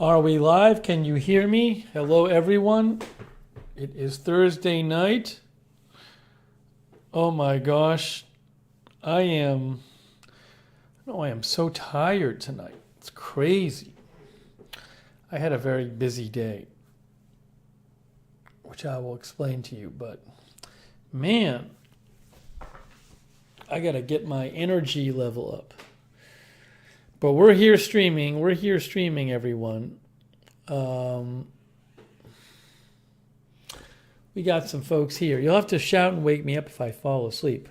Are we live? Can you hear me? Hello, everyone. It is Thursday night. Oh my gosh. I am so tired tonight. It's crazy. I had a very busy day, which I will explain to you, but man, I got to get my energy level up. But we're here streaming. We're here streaming, everyone. We got some folks here. You'll have to shout and wake me up if I fall asleep.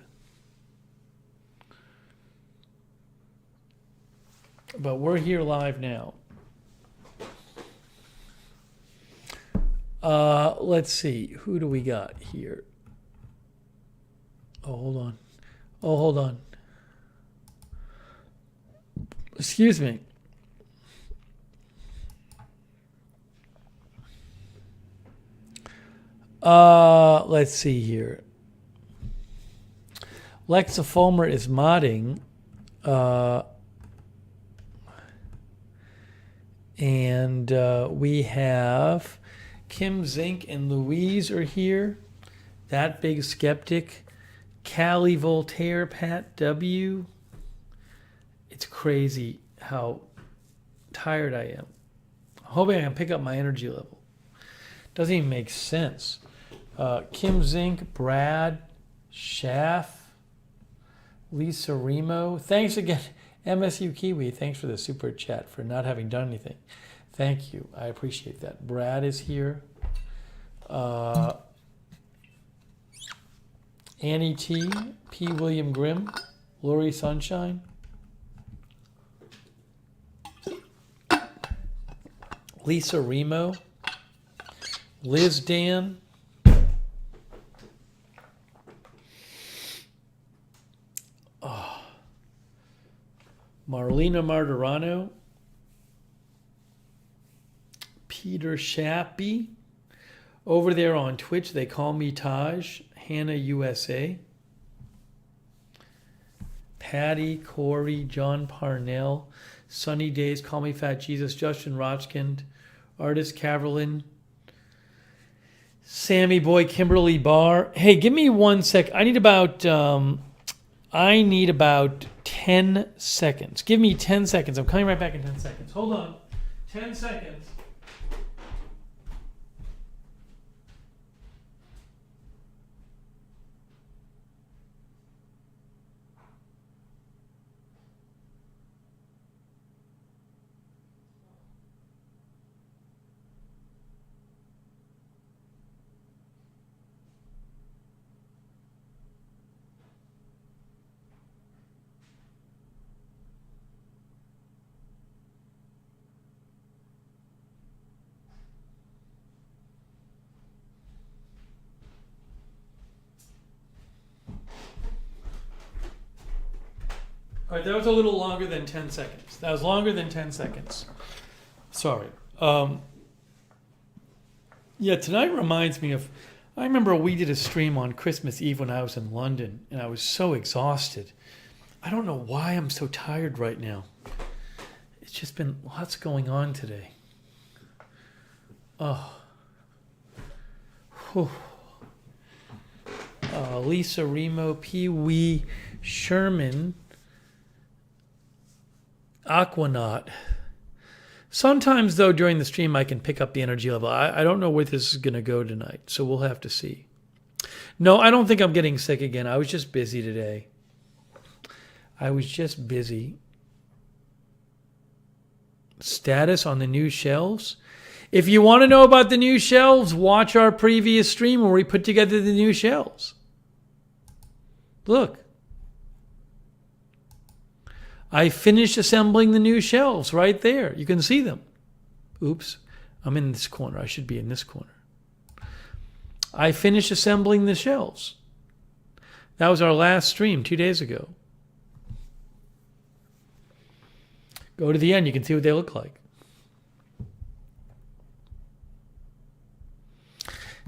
But we're here live now. Let's see. Who do we got here? Oh, hold on. Excuse me. Let's see here. Lexa Fulmer is modding. And we have Kim Zink and Louise are here. That Big Skeptic. Callie Voltaire, Pat W. It's crazy how tired I am. Hoping I can pick up my energy level. Doesn't even make sense. Kim Zink, Brad, Schaff, Lisa Remo. Thanks again, MSU Kiwi. Thanks for the super chat for not having done anything. Thank you. I appreciate that. Brad is here. Annie T, P. William Grimm, Lori Sunshine. Lisa Remo, Liz Dan, Marlena Martirano, Peter Shappy. Over there on Twitch, they call me Taj, Hannah USA, Patty, Corey, John Parnell, Sunny Days, Call Me Fat Jesus, Justin Rochkind, Artist Caverlin, Sammy Boy, Kimberly Barr. Hey, give me 1 sec. I need about 10 seconds. Give me 10 seconds. I'm coming right back in 10 seconds. Hold on. 10 seconds. All right, that was a little longer than 10 seconds. That was longer than 10 seconds. Sorry. Yeah, tonight reminds me of, I remember we did a stream on Christmas Eve when I was in London, and I was so exhausted. I don't know why I'm so tired right now. It's just been lots going on today. Oh. Whew. Lisa Remo, Pee Wee Sherman, Aquanaut. Sometimes, though, during the stream, I can pick up the energy level. I don't know where this is going to go tonight, so we'll have to see. No, I don't think I'm getting sick again. I was just busy today. Status on the new shelves. If you want to know about the new shelves, watch our previous stream where we put together the new shelves. Look. I finished assembling the new shelves right there. You can see them. Oops, I'm in this corner. I should be in this corner. I finished assembling the shelves. That was our last stream 2 days ago. Go to the end. You can see what they look like.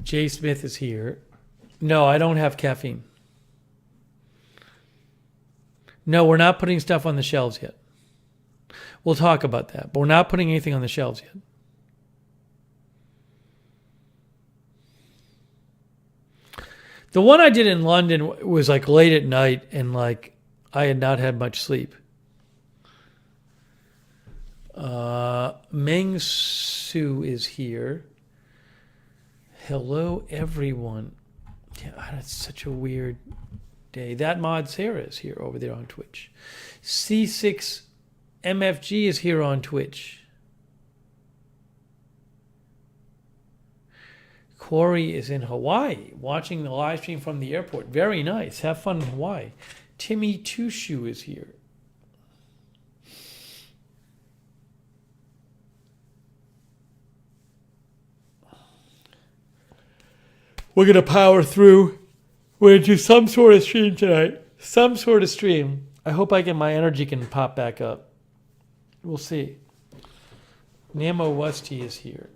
Jay Smith is here. No, I don't have caffeine. No, we're not putting stuff on the shelves yet. We'll talk about that, but we're not putting anything on the shelves yet. The one I did in London was like late at night and like I had not had much sleep. Meng Su is here. Hello, everyone. Yeah, that's such a weird day. That Mod Sarah is here over there on Twitch. C6 MFG is here on Twitch. Corey is in Hawaii watching the live stream from the airport. Very nice. Have fun in Hawaii. Timmy Tushu is here. We're going to power through. We're going to do some sort of stream tonight. Some sort of stream. I hope my energy can pop back up. We'll see. Namo Westy is here.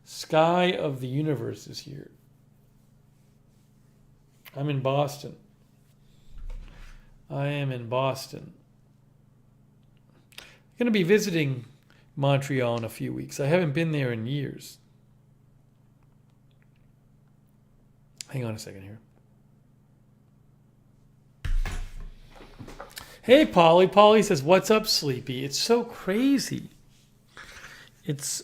Sky of the Universe is here. I'm in Boston. I am in Boston. I'm going to be visiting Montreal in a few weeks. I haven't been there in years. Hang on a second here. Hey, Polly. Polly says, "What's up, Sleepy?" It's so crazy.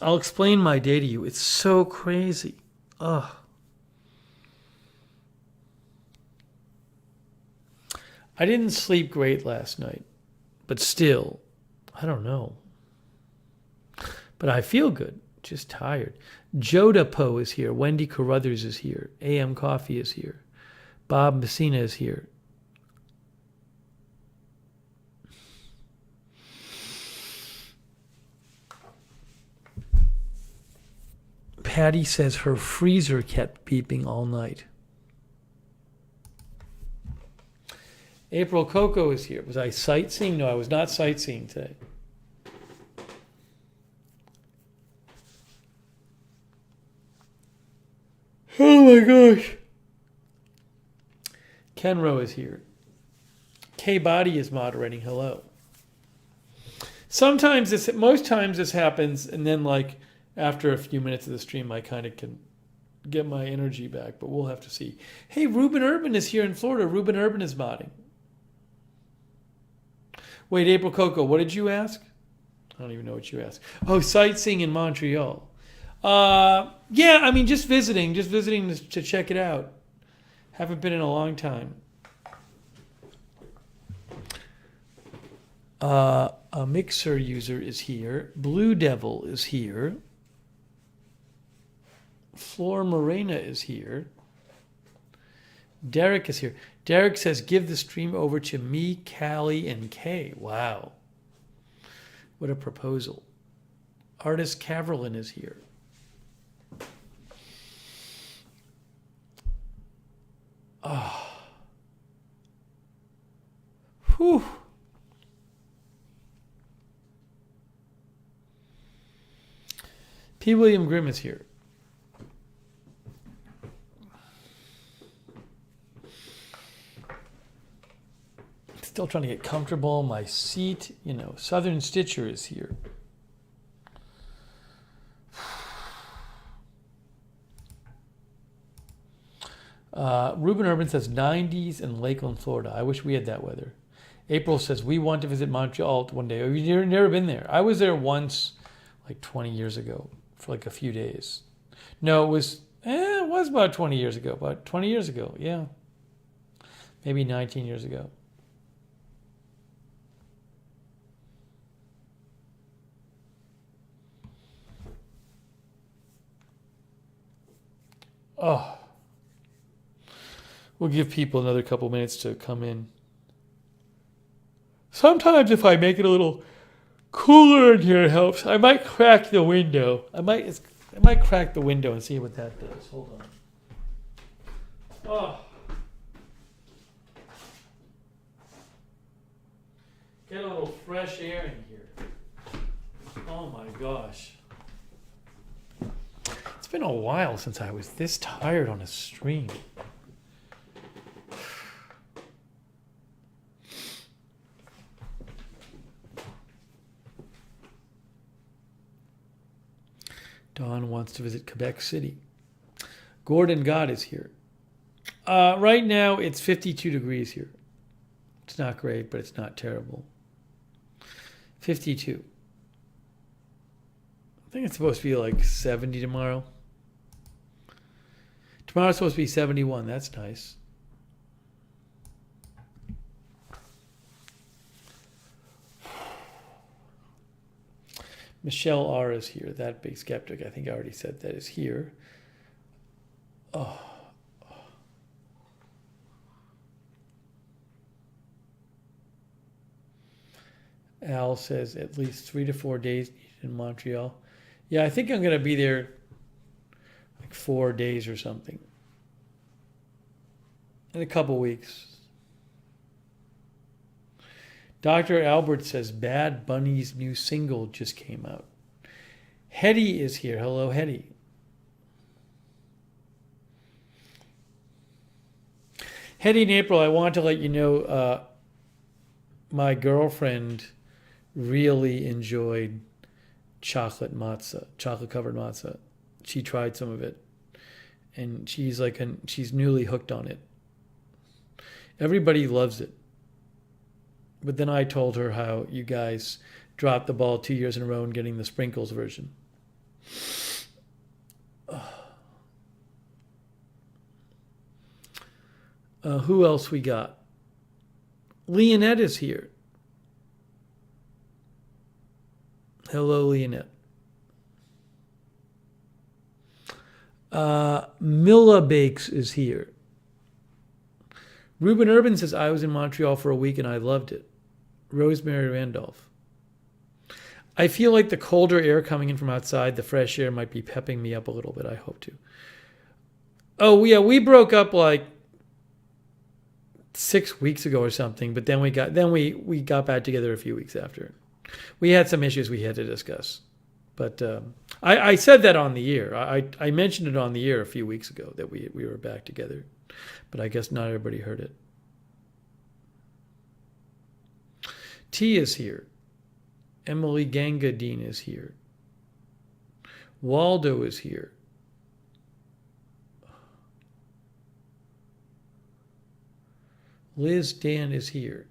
I'll explain my day to you. It's so crazy. Ugh. I didn't sleep great last night, but still, I don't know. But I feel good, just tired. Joda Poe is here. Wendy Carruthers is here. AM Coffee is here. Bob Messina is here. Patty says her freezer kept beeping all night. April Coco is here. Was I sightseeing? No, I was not sightseeing today. Oh my gosh. Kenro is here. K Body is moderating. Hello. Most times this happens, and then like after a few minutes of the stream, I kind of can get my energy back, but we'll have to see. Hey, Ruben Urban is here in Florida. Ruben Urban is modding. Wait, April Coco, what did you ask? I don't even know what you asked. Oh, sightseeing in Montreal. Yeah, I mean, just visiting to check it out. Haven't been in a long time. A Mixer user is here. Blue Devil is here. Flor Morena is here. Derek is here. Derek says, "Give the stream over to me, Callie, and Kay." Wow. What a proposal. Artist Caverlin is here. Oh. Whew. P. William Grimm is here. Still trying to get comfortable in my seat. You know, Southern Stitcher is here. Ruben Urban says 90s in Lakeland, Florida. I wish we had that weather. April says we want to visit Montreal one day. Have you never been there? I was there once, like 20 years ago, for like a few days. No, it was about 20 years ago. About 20 years ago, yeah. Maybe 19 years ago. Oh. We'll give people another couple minutes to come in. Sometimes if I make it a little cooler in here, it helps. I might crack the window. I might crack the window and see what that does. Hold on. Oh. Get a little fresh air in here. Oh my gosh. It's been a while since I was this tired on a stream. Don wants to visit Quebec City. Gordon God is here. Right now, it's 52 degrees here. It's not great, but it's not terrible. 52. I think it's supposed to be like 70 tomorrow. Tomorrow's supposed to be 71. That's nice. Michelle R. is here. That big skeptic, I think I already said that, is here. Oh. Al says at least 3 to 4 days in Montreal. Yeah, I think I'm going to be there like 4 days or something. In a couple weeks. Dr. Albert says Bad Bunny's new single just came out. Hetty is here. Hello, Hetty. Hetty in April, I want to let you know my girlfriend really enjoyed chocolate covered matzah. She tried some of it, and she's newly hooked on it. Everybody loves it. But then I told her how you guys dropped the ball 2 years in a row in getting the sprinkles version. Who else we got? Leonette is here. Hello, Leonette. Milla Bakes is here. Ruben Urban says, I was in Montreal for a week and I loved it. Rosemary Randolph. I feel like the colder air coming in from outside, the fresh air might be pepping me up a little bit. I hope to. Oh, yeah, we broke up like 6 weeks ago or something, but then we got back together a few weeks after. We had some issues we had to discuss. But I said that on the air. I mentioned it on the air a few weeks ago that we were back together. But I guess not everybody heard it. T is here. Emily Gangadine is here. Waldo is here. Liz Dan is here.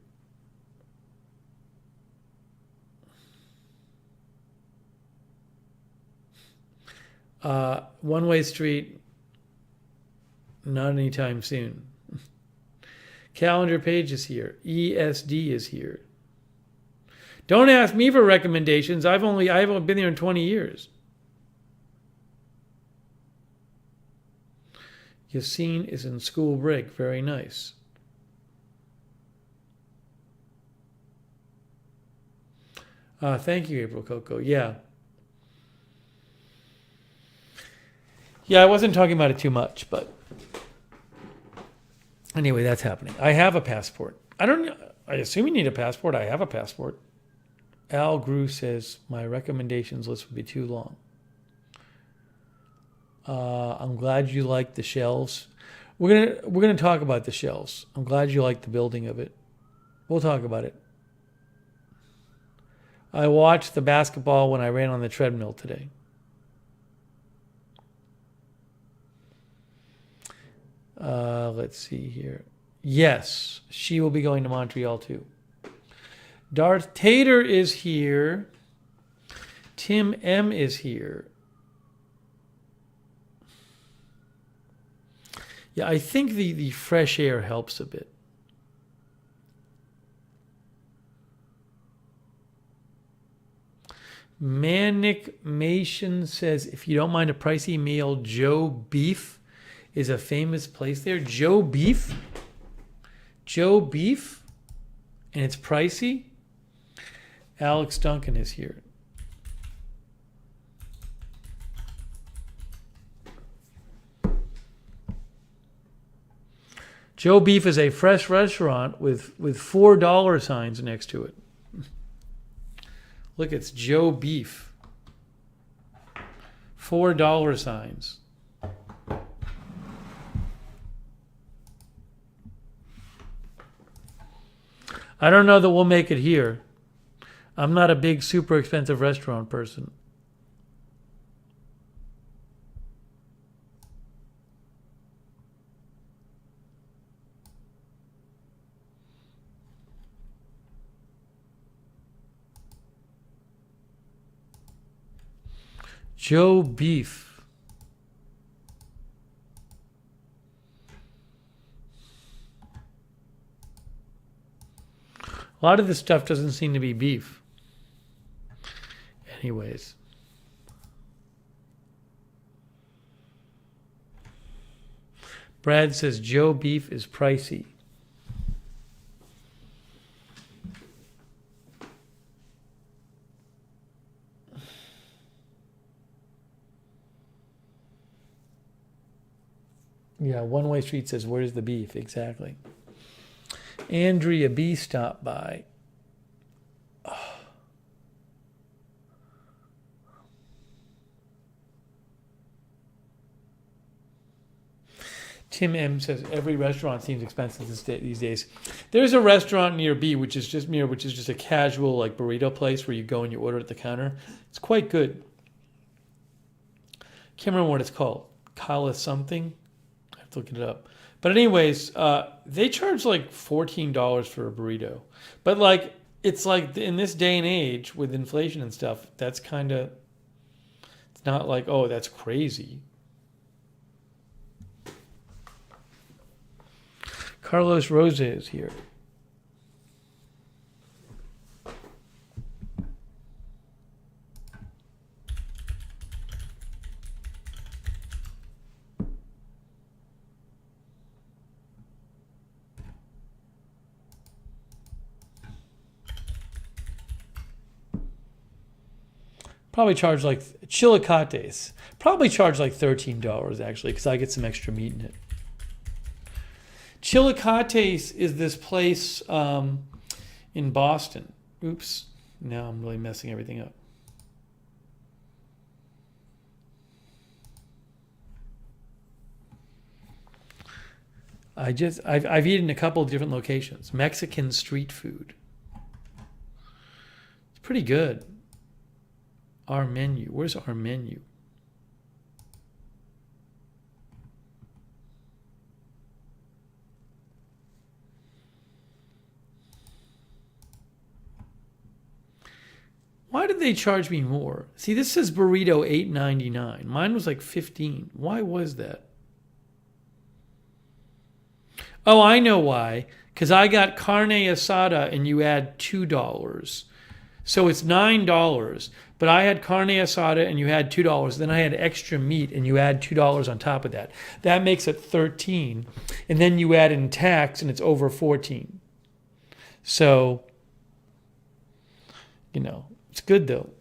One Way Street, not anytime soon. Calendar Page is here. ESD is here. Don't ask me for recommendations. I haven't been there in 20 years. Yassine is in school break. Very nice. Thank you, April Coco. Yeah. Yeah, I wasn't talking about it too much, but anyway, that's happening. I have a passport. I assume you need a passport. I have a passport. Al Grew says my recommendations list would be too long. I'm glad you like the shelves. We're gonna talk about the shelves. I'm glad you like the building of it. We'll talk about it. I watched the basketball when I ran on the treadmill today. Let's see here. Yes, she will be going to Montreal too. Darth Tater is here. Tim M is here. Yeah, I think the fresh air helps a bit. Manic Mation says, if you don't mind a pricey meal, Joe Beef is a famous place there. Joe Beef? Joe Beef? And it's pricey? Alex Duncan is here. Joe Beef is a fresh restaurant with $4 signs next to it. Look, it's Joe Beef. $4 signs. I don't know that we'll make it here. I'm not a big, super expensive restaurant person. Joe Beef. A lot of this stuff doesn't seem to be beef. Anyways. Brad says Joe Beef is pricey. Yeah, One Way Street says, where's the beef? Exactly. Andrea B stopped by. Oh. Tim M says every restaurant seems expensive these days. There's a restaurant near B, which is just a casual like burrito place where you go and you order at the counter. It's quite good. Can't remember what it's called. Kala something. I have to look it up. But anyways, they charge like $14 for a burrito. But like it's like in this day and age with inflation and stuff, that's kind of, it's not like, oh, that's crazy. Carlos Rosa is here. Probably charge like chilicates. Probably charge like $13 actually, because I get some extra meat in it. Chilicates is this place in Boston. Oops, now I'm really messing everything up. I've eaten a couple of different locations. Mexican street food. It's pretty good. Our menu. Where's our menu? Why did they charge me more? See, this says burrito $8.99. Mine was like $15. Why was that? Oh, I know why. Because I got carne asada and you add $2. So it's $9. But I had carne asada and you had $2. Then I had extra meat and you add $2 on top of that. That makes it $13. And then you add in tax and it's over $14. So, you know, it's good though.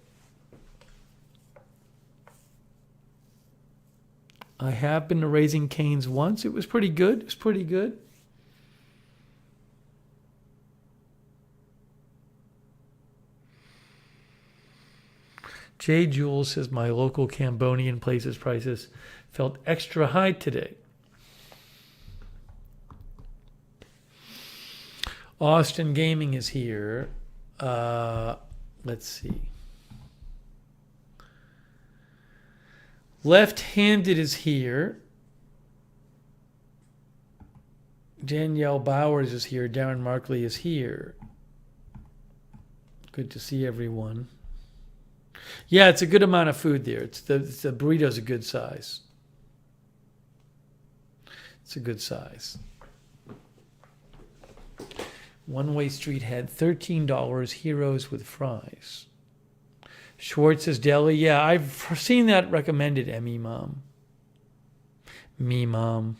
I have been to Raising Cane's once. It was pretty good. It was pretty good. Jay Jules says my local Cambodian place's prices felt extra high today. Austin Gaming is here. Let's see. Left-handed is here. Danielle Bowers is here. Darren Markley is here. Good to see everyone. Yeah, it's a good amount of food there. The burrito's a good size. It's a good size. One Way Street had $13 Heroes with fries. Schwartz's Deli. Yeah, I've seen that recommended, Emmy Mom. Me Mom.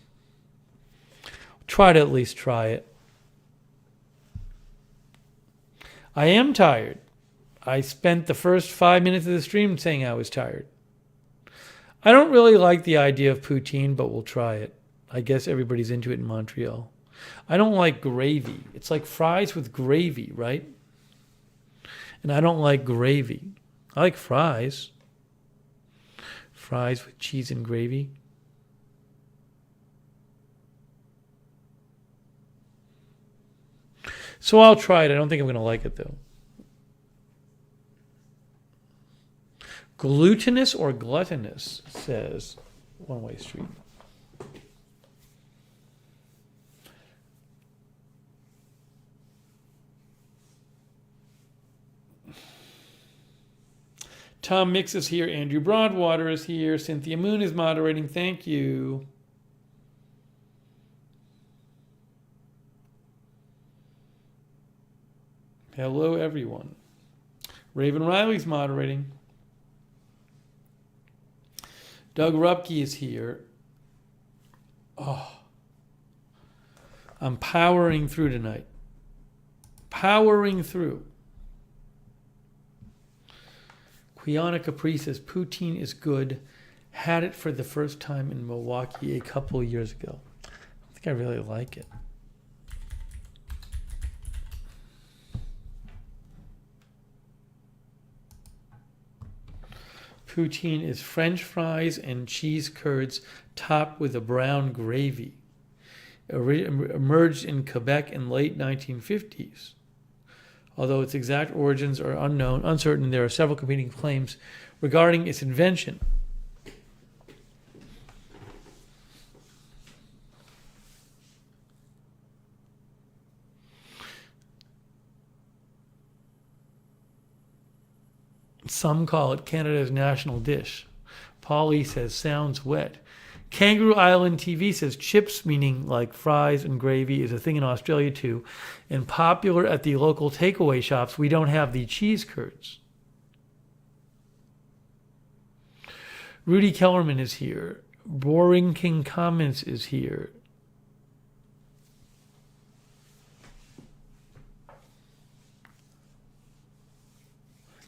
Try to at least try it. I am tired. I spent the first 5 minutes of the stream saying I was tired. I don't really like the idea of poutine, but we'll try it. I guess everybody's into it in Montreal. I don't like gravy. It's like fries with gravy, right? And I don't like gravy. I like fries. Fries with cheese and gravy. So I'll try it. I don't think I'm going to like it, though. Glutinous or gluttonous, says One Way Street. Tom Mix is here. Andrew Broadwater is here. Cynthia Moon is moderating. Thank you. Hello, everyone. Raven Riley's moderating. Doug Rupke is here. Oh, I'm powering through tonight. Powering through. Quiana Capri says, poutine is good. Had it for the first time in Milwaukee a couple of years ago. I think I really like it. Poutine is French fries and cheese curds topped with a brown gravy. Emerged in Quebec in late 1950s. Although its exact origins are uncertain, there are several competing claims regarding its invention. Some call it Canada's national dish. Paulie says, sounds wet. Kangaroo Island TV says, chips, meaning like fries and gravy, is a thing in Australia too, and popular at the local takeaway shops. We don't have the cheese curds. Rudy Kellerman is here. Boring King Comments is here.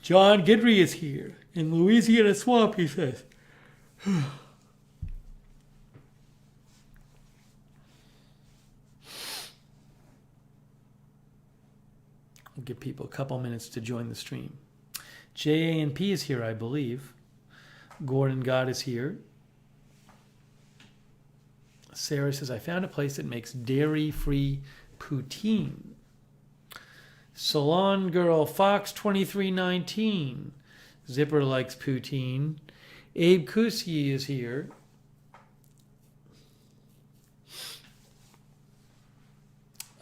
John Gidry is here. In Louisiana Swamp, he says. I'll give people a couple minutes to join the stream. JANP is here, I believe. Gordon God is here. Sarah says, I found a place that makes dairy-free poutine. Salon Girl Fox 2319. Zipper likes poutine. Abe Kuski is here.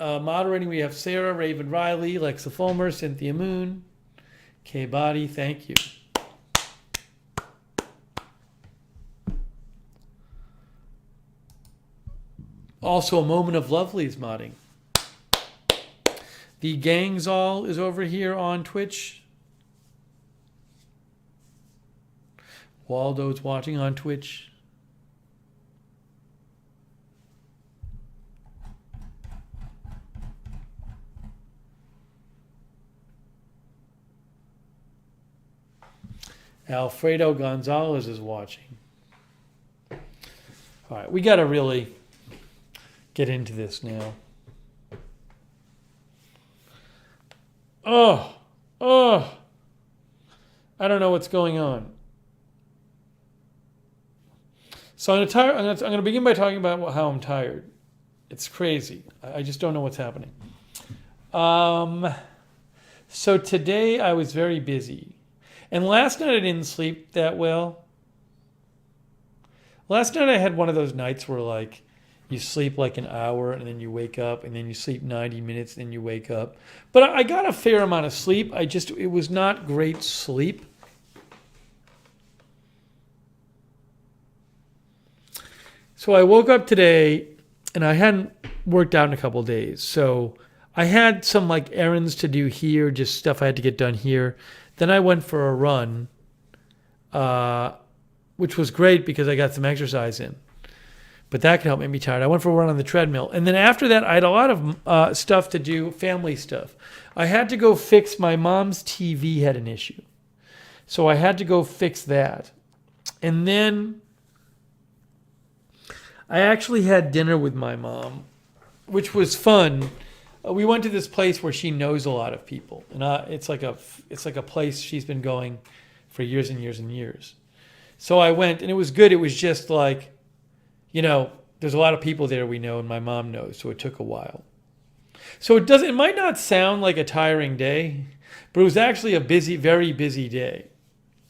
Moderating, we have Sarah, Raven Riley, Lexa Fulmer, Cynthia Moon, Kay Body. Thank you. Also, a Moment of Lovely is modding. The Gangs All is over here on Twitch. Waldo's watching on Twitch. Alfredo Gonzalez is watching. All right, we got to really get into this now. I don't know what's going on. So I'm going to begin by talking about how I'm tired. It's crazy. I just don't know what's happening. So today I was very busy. And last night I didn't sleep that well. Last night I had one of those nights where like you sleep like an hour and then you wake up and then you sleep 90 minutes and then you wake up. But I got a fair amount of sleep. It was not great sleep. So I woke up today and I hadn't worked out in a couple of days. So I had some like errands to do here, just stuff I had to get done here. Then I went for a run, which was great because I got some exercise in. But that could help make me tired. I went for a run on the treadmill. And then after that, I had a lot of stuff to do, family stuff. I had to go fix my mom's TV had an issue. So I had to go fix that. And then I actually had dinner with my mom, which was fun. We went to this place where she knows a lot of people. And it's like a place she's been going for years and years and years. So I went, and it was good. It was just like, you know, there's a lot of people there we know and my mom knows, so it took a while. So it might not sound like a tiring day, but it was actually a busy, very busy day,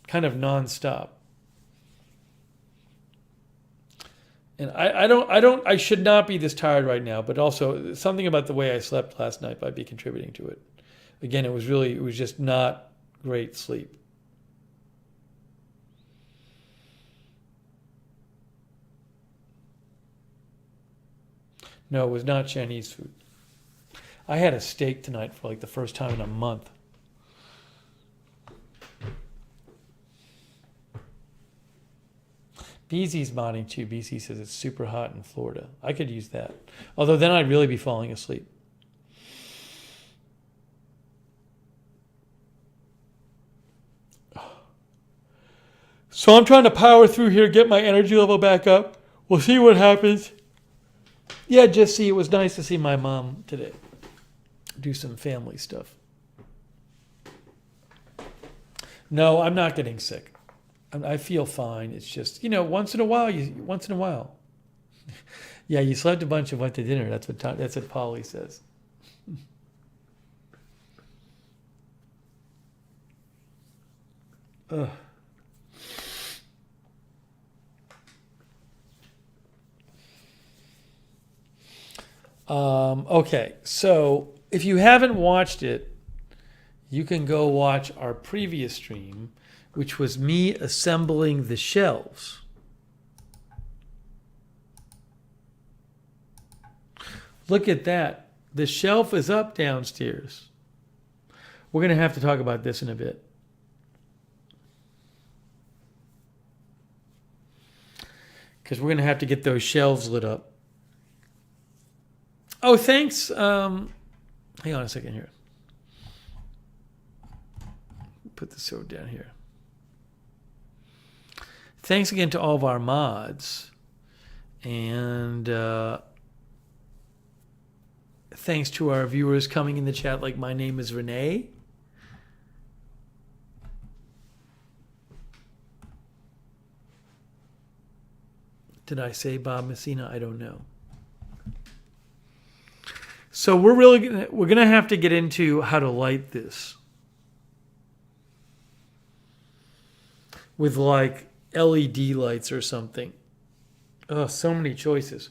kind of nonstop. And I should not be this tired right now, but also something about the way I slept last night might be contributing to it. Again, it was just not great sleep. No, it was not Chinese food. I had a steak tonight for like the first time in a month. BZ's modding too. BZ says it's super hot in Florida. I could use that. Although then I'd really be falling asleep. So I'm trying to power through here, get my energy level back up. We'll see what happens. Yeah, Jesse, it was nice to see my mom today. Do some family stuff. No, I'm not getting sick. I feel fine. It's just, once in a while. Yeah, you slept a bunch and went to dinner. That's what Polly says. Ugh. Okay, so if you haven't watched it, you can go watch our previous stream, which was me assembling the shelves. Look at that. The shelf is up downstairs. We're going to have to talk about this in a bit. Because we're going to have to get those shelves lit up. Oh, thanks. Hang on a second here. Put the sword down here. Thanks again to all of our mods. And thanks to our viewers coming in the chat like my name is Renee. Did I say Bob Messina? I don't know. So we're gonna have to get into how to light this with like LED lights or something. Oh, so many choices.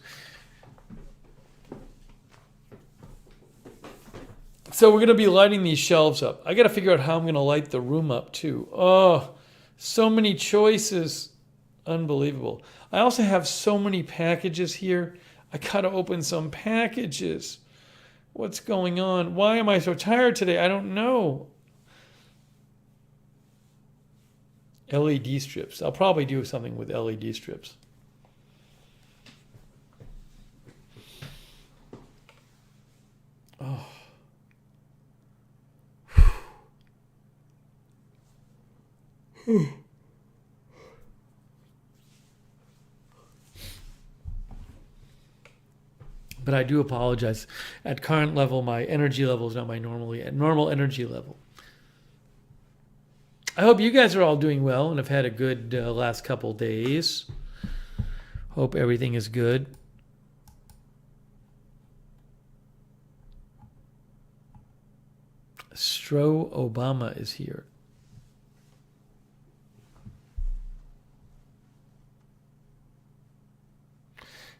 So we're gonna be lighting these shelves up. I gotta figure out how I'm gonna light the room up too. Oh, so many choices. Unbelievable. I also have so many packages here. I gotta open some packages. What's going on? Why am I so tired today? I don't know. LED strips. I'll probably do something with LED strips. Oh. But I do apologize. At current level, my energy level is not my normal energy level. I hope you guys are all doing well and have had a good last couple days. Hope everything is good. Stro Obama is here.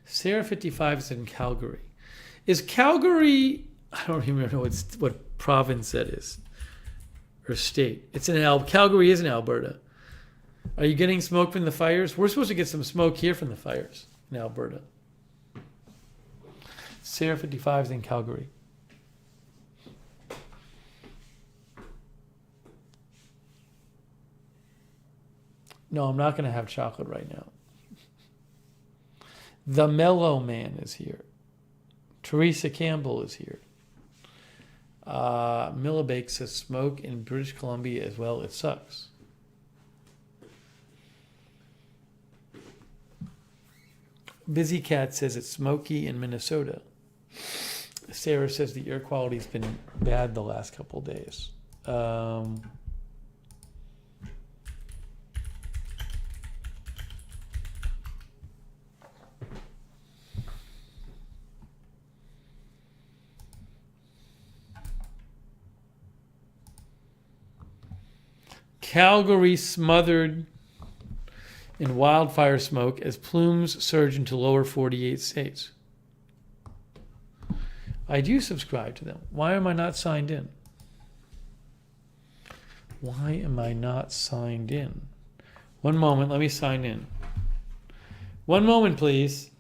Sarah 55 is in Calgary. Is Calgary? I don't even know what province that is, or state. It's in Calgary is in Alberta. Are you getting smoke from the fires? We're supposed to get some smoke here from the fires in Alberta. Sarah 55 is in Calgary. No, I'm not going to have chocolate right now. The Mellow Man is here. Teresa Campbell is here. Millibake says smoke in British Columbia as well. It sucks. Busy Cat says it's smoky in Minnesota. Sarah says the air quality's been bad the last couple days. Calgary smothered in wildfire smoke as plumes surge into lower 48 states. I do subscribe to them. Why am I not signed in? Why am I not signed in? One moment, let me sign in. One moment, please.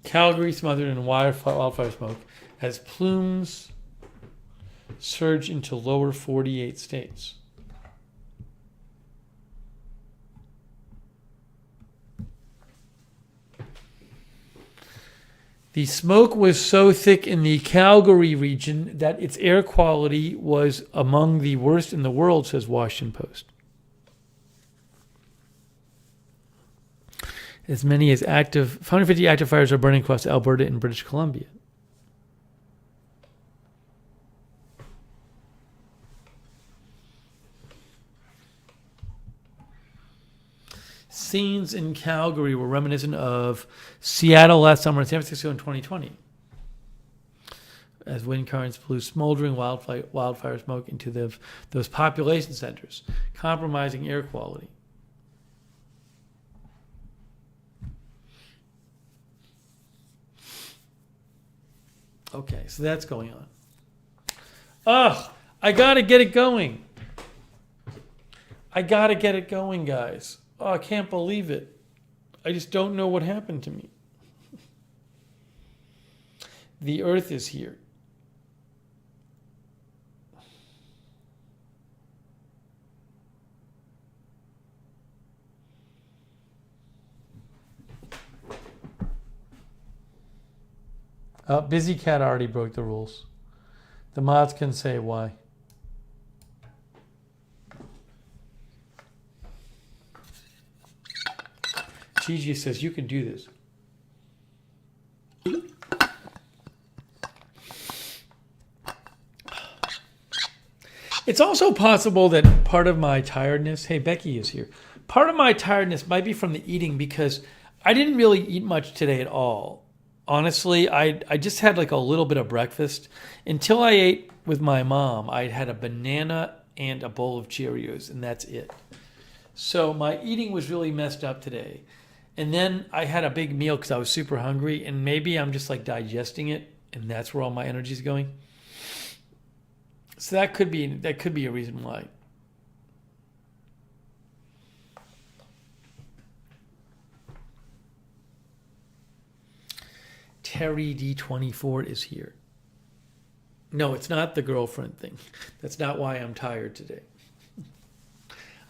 Calgary smothered in wildfire smoke as plumes surge into lower 48 states. The smoke was so thick in the Calgary region that its air quality was among the worst in the world, says Washington Post. As many as 550 active fires are burning across Alberta and British Columbia. Scenes in Calgary were reminiscent of Seattle last summer and San Francisco in 2020, as wind currents blew smoldering wildfire smoke into those population centers, compromising air quality. Okay, so that's going on. Ugh, I gotta get it going. I gotta get it going, guys. Oh, I can't believe it. I just don't know what happened to me. The earth is here. Busy Cat already broke the rules. The mods can say why. Gigi says you can do this. It's also possible that part of my tiredness, hey, Becky is here. Part of my tiredness might be from the eating because I didn't really eat much today at all. Honestly, I just had like a little bit of breakfast. Until I ate with my mom, I had a banana and a bowl of Cheerios, and that's it. So my eating was really messed up today. And then I had a big meal because I was super hungry, and maybe I'm just like digesting it, and that's where all my energy is going. So that could be a reason why. Terry D24 is here. No, it's not the girlfriend thing. That's not why I'm tired today.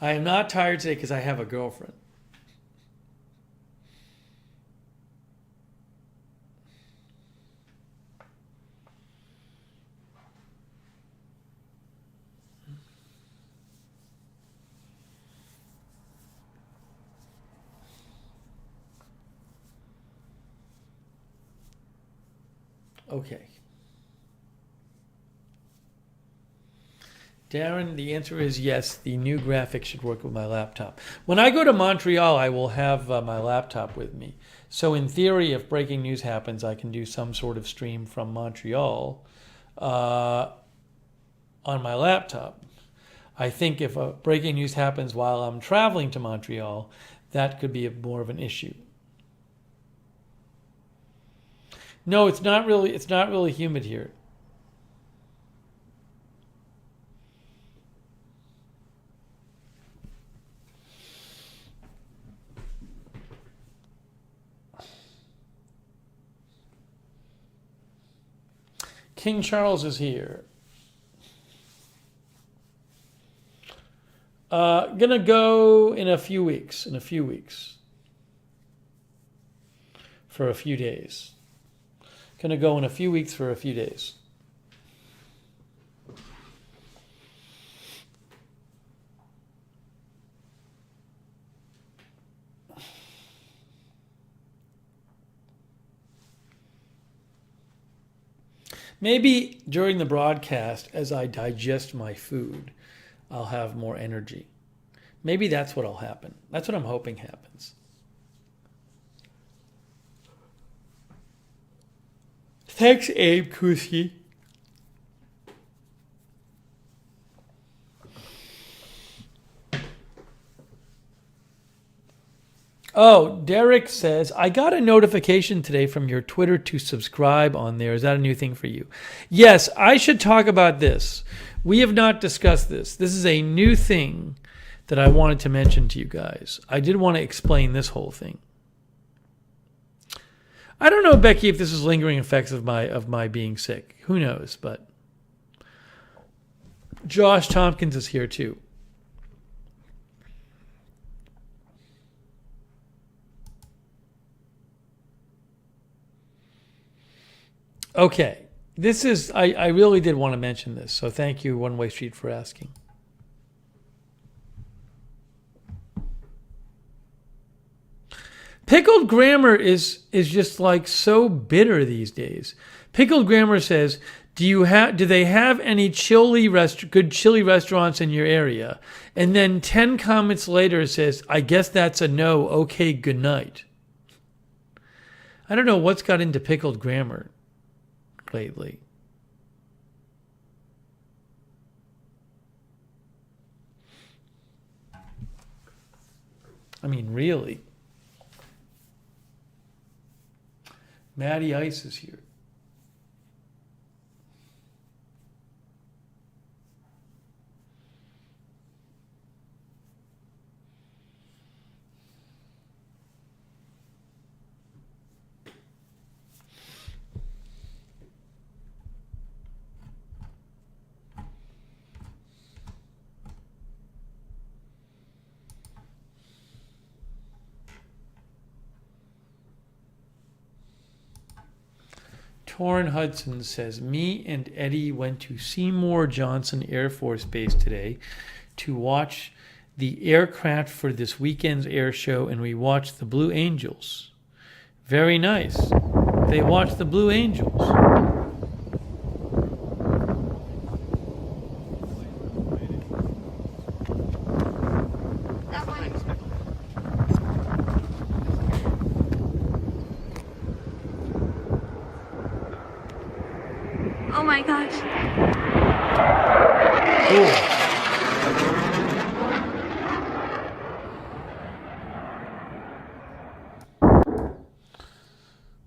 I am not tired today because I have a girlfriend. Okay. Darren, the answer is yes. The new graphics should work with my laptop. When I go to Montreal, I will have my laptop with me. So in theory, if breaking news happens, I can do some sort of stream from Montreal on my laptop. I think if a breaking news happens while I'm traveling to Montreal, that could be more of an issue. No, it's not really humid here. King Charles is here. Gonna go in a few weeks. For a few days. Gonna go in a few weeks for a few days. Maybe during the broadcast, as I digest my food, I'll have more energy. Maybe that's what'll happen. That's what I'm hoping happens. Thanks, Abe Kuski. Oh, Derek says, I got a notification today from your Twitter to subscribe on there. Is that a new thing for you? Yes, I should talk about this. We have not discussed this. This is a new thing that I wanted to mention to you guys. I did want to explain this whole thing. I don't know, Becky, if this is lingering effects of my being sick. Who knows? But Josh Tompkins is here too. Okay. This is, I really did want to mention this, so thank you, One Way Street, for asking. Pickled Grammar is just like so bitter these days. Pickled Grammar says, do they have any good chili restaurants in your area? And then 10 comments later it says, I guess that's a no, okay, good night. I don't know what's got into Pickled Grammar lately. I mean, really. Matty Ice is here. Torrin Hudson says, me and Eddie went to Seymour Johnson Air Force Base today to watch the aircraft for this weekend's air show, and we watched the Blue Angels. Very nice. They watched the Blue Angels. Oh my gosh.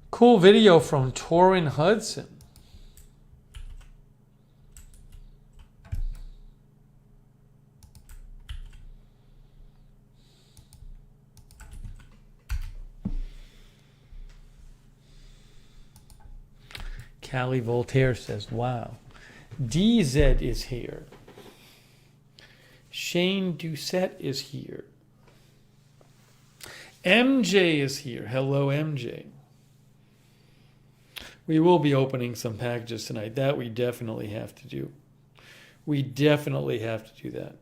Cool video from Torrin Hudson. Callie Voltaire says, wow. DZ is here. Shane Doucette is here. MJ is here. Hello, MJ. We will be opening some packages tonight. That we definitely have to do. We definitely have to do that.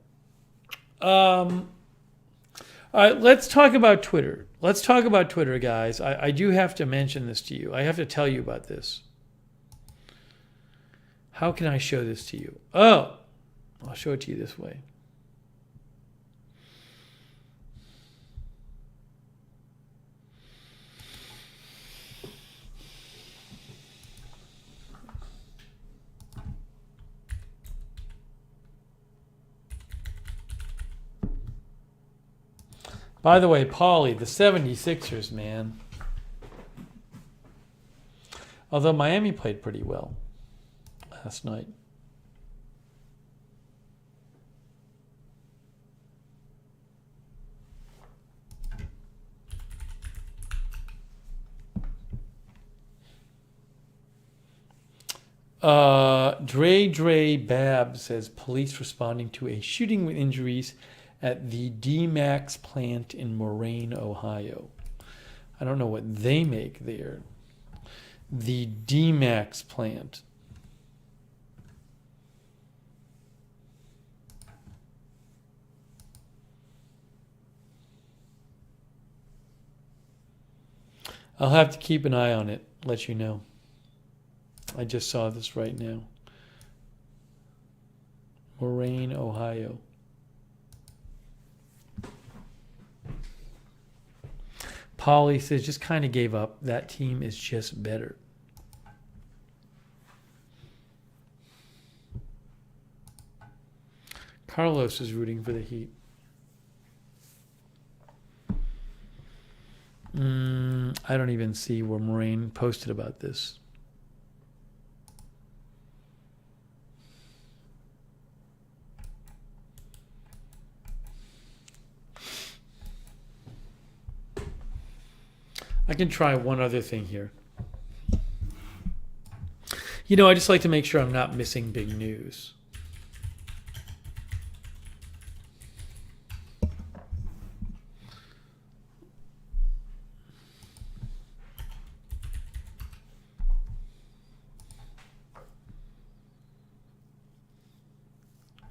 All right, let's talk about Twitter. Let's talk about Twitter, guys. I do have to mention this to you. I have to tell you about this. How can I show this to you? Oh, I'll show it to you this way. By the way, Paulie, the 76ers, man. Although Miami played pretty well last night. Dre Bab says police responding to a shooting with injuries at the D-Max plant in Moraine, Ohio. I don't know what they make there. The D-Max plant. I'll have to keep an eye on it, let you know. I just saw this right now. Moraine, Ohio. Polly says, just kind of gave up. That team is just better. Carlos is rooting for the Heat. I don't even see where Moraine posted about this. I can try one other thing here. I just like to make sure I'm not missing big news.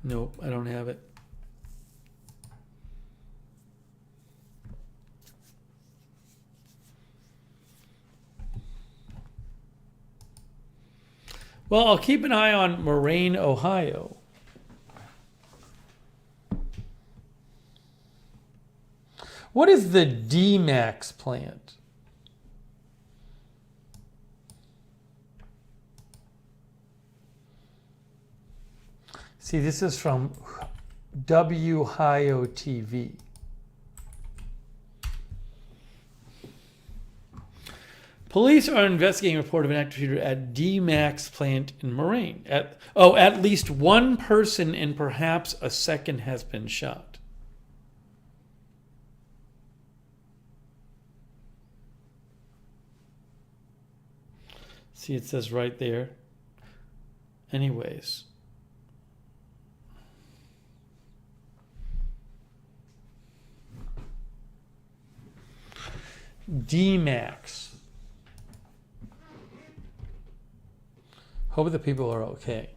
Nope, I don't have it. Well, I'll keep an eye on Moraine, Ohio. What is the DMAX plant? See, this is from WHIO TV. Police are investigating a report of an active shooter at DMAX plant in Moraine. At least one person and perhaps a second has been shot. See, it says right there. Anyways. DMAX. Hope the people are okay.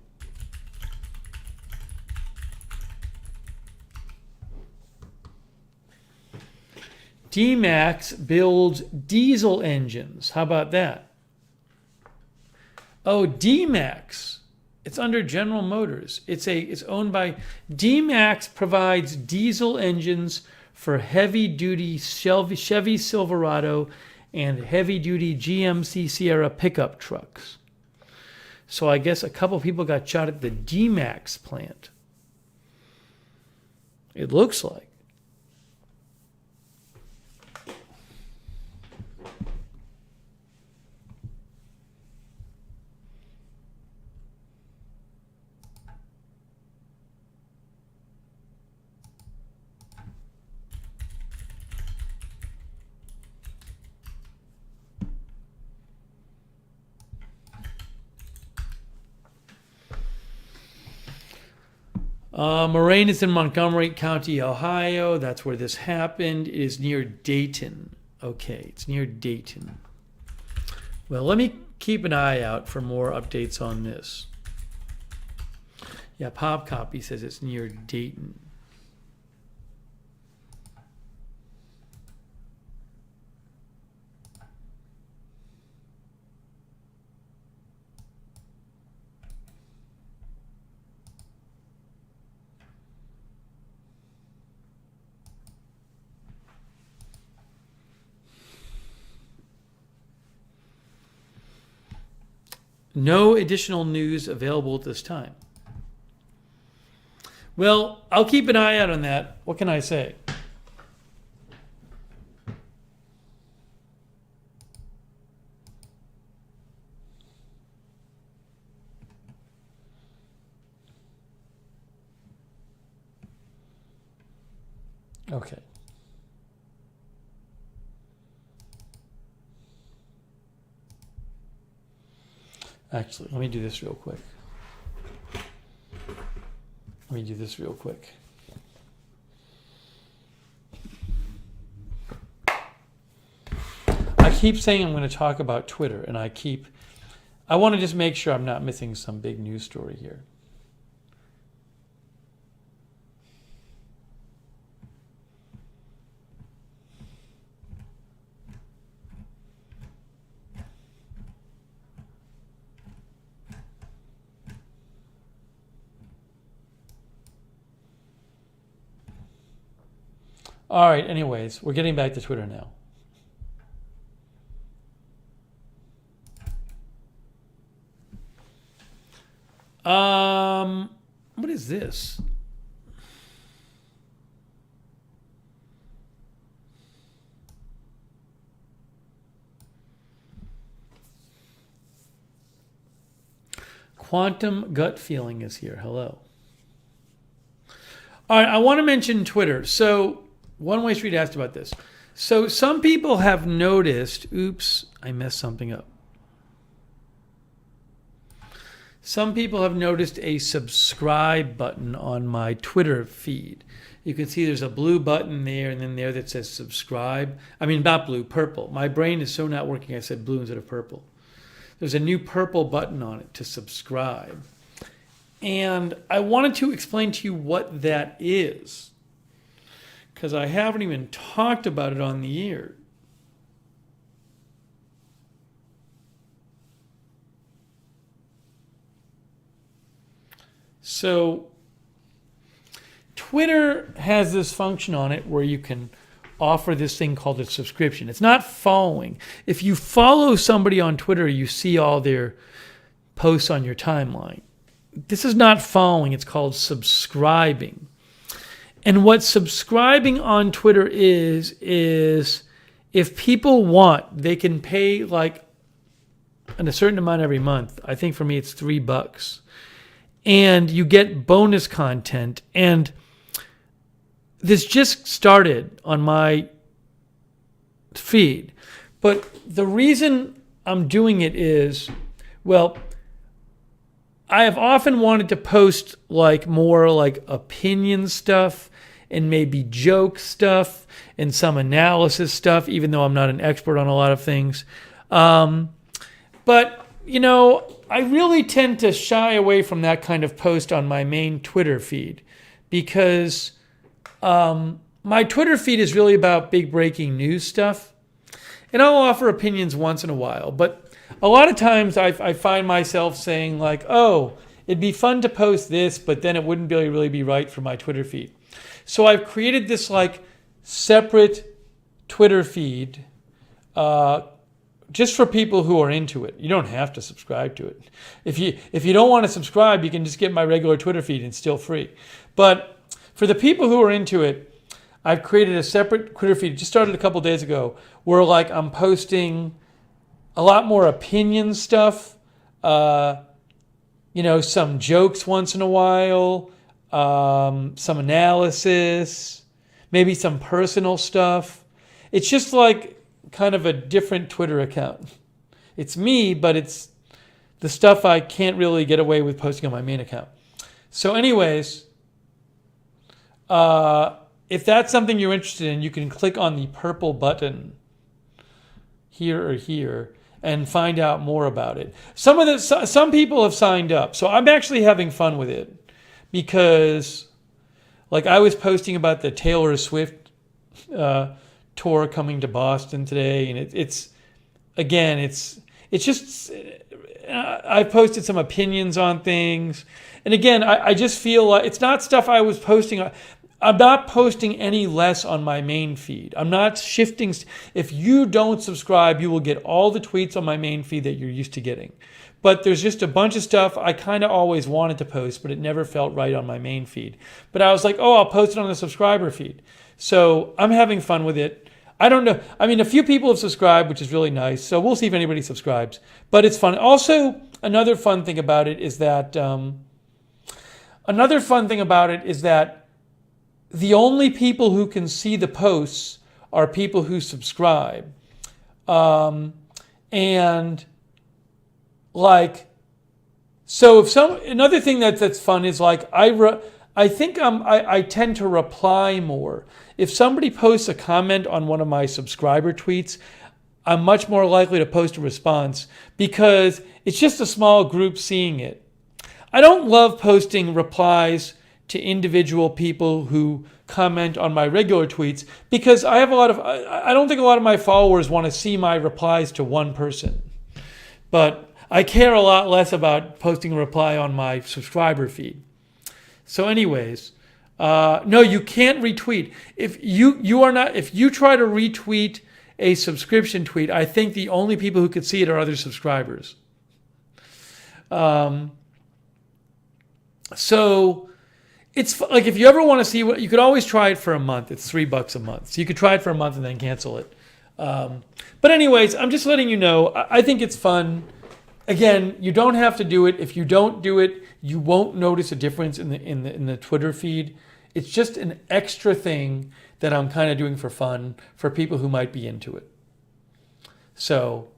DMAX builds diesel engines. How about that? Oh, DMAX. It's under General Motors. It's owned by DMAX. Provides diesel engines for heavy-duty Chevy Silverado and heavy-duty GMC Sierra pickup trucks. So I guess a couple people got shot at the DMAX plant. It looks like. Moraine is in Montgomery County, Ohio. That's where this happened. It is near Dayton. Okay, it's near Dayton. Well, let me keep an eye out for more updates on this. Yeah, Pop Copy says it's near Dayton. No additional news available at this time. Well, I'll keep an eye out on that. What can I say? Okay. Actually, let me do this real quick. I keep saying I'm going to talk about Twitter, and I want to just make sure I'm not missing some big news story here. All right, anyways, we're getting back to Twitter now. What is this? Quantum Gut Feeling is here. Hello. All right, I want to mention Twitter. So, One Way Street asked about this. So some people have noticed, oops, I messed something up. Some people have noticed a subscribe button on my Twitter feed. You can see there's a blue button there and then there that says subscribe. I mean, not blue, purple. My brain is so not working, I said blue instead of purple. There's a new purple button on it to subscribe. And I wanted to explain to you what that is, because I haven't even talked about it on the air. So Twitter has this function on it where you can offer this thing called a subscription. It's not following. If you follow somebody on Twitter, you see all their posts on your timeline. This is not following. It's called subscribing. And what subscribing on Twitter is if people want, they can pay like a certain amount every month. I think for me it's $3. And you get bonus content. And this just started on my feed. But the reason I'm doing it is, well, I have often wanted to post like more like opinion stuff and maybe joke stuff and some analysis stuff, even though I'm not an expert on a lot of things. But, you know, I really tend to shy away from that kind of post on my main Twitter feed because my Twitter feed is really about big breaking news stuff. And I'll offer opinions once in a while. But a lot of times I find myself saying like, oh, it'd be fun to post this, but then it wouldn't really be right for my Twitter feed. So I've created this like separate Twitter feed just for people who are into it. You don't have to subscribe to it. If you don't want to subscribe, you can just get my regular Twitter feed and it's still free. But for the people who are into it, I've created a separate Twitter feed. It just started a couple days ago where like I'm posting a lot more opinion stuff, you know, some jokes once in a while, some analysis, maybe some personal stuff. It's just like kind of a different Twitter account. It's me, but it's the stuff I can't really get away with posting on my main account. So anyways, if that's something you're interested in, you can click on the purple button here or here and find out more about it. Some people have signed up, so I'm actually having fun with it because, like, I was posting about the Taylor Swift tour coming to Boston today, and it's just I've posted some opinions on things, and again, I just feel like it's not stuff I was posting. I'm not posting any less on my main feed. I'm not shifting. If you don't subscribe, you will get all the tweets on my main feed that you're used to getting. But there's just a bunch of stuff I kind of always wanted to post, but it never felt right on my main feed. But I was like, oh, I'll post it on the subscriber feed. So I'm having fun with it. I don't know. I mean, a few people have subscribed, which is really nice. So we'll see if anybody subscribes. But it's fun. Also, another fun thing about it is that the only people who can see the posts are people who subscribe. And like, so if another thing that's fun is like, I tend to reply more. If somebody posts a comment on one of my subscriber tweets, I'm much more likely to post a response because it's just a small group seeing it. I don't love posting replies to individual people who comment on my regular tweets because I don't think a lot of my followers want to see my replies to one person. But I care a lot less about posting a reply on my subscriber feed. So anyways, no, you can't retweet. If you try to retweet a subscription tweet, I think the only people who could see it are other subscribers. So it's like if you ever want to see what, you could always try it for a month. It's $3 a month. So you could try it for a month and then cancel it. But anyways, I'm just letting you know, I think it's fun. Again, you don't have to do it. If you don't do it, you won't notice a difference in the Twitter feed. It's just an extra thing that I'm kind of doing for fun for people who might be into it. So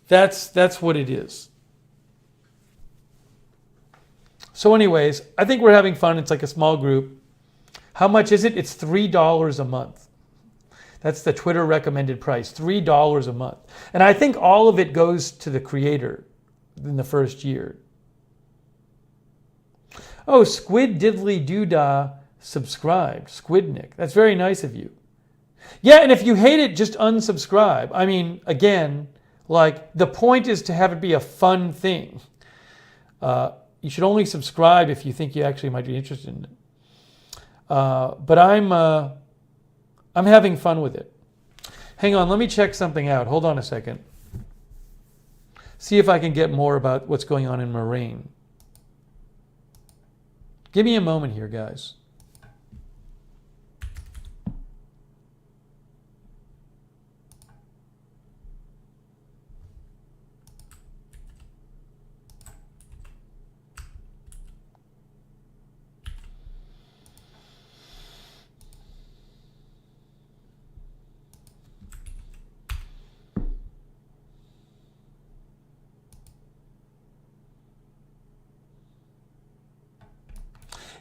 that's what it is. So anyways, I think we're having fun. It's like a small group. How much is it? It's $3 a month. That's the Twitter recommended price, $3 a month. And I think all of it goes to the creator in the first year. Oh, Squid Diddly Doodah subscribed. Squidnick. That's very nice of you. Yeah, and if you hate it, just unsubscribe. I mean, again, like the point is to have it be a fun thing. You should only subscribe if you think you actually might be interested in it. But I'm having fun with it. Hang on, let me check something out. Hold on a second. See if I can get more about what's going on in Moraine. Give me a moment here, guys.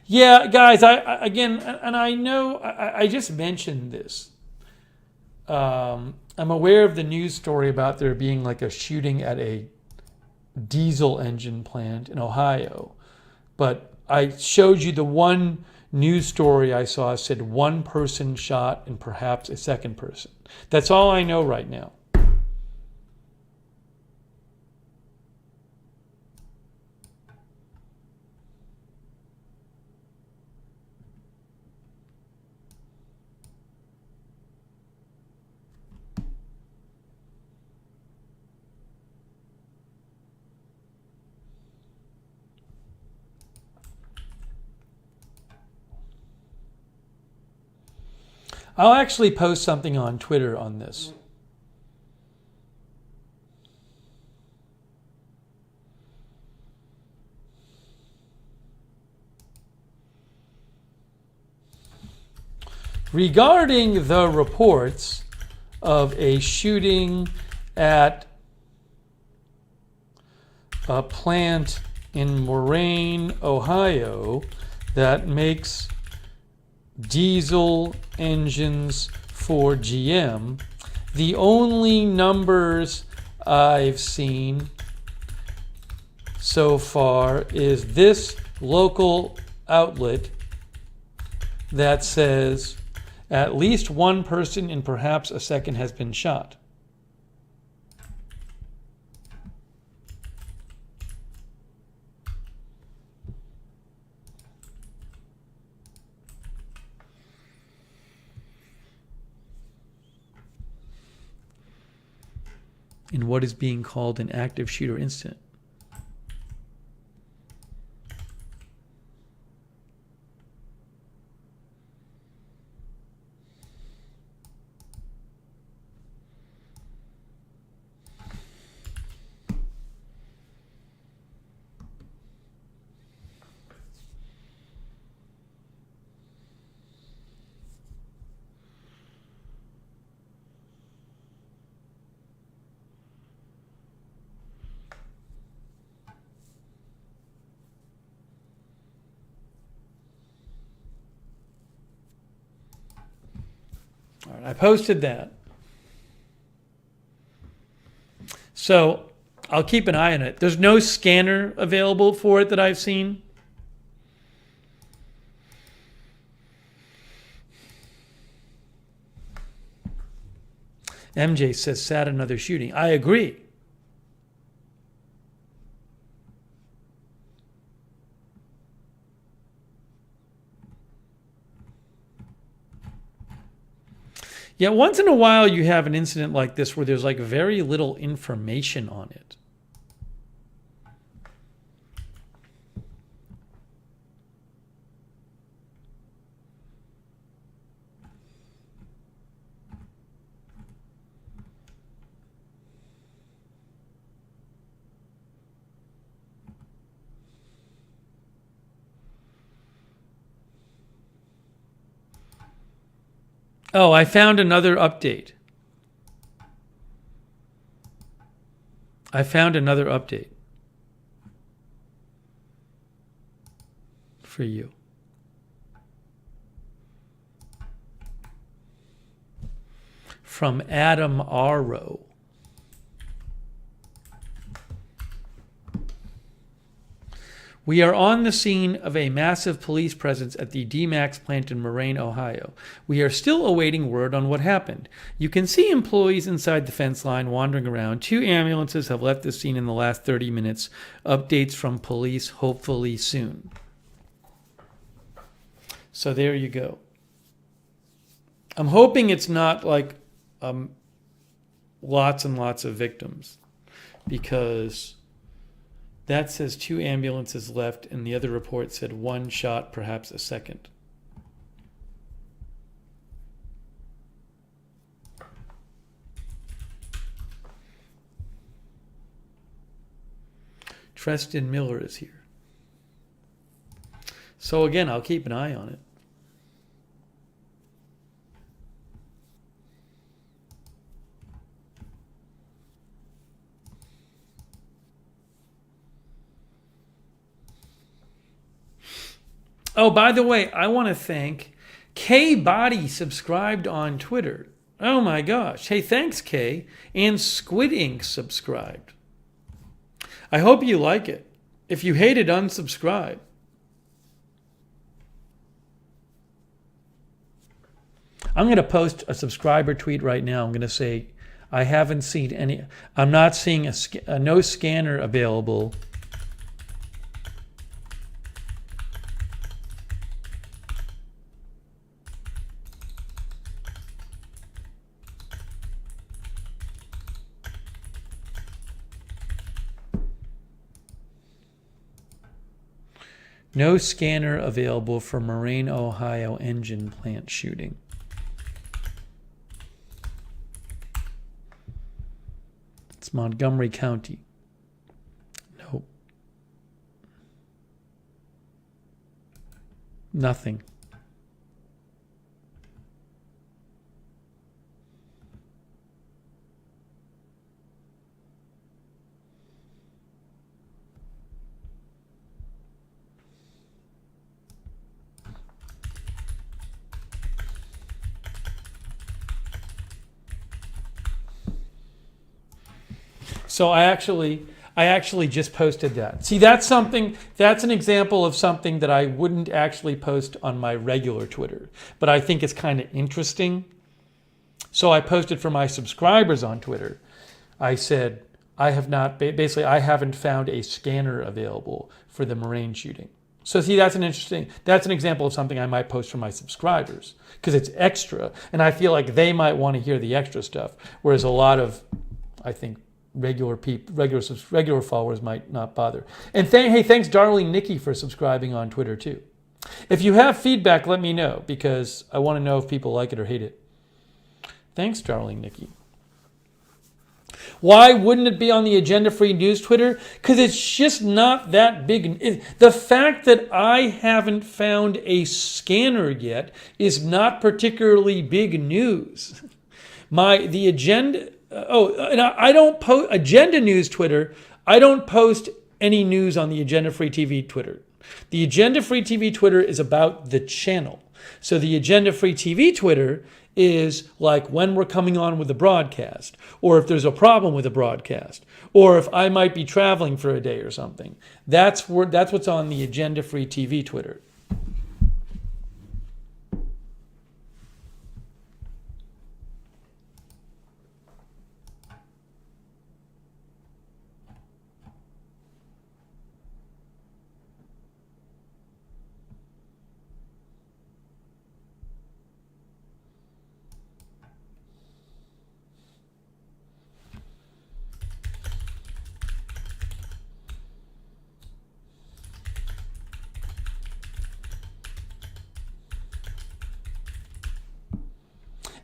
Yeah, guys, I again, and I know I just mentioned this. I'm aware of the news story about there being like a shooting at a diesel engine plant in Ohio. But I showed you the one news story I saw said one person shot and perhaps a second person. That's all I know right now. I'll actually post something on Twitter on this. Regarding the reports of a shooting at a plant in Moraine, Ohio, that makes diesel engines for GM, the only numbers I've seen so far is this local outlet that says at least one person and perhaps a second has been shot. In what is being called an active shooter incident. All right, I posted that. So I'll keep an eye on it. There's no scanner available for it that I've seen. MJ says, sad another shooting. I agree. Yeah, once in a while you have an incident like this where there's like very little information on it. Oh, I found another update. For you. From Adam Arrow. We are on the scene of a massive police presence at the D-Max plant in Moraine, Ohio. We are still awaiting word on what happened. You can see employees inside the fence line wandering around. 2 ambulances have left the scene in the last 30 minutes. Updates from police hopefully soon. So there you go. I'm hoping it's not like lots and lots of victims, because that says 2 ambulances left, and the other report said 1 shot, perhaps a second. Treston Miller is here. So again, I'll keep an eye on it. Oh, by the way, I want to thank K Body subscribed on Twitter. Oh my gosh. Hey, thanks, K. And Squid Ink subscribed. I hope you like it. If you hate it, unsubscribe. I'm going to post a subscriber tweet right now. I'm going to say, I haven't seen any, I'm not seeing a no scanner available. No scanner available for Moraine, Ohio engine plant shooting. It's Montgomery County. Nope. Nothing. So I actually just posted that. See, that's an example of something that I wouldn't actually post on my regular Twitter, but I think it's kind of interesting. So I posted for my subscribers on Twitter. I said, I haven't found a scanner available for the Moraine shooting. So see, that's an example of something I might post for my subscribers, because it's extra, and I feel like they might want to hear the extra stuff, whereas a lot of, I think, regular followers might not bother. And thanks Darling Nikki for subscribing on Twitter too. If you have feedback, let me know, because I want to know if people like it or hate it. Thanks, Darling Nikki. Why wouldn't it be on the Agenda Free News Twitter? Because it's just not that big. The fact that I haven't found a scanner yet is not particularly big news. The agenda. And I don't post Agenda News Twitter. I don't post any news on the Agenda Free TV Twitter. The Agenda Free TV Twitter is about the channel. So the Agenda Free TV Twitter is like when we're coming on with the broadcast, or if there's a problem with the broadcast, or if I might be traveling for a day or something. That's what's on the Agenda Free TV Twitter.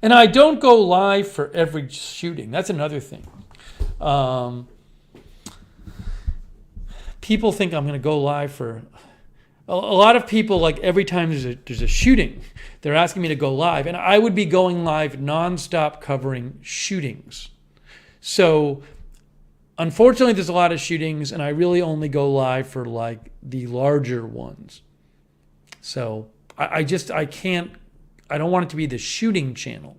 And I don't go live for every shooting. That's another thing. People think I'm going to go live for... A lot of people, like every time there's a shooting, they're asking me to go live, and I would be going live nonstop covering shootings. So unfortunately, there's a lot of shootings, and I really only go live for like the larger ones. So I can't, I don't want it to be the shooting channel.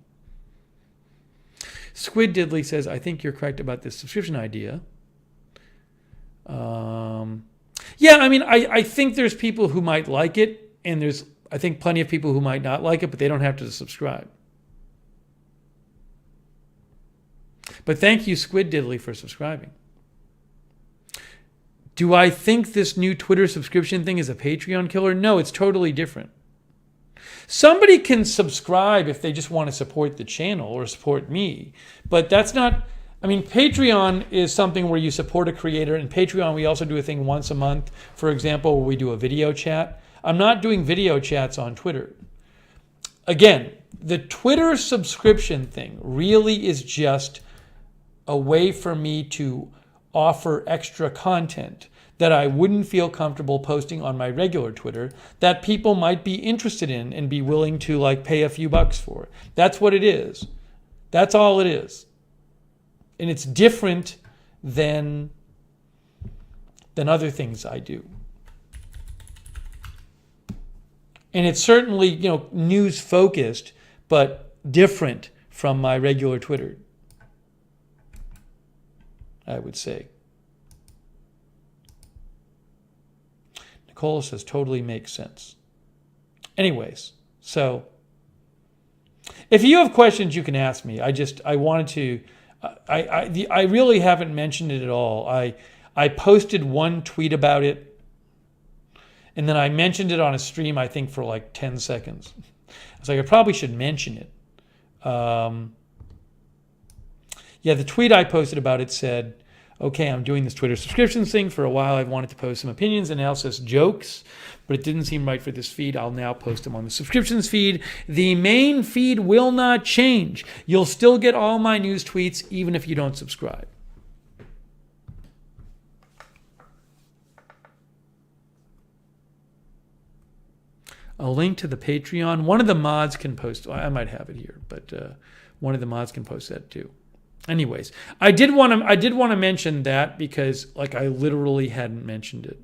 Squid Diddley says, I think you're correct about this subscription idea. Yeah, I mean, I think there's people who might like it, and there's, I think, plenty of people who might not like it, but they don't have to subscribe. But thank you, Squid Diddley, for subscribing. Do I think this new Twitter subscription thing is a Patreon killer? No, it's totally different. Somebody can subscribe if they just want to support the channel or support me, but that's not, I mean, Patreon is something where you support a creator. In Patreon, we also do a thing once a month, for example, where we do a video chat. I'm not doing video chats on Twitter. Again, the Twitter subscription thing really is just a way for me to offer extra content that I wouldn't feel comfortable posting on my regular Twitter that people might be interested in and be willing to like pay a few bucks for. That's what it is. That's all it is. And it's different than other things I do. And it's certainly, you know, news focused, but different from my regular Twitter, I would say. Nicole says totally makes sense. Anyways, so if you have questions, you can ask me. I wanted to, I really haven't mentioned it at all. I posted one tweet about it, and then I mentioned it on a stream, I think, for like 10 seconds. I was like, I probably should mention it. Yeah, the tweet I posted about it said, okay, I'm doing this Twitter subscriptions thing. For a while, I wanted to post some opinions, analysis, jokes, but it didn't seem right for this feed. I'll now post them on the subscriptions feed. The main feed will not change. You'll still get all my news tweets, even if you don't subscribe. A link to the Patreon. One of the mods can post. I might have it here, but one of the mods can post that too. Anyways, I did want to mention that because like I literally hadn't mentioned it.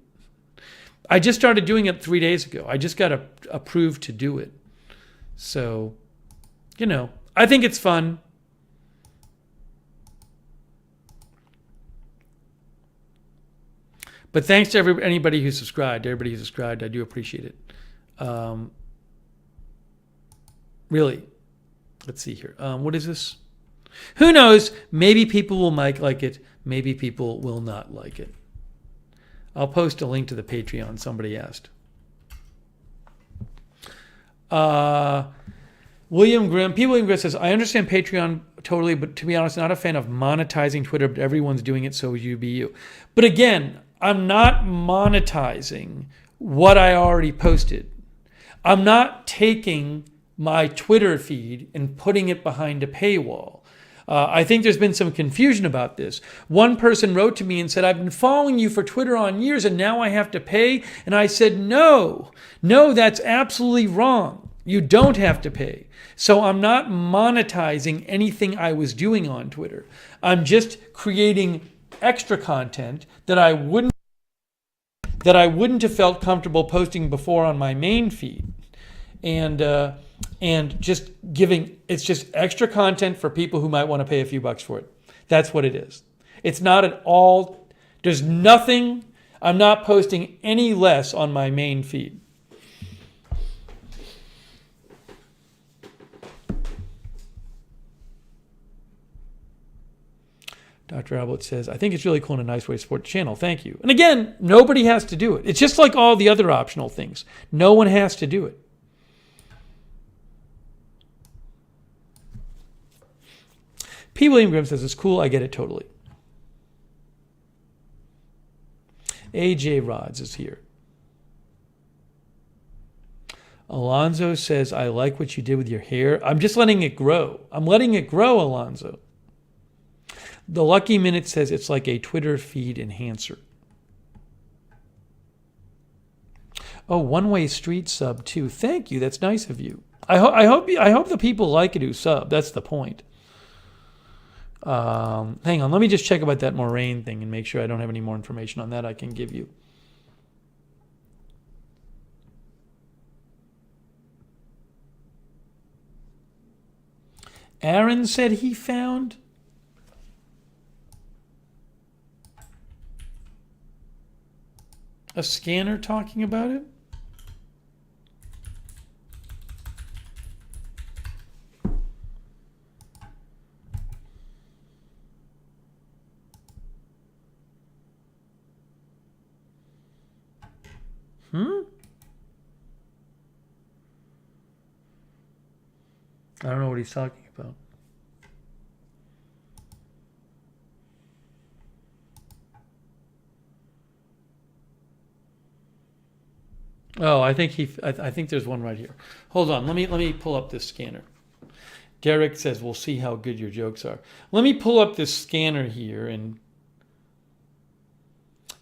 I just started doing it 3 days ago. I just got approved to do it. So, you know, I think it's fun. But thanks to anybody who subscribed. Everybody who subscribed, I do appreciate it. Really. Let's see here. What is this? Who knows? Maybe people will like it. Maybe people will not like it. I'll post a link to the Patreon. Somebody asked. William Grimm says, I understand Patreon totally, but to be honest, not a fan of monetizing Twitter, but everyone's doing it, so you be you. But again, I'm not monetizing what I already posted. I'm not taking my Twitter feed and putting it behind a paywall. I think there's been some confusion about this. One person wrote to me and said, I've been following you for Twitter on years and now I have to pay. And I said, no, that's absolutely wrong. You don't have to pay. So I'm not monetizing anything I was doing on Twitter. I'm just creating extra content that I wouldn't have felt comfortable posting before on my main feed. And just it's just extra content for people who might want to pay a few bucks for it. That's what it is. It's not at all, there's nothing, I'm not posting any less on my main feed. Dr. Albert says, I think it's really cool and a nice way to support the channel. Thank you. And again, nobody has to do it. It's just like all the other optional things. No one has to do it. P. William Grimm says, it's cool. I get it totally. AJ Rods is here. Alonzo says, I like what you did with your hair. I'm just letting it grow. I'm letting it grow, Alonzo. The Lucky Minute says it's like a Twitter feed enhancer. Oh, one-way street sub too. Thank you. That's nice of you. I hope the people like it who sub. That's the point. Hang on. Let me just check about that Moraine thing and make sure I don't have any more information on that I can give you. Aaron said he found a scanner talking about it. I don't know what he's talking about. Oh, I think there's one right here. Hold on, let me pull up this scanner. Derek says we'll see how good your jokes are. Let me pull up this scanner here, and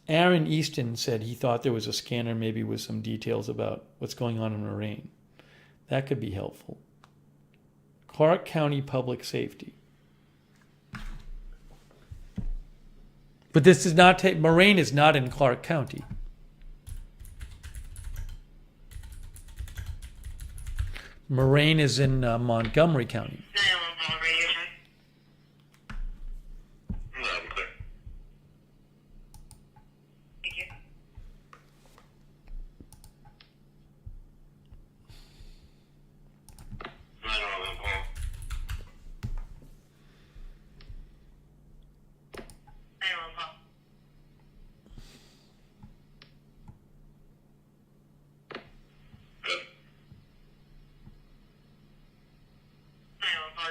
Aaron Easton said he thought there was a scanner maybe with some details about what's going on in Moraine. That could be helpful. Clark County Public Safety. But this does not take, Moraine is not in Clark County. Moraine is in Montgomery County.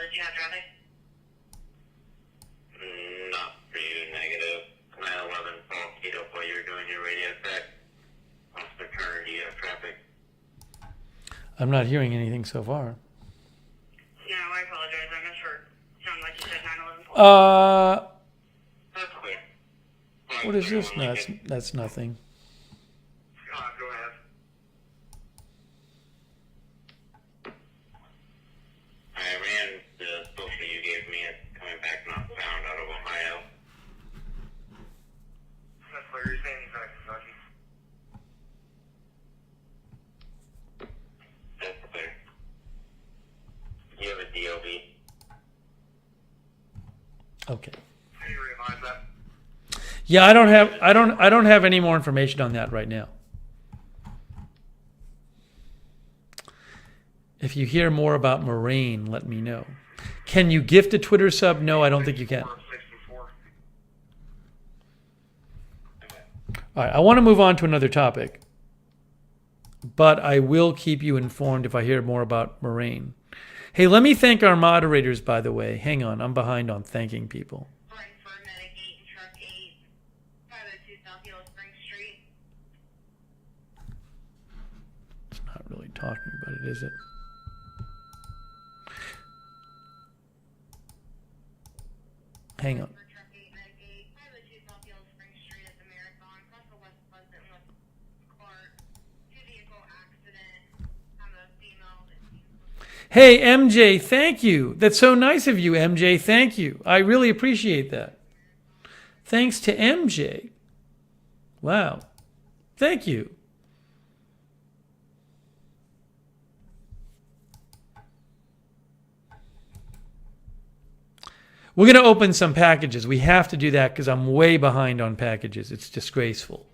Did you have traffic? Not for you, negative. 911 Paul Keto while you were doing your radio check. Officer Turner, do you have traffic? I'm not hearing anything so far. No, I apologize. I misheard. Sounded like you said 911 Paul. That's clear. What is this? No, that's nothing. Go ahead. I ran the social you gave me. It's coming back not found out of Ohio. That's what you're saying. He's not Kentucky. That's clear. You have a DOB. Okay. Can you realize that? Yeah, I don't have any more information on that right now. If you hear more about Moraine, let me know. Can you gift a Twitter sub? No, I don't think you can. All right, I want to move on to another topic, but I will keep you informed if I hear more about Moraine. Hey, let me thank our moderators, by the way. Hang on, I'm behind on thanking people. It's not really talking about it, is it? Hang on. Hey, MJ, thank you. That's so nice of you, MJ. Thank you. I really appreciate that. Thanks to MJ. Wow. Thank you. We're going to open some packages. We have to do that because I'm way behind on packages. It's disgraceful.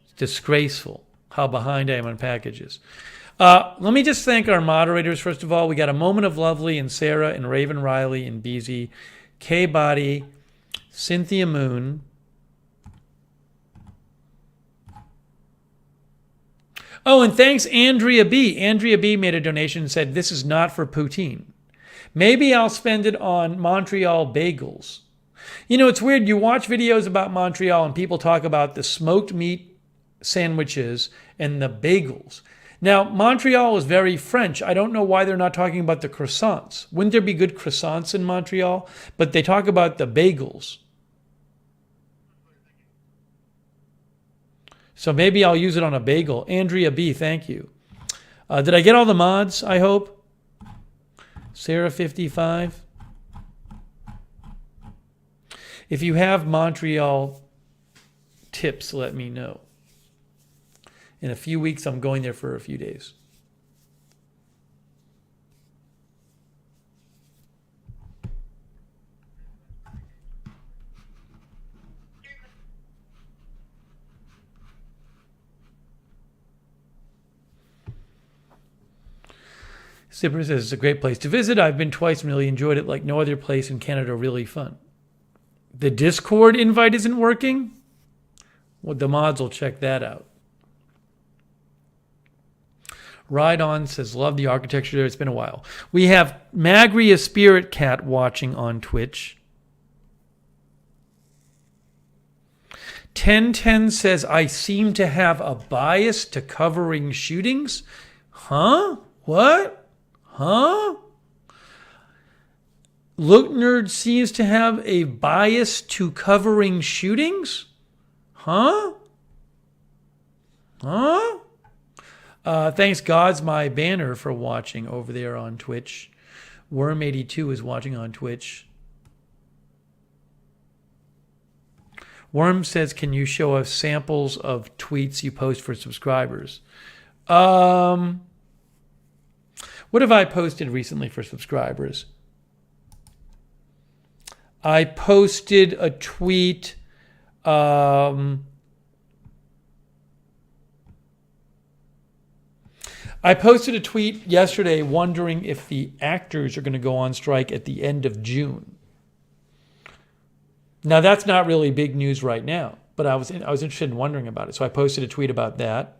It's disgraceful how behind I am on packages. Let me just thank our moderators. First of all, we got a Moment of Lovely and Sarah and Raven Riley and Beezy, K Body, Cynthia Moon. Oh, and thanks Andrea B. Andrea B made a donation and said, this is not for poutine. Maybe I'll spend it on Montreal bagels. You know, it's weird. You watch videos about Montreal and people talk about the smoked meat sandwiches and the bagels. Now, Montreal is very French. I don't know why they're not talking about the croissants. Wouldn't there be good croissants in Montreal? But they talk about the bagels. So maybe I'll use it on a bagel. Andrea B, thank you. Did I get all the mods, I hope? Sarah 55. If you have Montreal tips, let me know. In a few weeks, I'm going there for a few days. Zipper says it's a great place to visit. I've been twice and really enjoyed it like no other place in Canada. Really fun. The Discord invite isn't working? Well, the mods will check that out. Ride On says, love the architecture there. It's been a while. We have Magri, a spirit cat, watching on Twitch. 1010 says, I seem to have a bias to covering shootings. Huh? What? Huh? Lookner seems to have a bias to covering shootings? Huh? Huh? Thanks God's My Banner for watching over there on Twitch. Worm82 is watching on Twitch. Worm says, can you show us samples of tweets you post for subscribers? What have I posted recently for subscribers? I posted a tweet. I posted a tweet yesterday wondering if the actors are going to go on strike at the end of June. Now, that's not really big news right now, but I was interested in wondering about it. So I posted a tweet about that.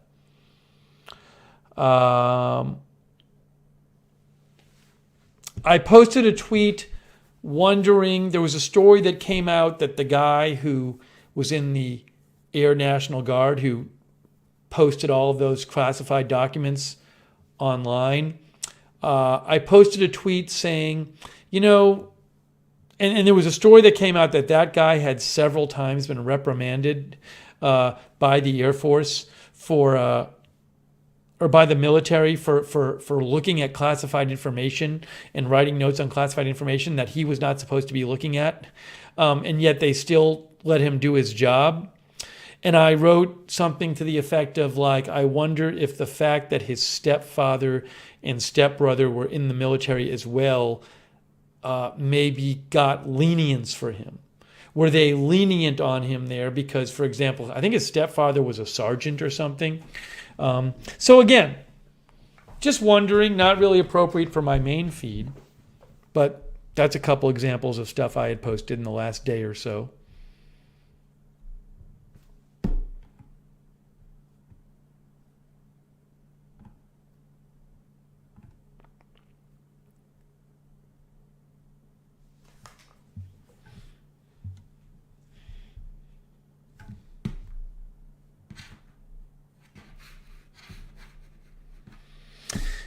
I posted a tweet wondering, there was a story that came out that the guy who was in the Air National Guard who posted all of those classified documents online. I posted a tweet saying, and there was a story that came out that guy had several times been reprimanded by the Air Force or by the military for looking at classified information and writing notes on classified information that he was not supposed to be looking at. And yet they still let him do his job. And I wrote something to the effect of like, I wonder if the fact that his stepfather and stepbrother were in the military as well maybe got lenience for him. Were they lenient on him there? Because, for example, I think his stepfather was a sergeant or something. So again, just wondering, not really appropriate for my main feed, but that's a couple examples of stuff I had posted in the last day or so.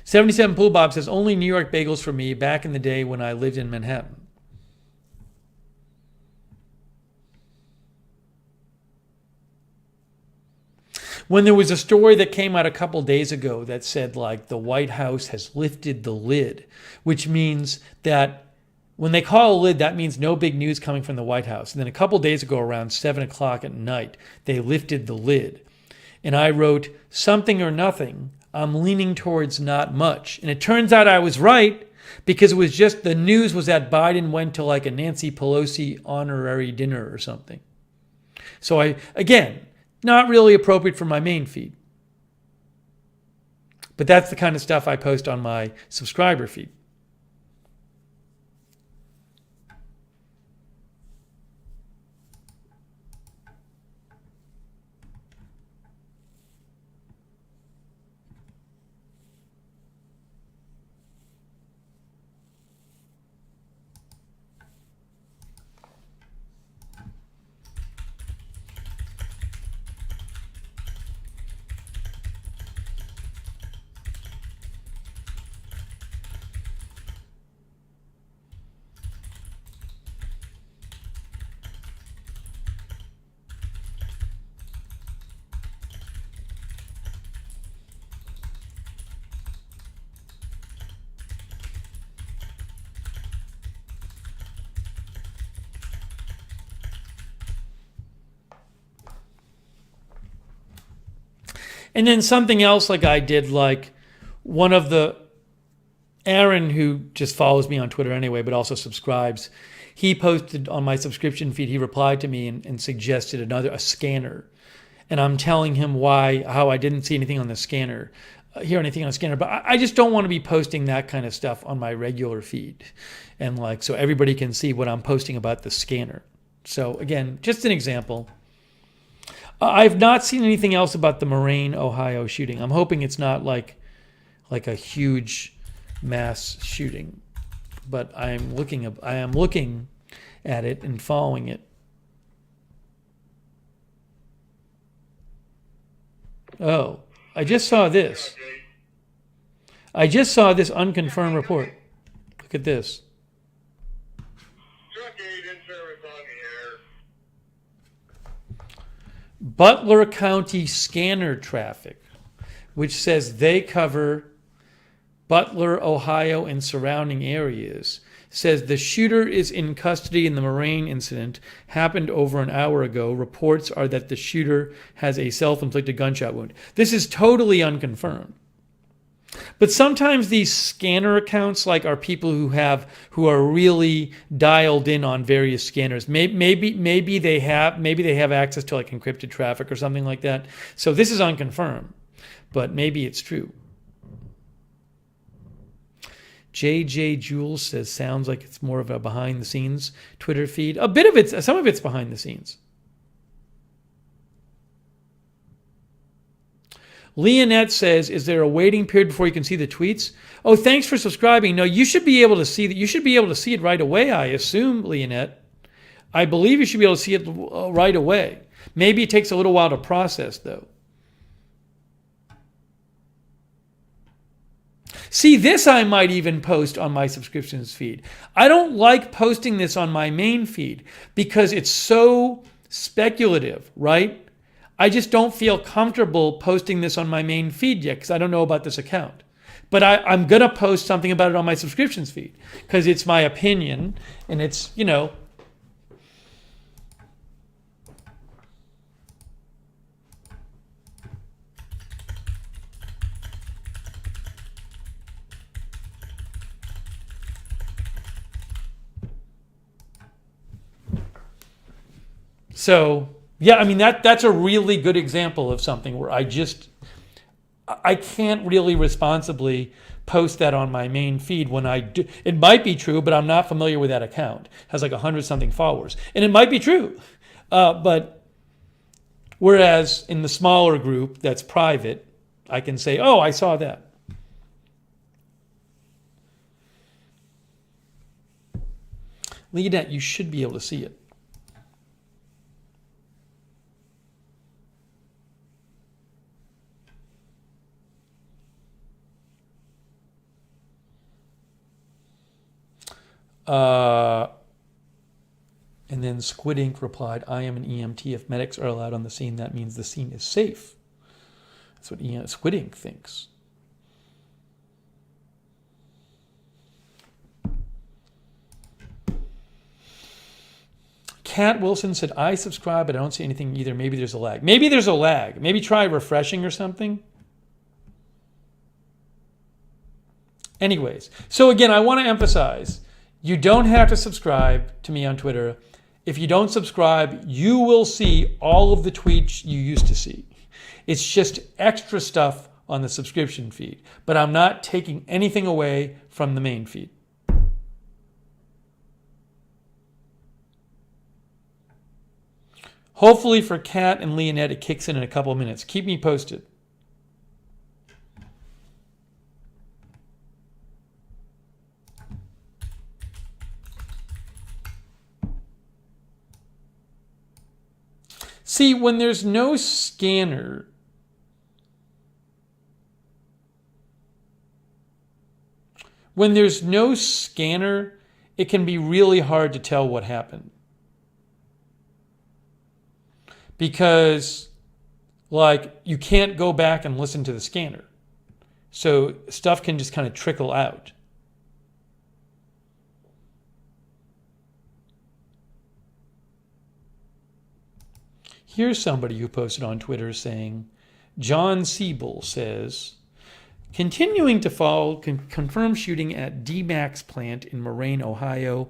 $77 Pool Bob says, only New York bagels for me back in the day when I lived in Manhattan. When there was a story that came out a couple days ago that said like the White House has lifted the lid, which means that when they call a lid, that means no big news coming from the White House. And then a couple days ago around 7 o'clock at night, they lifted the lid. And I wrote, something or nothing. I'm leaning towards not much. And it turns out I was right because it was just the news was that Biden went to like a Nancy Pelosi honorary dinner or something. So again, not really appropriate for my main feed. But that's the kind of stuff I post on my subscriber feed. And then something else like I did, like one of the Aaron, who just follows me on Twitter anyway, but also subscribes, he posted on my subscription feed, he replied to me and suggested a scanner. And I'm telling him how I didn't see anything on the scanner, hear anything on the scanner. But I just don't want to be posting that kind of stuff on my regular feed. And like, so everybody can see what I'm posting about the scanner. So again, just an example. I've not seen anything else about the Moraine, Ohio shooting. I'm hoping it's not like a huge mass shooting, but I am looking at it and following it. Oh, I just saw this. I just saw this unconfirmed report. Look at this. Butler County scanner traffic, which says they cover Butler, Ohio, and surrounding areas, says the shooter is in custody in the Moraine incident, happened over an hour ago. Reports are that the shooter has a self-inflicted gunshot wound. This is totally unconfirmed. But sometimes these scanner accounts are people who are really dialed in on various scanners. Maybe they have access to encrypted traffic or something like that. So this is unconfirmed, but maybe it's true. JJ Jules says, sounds like it's more of a behind the scenes Twitter feed. Some of it's behind the scenes. Leonette says, is there a waiting period before you can see the tweets? Oh, thanks for subscribing. No, you should be able to see that. You should be able to see it right away, I assume, Leonette. I believe you should be able to see it right away. Maybe it takes a little while to process, though. See, this I might even post on my subscriptions feed. I don't like posting this on my main feed because it's so speculative, right? I just don't feel comfortable posting this on my main feed yet because I don't know about this account. But I'm going to post something about it on my subscriptions feed because it's my opinion and it's, So, yeah, I mean, that's a really good example of something where I can't really responsibly post that on my main feed when I do. It might be true, but I'm not familiar with that account. It has 100-something followers. And it might be true. But whereas in the smaller group that's private, I can say, oh, I saw that. Leonette, you should be able to see it. And then Squid Ink replied, I am an EMT. If medics are allowed on the scene, that means the scene is safe. That's what Squid Ink thinks. Kat Wilson said, I subscribe, but I don't see anything either. Maybe there's a lag. Maybe try refreshing or something. Anyways, so again, I want to emphasize, you don't have to subscribe to me on Twitter. If you don't subscribe, you will see all of the tweets you used to see. It's just extra stuff on the subscription feed. But I'm not taking anything away from the main feed. Hopefully for Kat and Leonette, it kicks in a couple of minutes. Keep me posted. See, when there's no scanner, it can be really hard to tell what happened. Because, you can't go back and listen to the scanner. So stuff can just kind of trickle out. Here's somebody who posted on Twitter saying, John Siebel says, continuing to follow confirmed shooting at D-Max plant in Moraine, Ohio.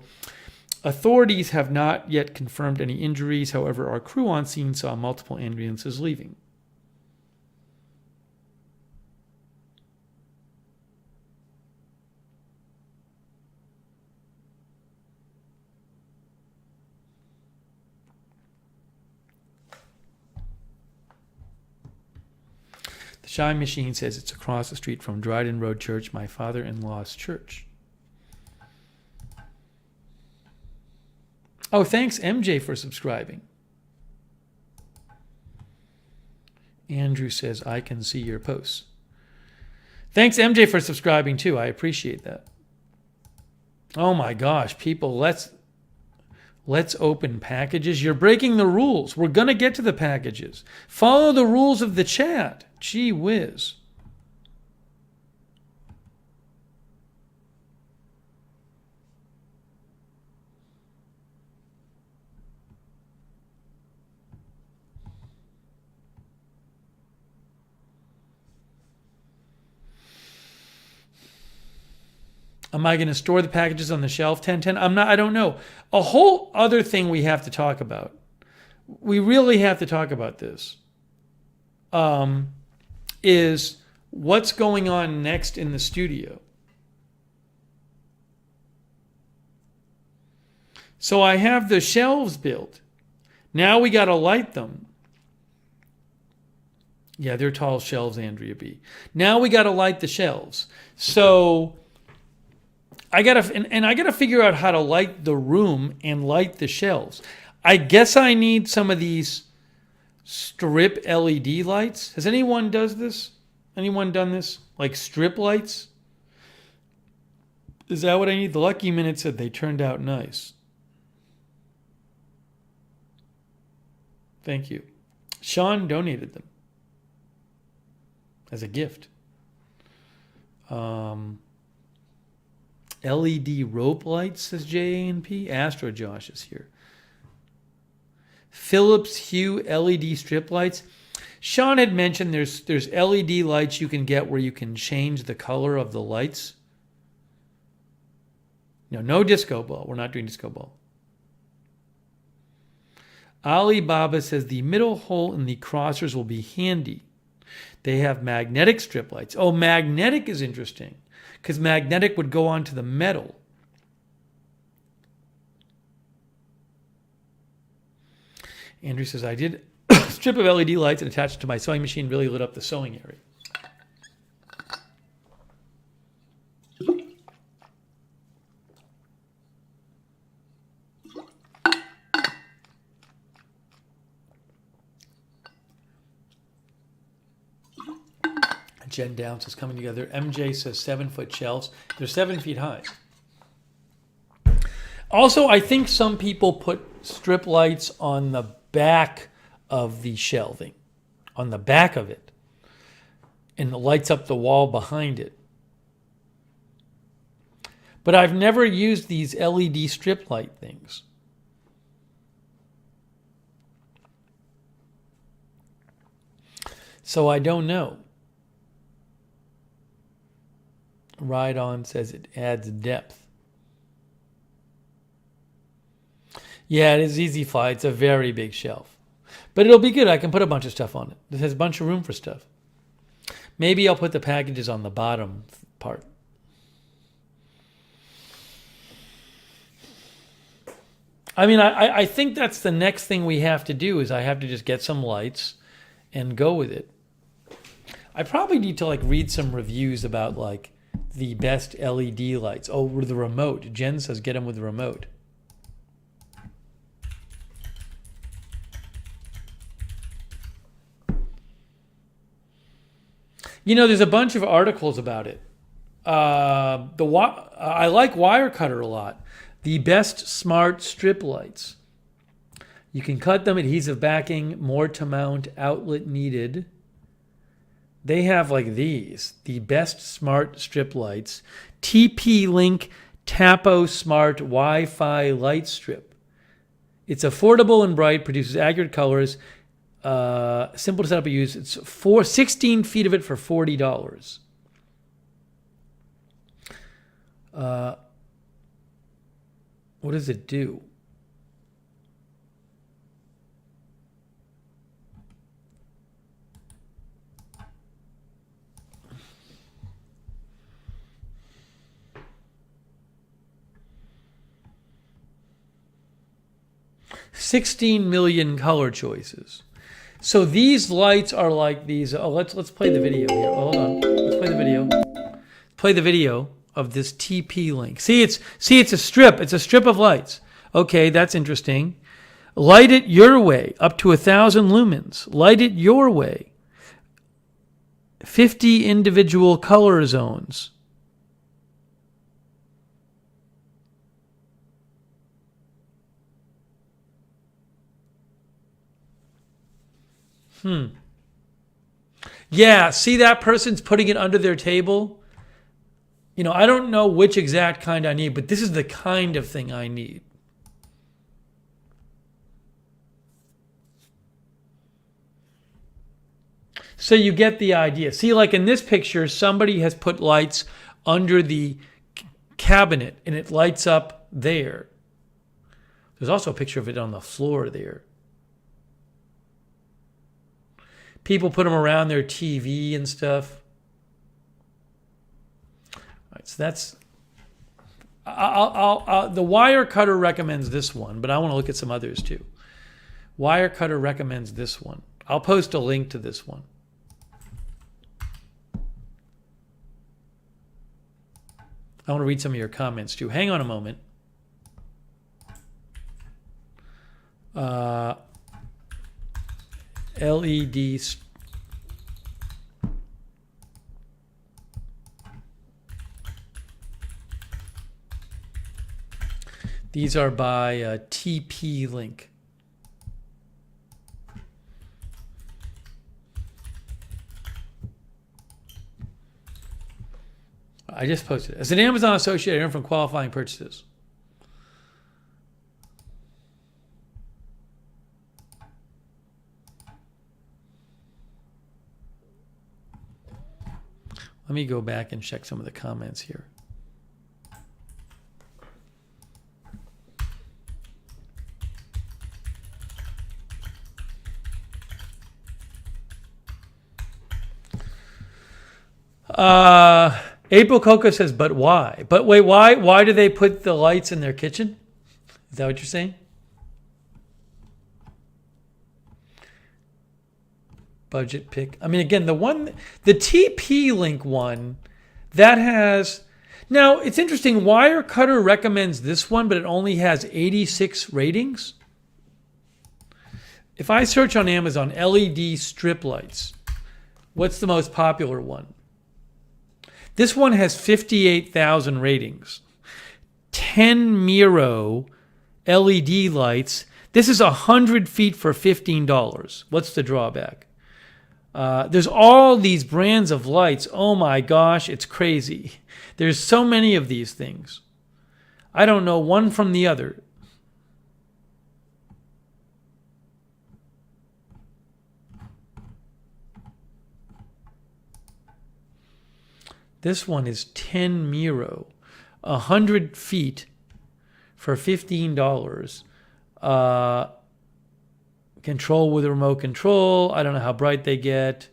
Authorities have not yet confirmed any injuries. However, our crew on scene saw multiple ambulances leaving. The Shine Machine says it's across the street from Dryden Road Church, my father-in-law's church. Oh, thanks, MJ, for subscribing. Andrew says, I can see your posts. Thanks, MJ, for subscribing, too. I appreciate that. Oh, my gosh, people, let's open packages. You're breaking the rules. We're going to get to the packages. Follow the rules of the chat. Gee whiz. Am I going to store the packages on the shelf 1010? I don't know. A whole other thing we have to talk about. We really have to talk about this. Is what's going on next in the studio. So I have the shelves built. Now we got to light them. Yeah, they're tall shelves, Andrea B. Now we got to light the shelves. So I got to figure out how to light the room and light the shelves. I guess I need some of these strip LED lights. Has anyone does this? Anyone done this? Like strip lights? Is that what I need? The Lucky Minute said they turned out nice. Thank you. Sean donated them as a gift. LED rope lights, says JANP. Astro Josh is here. Philips Hue LED strip lights. Sean had mentioned there's LED lights you can get where you can change the color of the lights. No disco ball. We're not doing disco ball. Alibaba says the middle hole in the crossers will be handy. They have magnetic strip lights. Oh, magnetic is interesting because magnetic would go onto the metal. Andrew says, I did a strip of LED lights and attached it to my sewing machine, really lit up the sewing area. Jen Downs is coming together. MJ says 7-foot shelves. They're 7 feet high. Also, I think some people put strip lights on the back of the shelving, on the back of it, and it lights up the wall behind it. But I've never used these LED strip light things. So I don't know. Ride On says it adds depth. Yeah, it is Easy Fly. It's a very big shelf. But it'll be good. I can put a bunch of stuff on it. It has a bunch of room for stuff. Maybe I'll put the packages on the bottom part. I mean, I think that's the next thing we have to do is I have to just get some lights and go with it. I probably need to read some reviews about the best LED lights. Oh, with the remote. Jen says get them with the remote. There's a bunch of articles about it. I like Wirecutter a lot. The best smart strip lights. You can cut them, adhesive backing, more to mount, outlet needed. They have these. The best smart strip lights. TP-Link Tapo Smart Wi-Fi light strip. It's affordable and bright, produces accurate colors. Simple to set up and use. It's 16 feet of it for $40. What does it do? $16 million color choices. So these lights are like these. Oh, let's play the video here. Oh, hold on. Let's play the video. Play the video of this TP link. See, it's a strip. It's a strip of lights. Okay, that's interesting. Light it your way, up to 1,000 lumens. Light it your way. 50 individual color zones. Yeah, see that person's putting it under their table? You know, I don't know which exact kind I need, but this is the kind of thing I need. So you get the idea. See, like in this picture, somebody has put lights under the cabinet and it lights up there. There's also a picture of it on the floor there. People put them around their TV and stuff. All right, so that's... the wire cutter recommends this one, but I want to look at some others too. Wire cutter recommends this one. I'll post a link to this one. I want to read some of your comments too. Hang on a moment. LED. These are by TP Link. I just posted it. As an Amazon associate, I earn from qualifying purchases. Let me go back and check some of the comments here. April Coca says, but why? But wait, why? Why do they put the lights in their kitchen? Is that what you're saying? Budget pick. I mean, again, the TP Link one, that has... Now, it's interesting. Wirecutter recommends this one, but it only has 86 ratings. If I search on Amazon, LED strip lights, what's the most popular one? This one has 58,000 ratings. 10 Miro LED lights. This is 100 feet for $15. What's the drawback? There's all these brands of lights. Oh my gosh, it's crazy. There's so many of these things. I don't know one from the other. This one is 10 Miro, 100 feet for $15. Control with a remote control. I don't know how bright they get.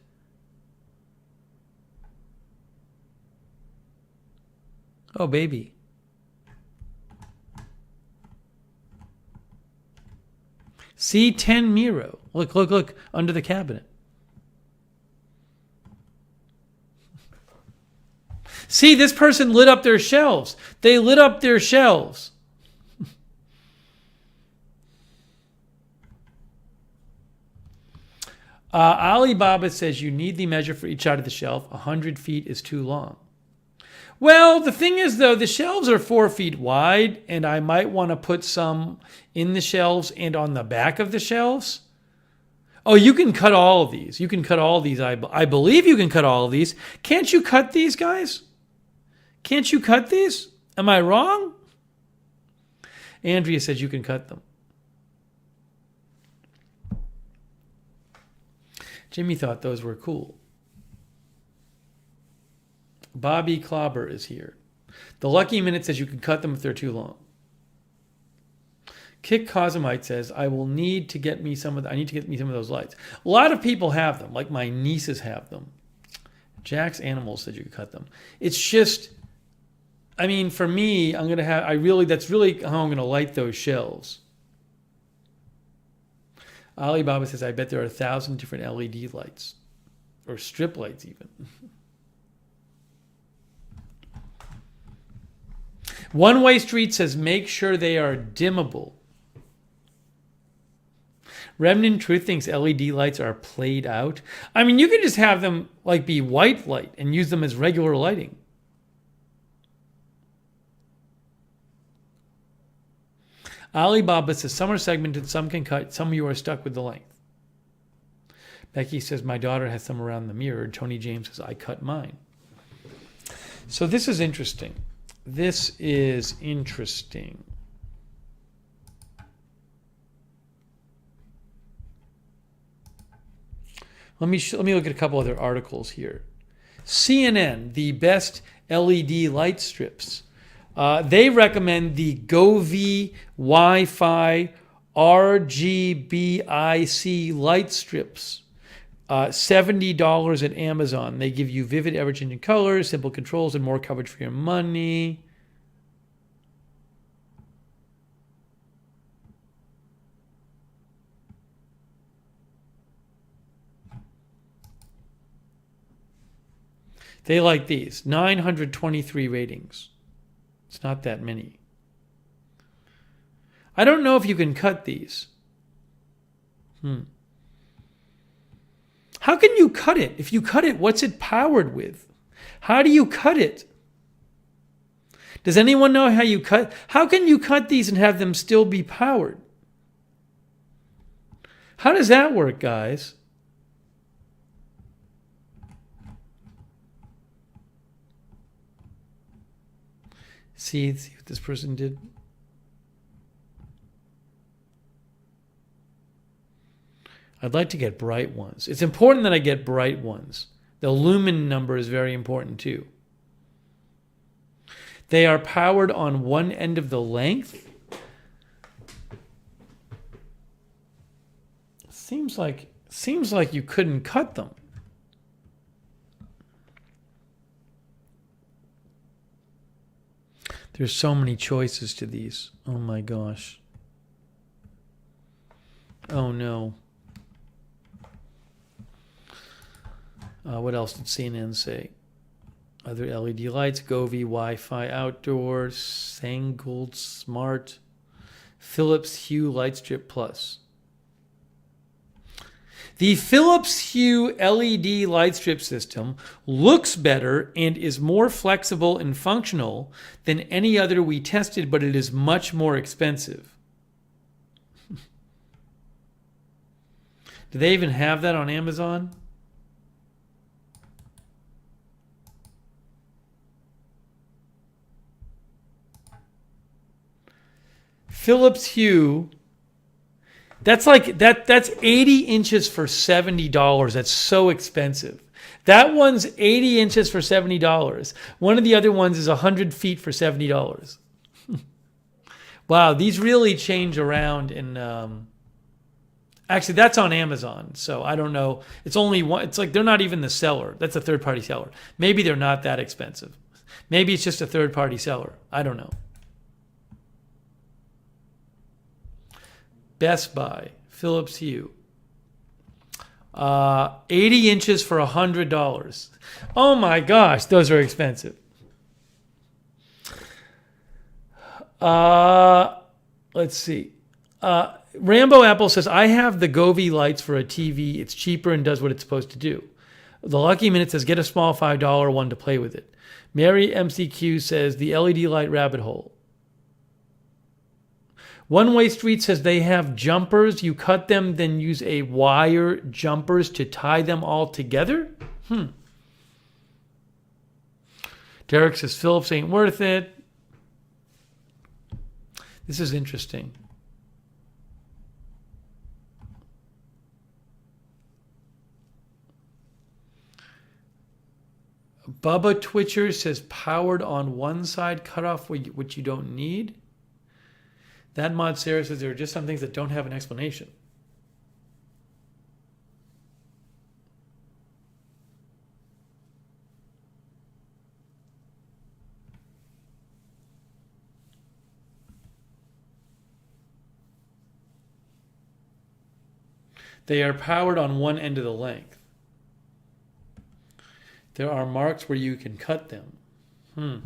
Oh, baby. See, 10 Miro. Look, look, look, under the cabinet. See, this person lit up their shelves. They lit up their shelves. Alibaba says you need the measure for each side of the shelf. 100 feet is too long. Well, the thing is, though, the shelves are 4 feet wide, and I might want to put some in the shelves and on the back of the shelves. Oh, you can cut all of these. You can cut all of these. I believe you can cut all of these. Can't you cut these, guys? Can't you cut these? Am I wrong? Andrea says you can cut them. Jimmy thought those were cool. Bobby Clobber is here. The Lucky Minute says you can cut them if they're too long. Kick Cosmite says, I need to get me some of those lights. A lot of people have them, like my nieces have them. Jack's Animals said you could cut them. It's just, I mean, for me, that's really how I'm going to light those shelves. Alibaba says, I bet there are 1,000 different LED lights. Or strip lights even. One Way Street says, make sure they are dimmable. Remnant Truth thinks LED lights are played out. I mean, you could just have them like be white light and use them as regular lighting. Alibaba says, some are segmented, some can cut, some of you are stuck with the length. Becky says, my daughter has some around the mirror. Tony James says, I cut mine. So this is interesting. This is interesting. Let me look at a couple other articles here. CNN, the best LED light strips. They recommend the Govee Wi-Fi RGBIC light strips. $70 at Amazon. They give you vivid, ever-changing colors, simple controls, and more coverage for your money. They like these. 923 ratings. It's not that many. I don't know if you can cut these. How can you cut it? If you cut it, what's it powered with? How do you cut it? Does anyone know how you cut? How can you cut these and have them still be powered? How does that work, guys? See what this person did. I'd like to get bright ones. It's important that I get bright ones. The lumen number is very important too. They are powered on one end of the length. Seems like you couldn't cut them. There's so many choices to these. Oh my gosh. Oh no. What else did CNN say? Other LED lights, Govee Wi-Fi Outdoor, Sangold Smart, Philips Hue Light Strip Plus. The Philips Hue LED light strip system looks better and is more flexible and functional than any other we tested, but it is much more expensive. Do they even have that on Amazon? Philips Hue, that's 80 inches for $70. That's so expensive. That one's 80 inches for $70. One of the other ones is 100 feet for $70. Wow, these really change around in actually that's on Amazon, so I don't know. It's only one, it's like they're not even the seller. That's a third-party seller. Maybe they're not that expensive. Maybe it's just a third-party seller. I don't know. Best Buy, Philips Hue. 80 inches for $100. Oh my gosh, those are expensive. Let's see. Rambo Apple says, I have the Govee lights for a TV. It's cheaper and does what it's supposed to do. The Lucky Minute says, get a small $5 one to play with it. Mary MCQ says, the LED light rabbit hole. One Way Street says they have jumpers. You cut them, then use a wire jumpers to tie them all together? Derek says Philips ain't worth it. This is interesting. Bubba Twitcher says powered on one side, cut off what you don't need. That mod Sarah says there are just some things that don't have an explanation. They are powered on one end of the length. There are marks where you can cut them.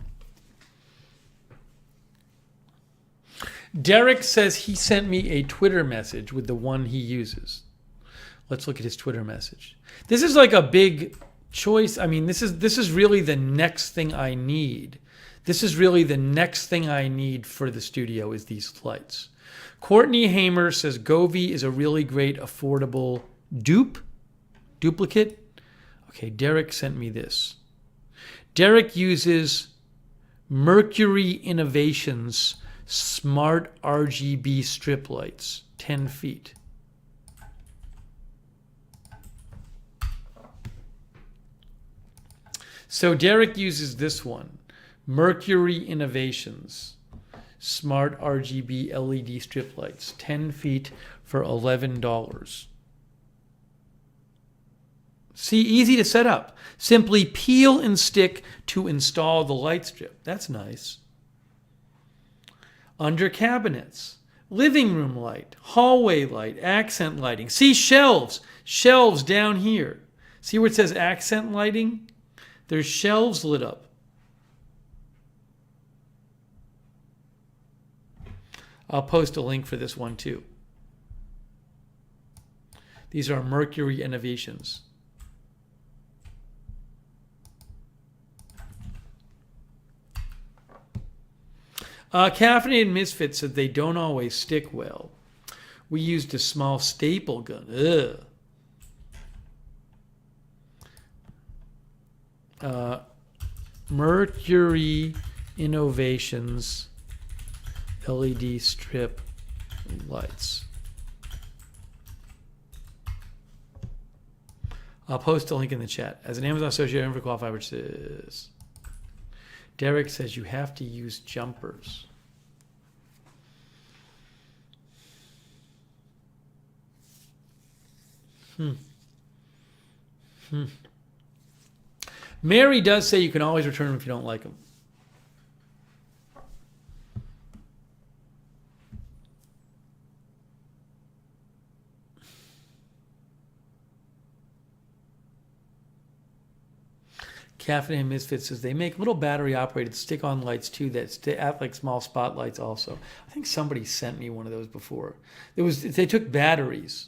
Derek says he sent me a Twitter message with the one he uses. Let's look at his Twitter message. This is like a big choice. I mean, this is really the next thing I need. This is really the next thing I need for the studio is these lights. Courtney Hamer says Govee is a really great affordable duplicate. Okay, Derek sent me this. Derek uses Mercury Innovations smart RGB strip lights, 10 feet. So Derek uses this one, Mercury Innovations smart RGB LED strip lights, 10 feet for $11. See, easy to set up. Simply peel and stick to install the light strip. That's nice. Under cabinets, living room light, hallway light, accent lighting. See, shelves down here. See where it says accent lighting? There's shelves lit up. I'll post a link for this one too. These are Mercury Innovations. Caffeinated Misfit said they don't always stick well. We used a small staple gun. Mercury Innovations LED strip lights. I'll post a link in the chat. As an Amazon associate, I'm qualified, which is Derek says you have to use jumpers. Mary does say you can always return them if you don't like them. Caffeinated Misfit says they make little battery-operated stick-on lights too that act like small spotlights. Also, I think somebody sent me one of those before. They took batteries.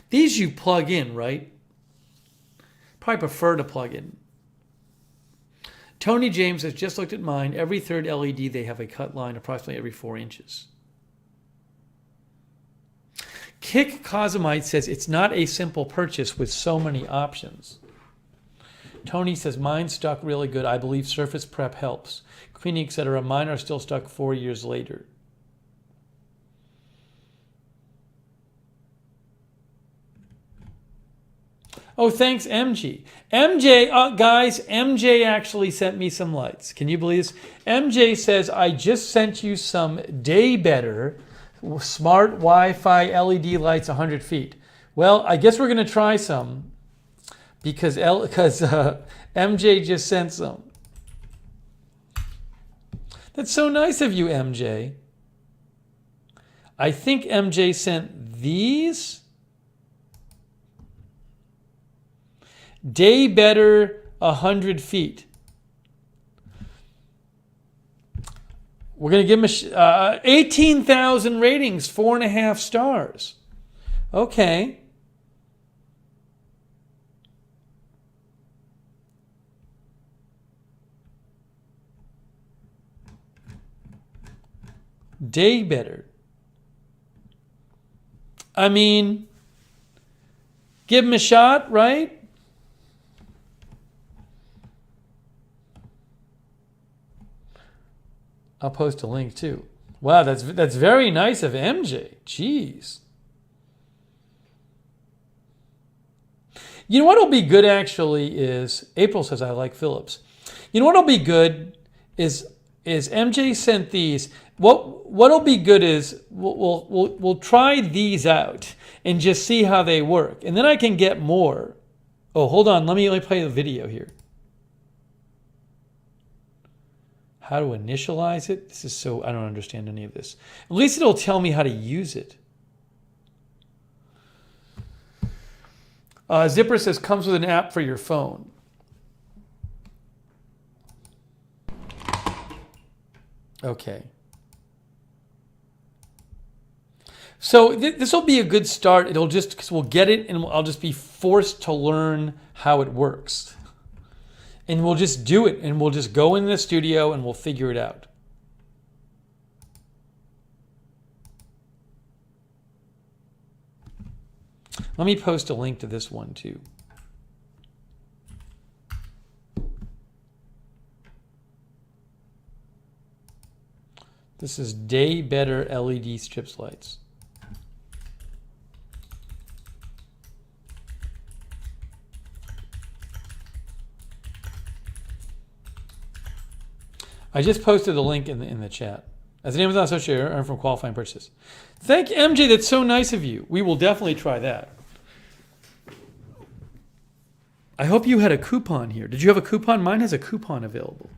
These you plug in, right? Probably prefer to plug in. Tony James has just looked at mine. Every third LED they have a cut line approximately every 4 inches. Kick Cosmite says it's not a simple purchase with so many options. Tony says, mine stuck really good. I believe surface prep helps. Cleaning, etc. Mine are still stuck 4 years later. Oh, thanks, MG. Guys, MJ actually sent me some lights. Can you believe this? MJ says, I just sent you some Day Better smart Wi-Fi LED lights 100 feet. Well, I guess we're going to try some. Because MJ just sent some. That's so nice of you, MJ. I think MJ sent these. Day Better 100 feet. We're going to give him 18,000 ratings, 4.5 stars. Okay. Day Better. I mean, give him a shot, right? I'll post a link too. Wow, that's very nice of MJ. Jeez. You know what'll be good actually is April says I like Phillips. You know what'll be good is MJ sent these. What'll be good is we'll try these out and just see how they work, and then I can get more. Oh, hold on. Let me play the video here. How to initialize it? This is so I don't understand any of this. At least it'll tell me how to use it. Zipper says comes with an app for your phone. Okay. So this will be a good start. It'll just because we'll get it and I'll just be forced to learn how it works. And we'll just do it and we'll just go in the studio and we'll figure it out. Let me post a link to this one too. This is Day Better LED strips lights. I just posted the link in the chat. As an Amazon associate, earn from qualifying purchases. Thank MJ. That's so nice of you. We will definitely try that. I hope you had a coupon here. Did you have a coupon? Mine has a coupon available.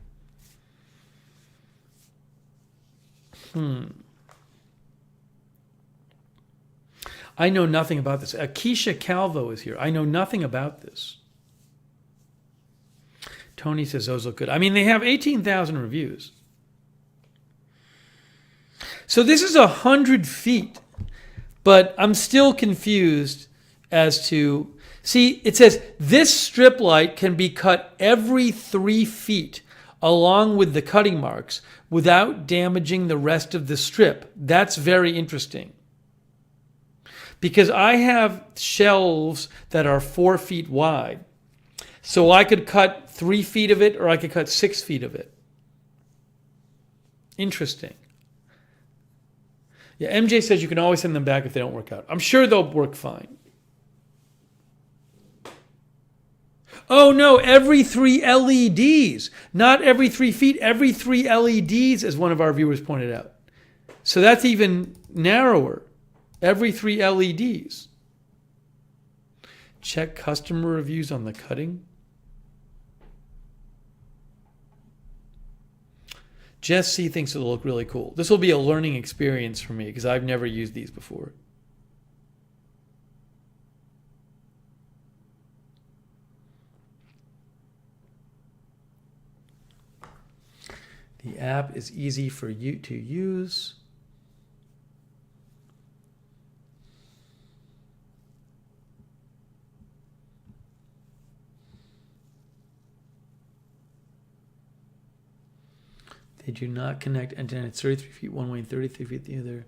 I know nothing about this. Keisha Calvo is here. I know nothing about this. Tony says those look good. I mean, they have 18,000 reviews. So this is 100 feet, but I'm still confused as to... See, it says this strip light can be cut every 3 feet along with the cutting marks without damaging the rest of the strip. That's very interesting. Because I have shelves that are 4 feet wide. So I could cut 3 feet of it or I could cut 6 feet of it. Interesting. Yeah, MJ says you can always send them back if they don't work out. I'm sure they'll work fine. Oh no, every 3 LEDs. Not every 3 feet, every 3 LEDs, as one of our viewers pointed out. So that's even narrower. Every 3 LEDs. Check customer reviews on the cutting. Jess C thinks it'll look really cool. This will be a learning experience for me because I've never used these before. The app is easy for you to use. They do not connect end-to-end. It's 33 feet one way and 33 feet the other.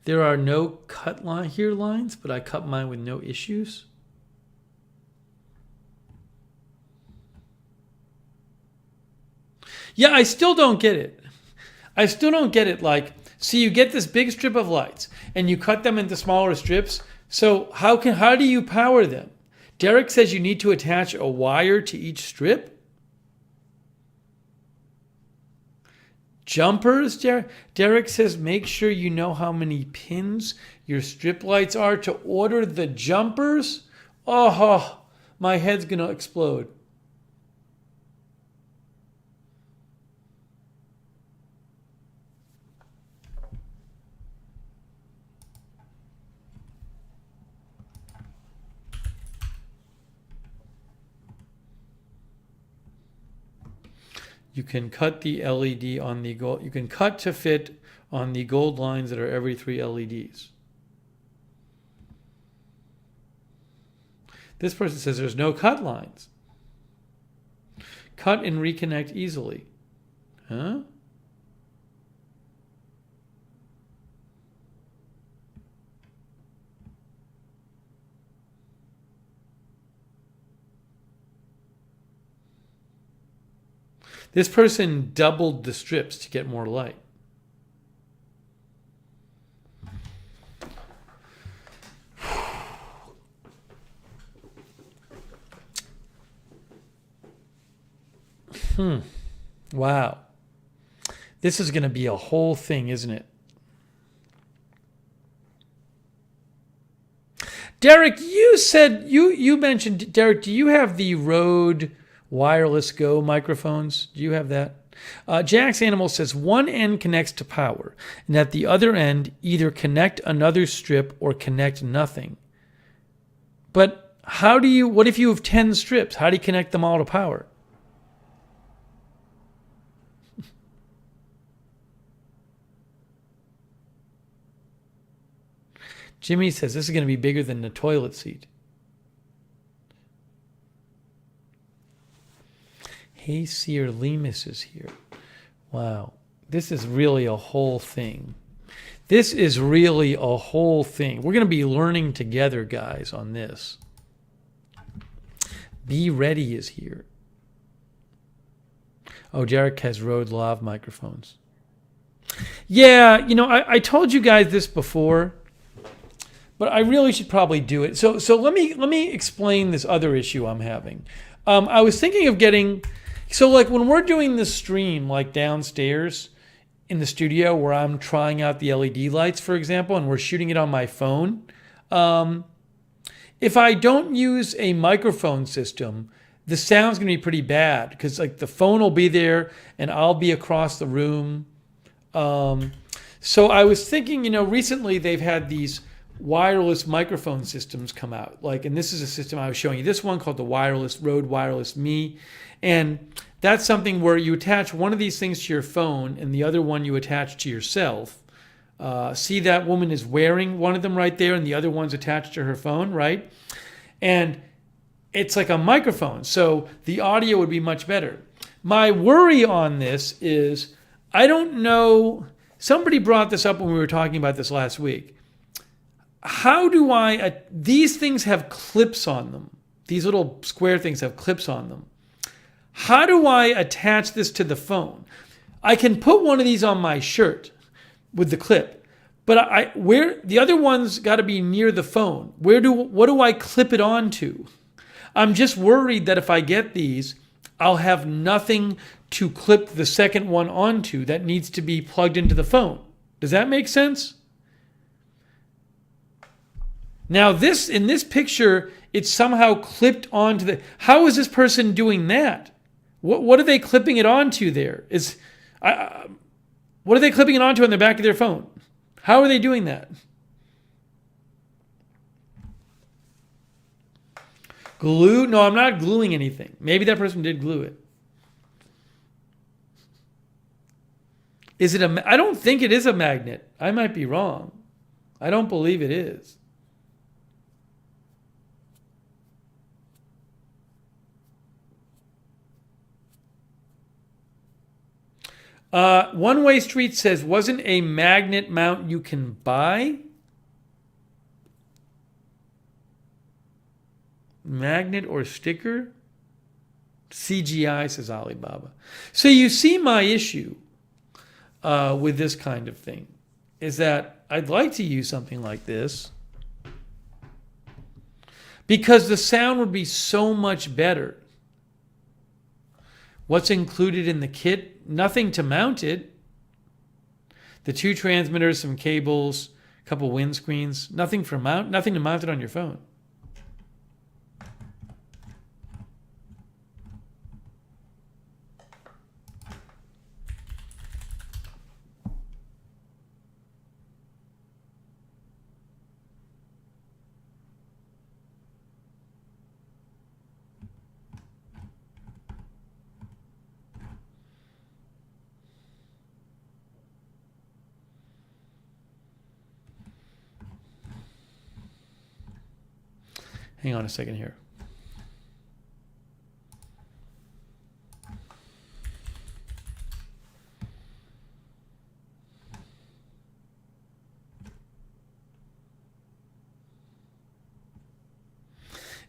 There are no cut lines, but I cut mine with no issues. Yeah, I still don't get it. I still don't get it. Like, so you get this big strip of lights and you cut them into smaller strips. So how do you power them? Derek says you need to attach a wire to each strip. Jumpers, Derek says make sure you know how many pins your strip lights are to order the jumpers. Oh, my head's going to explode. You can cut the LED on the gold. You can cut to fit on the gold lines that are every 3 LEDs. This person says there's no cut lines. Cut and reconnect easily. Huh? This person doubled the strips to get more light. Wow. This is going to be a whole thing, isn't it? Derek, you said, you mentioned, Derek, do you have the Rode Wireless Go microphones? Do you have that? Jack's Animal says one end connects to power, and at the other end, either connect another strip or connect nothing. But what if you have 10 strips? How do you connect them all to power? Jimmy says this is going to be bigger than the toilet seat. Hey, Seer Lemus is here. Wow. This is really a whole thing. This is really a whole thing. We're going to be learning together, guys, on this. Be Ready is here. Oh, Jarek has Rode Lav microphones. Yeah, I told you guys this before, but I really should probably do it. So let me explain this other issue I'm having. I was thinking of getting, so like when we're doing this stream like downstairs in the studio where I'm trying out the LED lights, for example, and we're shooting it on my phone, if I don't use a microphone system, the sound's going to be pretty bad because like the phone will be there and I'll be across the room. So I was thinking, recently they've had these wireless microphone systems come out. And this is a system I was showing you. This one called the Rode Wireless Me. And that's something where you attach one of these things to your phone and the other one you attach to yourself. See, that woman is wearing one of them right there and the other one's attached to her phone, right? And it's like a microphone, so the audio would be much better. My worry on this is, I don't know, somebody brought this up when we were talking about this last week. How do these things have clips on them. These little square things have clips on them. How do I attach this to the phone? I can put one of these on my shirt with the clip, but where the other one's got to be near the phone. What do I clip it onto? I'm just worried that if I get these, I'll have nothing to clip the second one onto that needs to be plugged into the phone. Does that make sense? Now in this picture, it's somehow clipped onto the... How is this person doing that? What are they clipping it onto there? What are they clipping it onto on the back of their phone? How are they doing that? Glue? No, I'm not gluing anything. Maybe that person did glue it. Is it I don't think it is a magnet. I might be wrong. I don't believe it is. One Way Street says, wasn't a magnet mount you can buy? Magnet or sticker? CGI, says Alibaba. So you see my issue with this kind of thing is that I'd like to use something like this because the sound would be so much better. What's included in the kit? Nothing to mount it. The 2 transmitters, some cables, a couple windscreens. Nothing to mount it on your phone. Hang on a second here.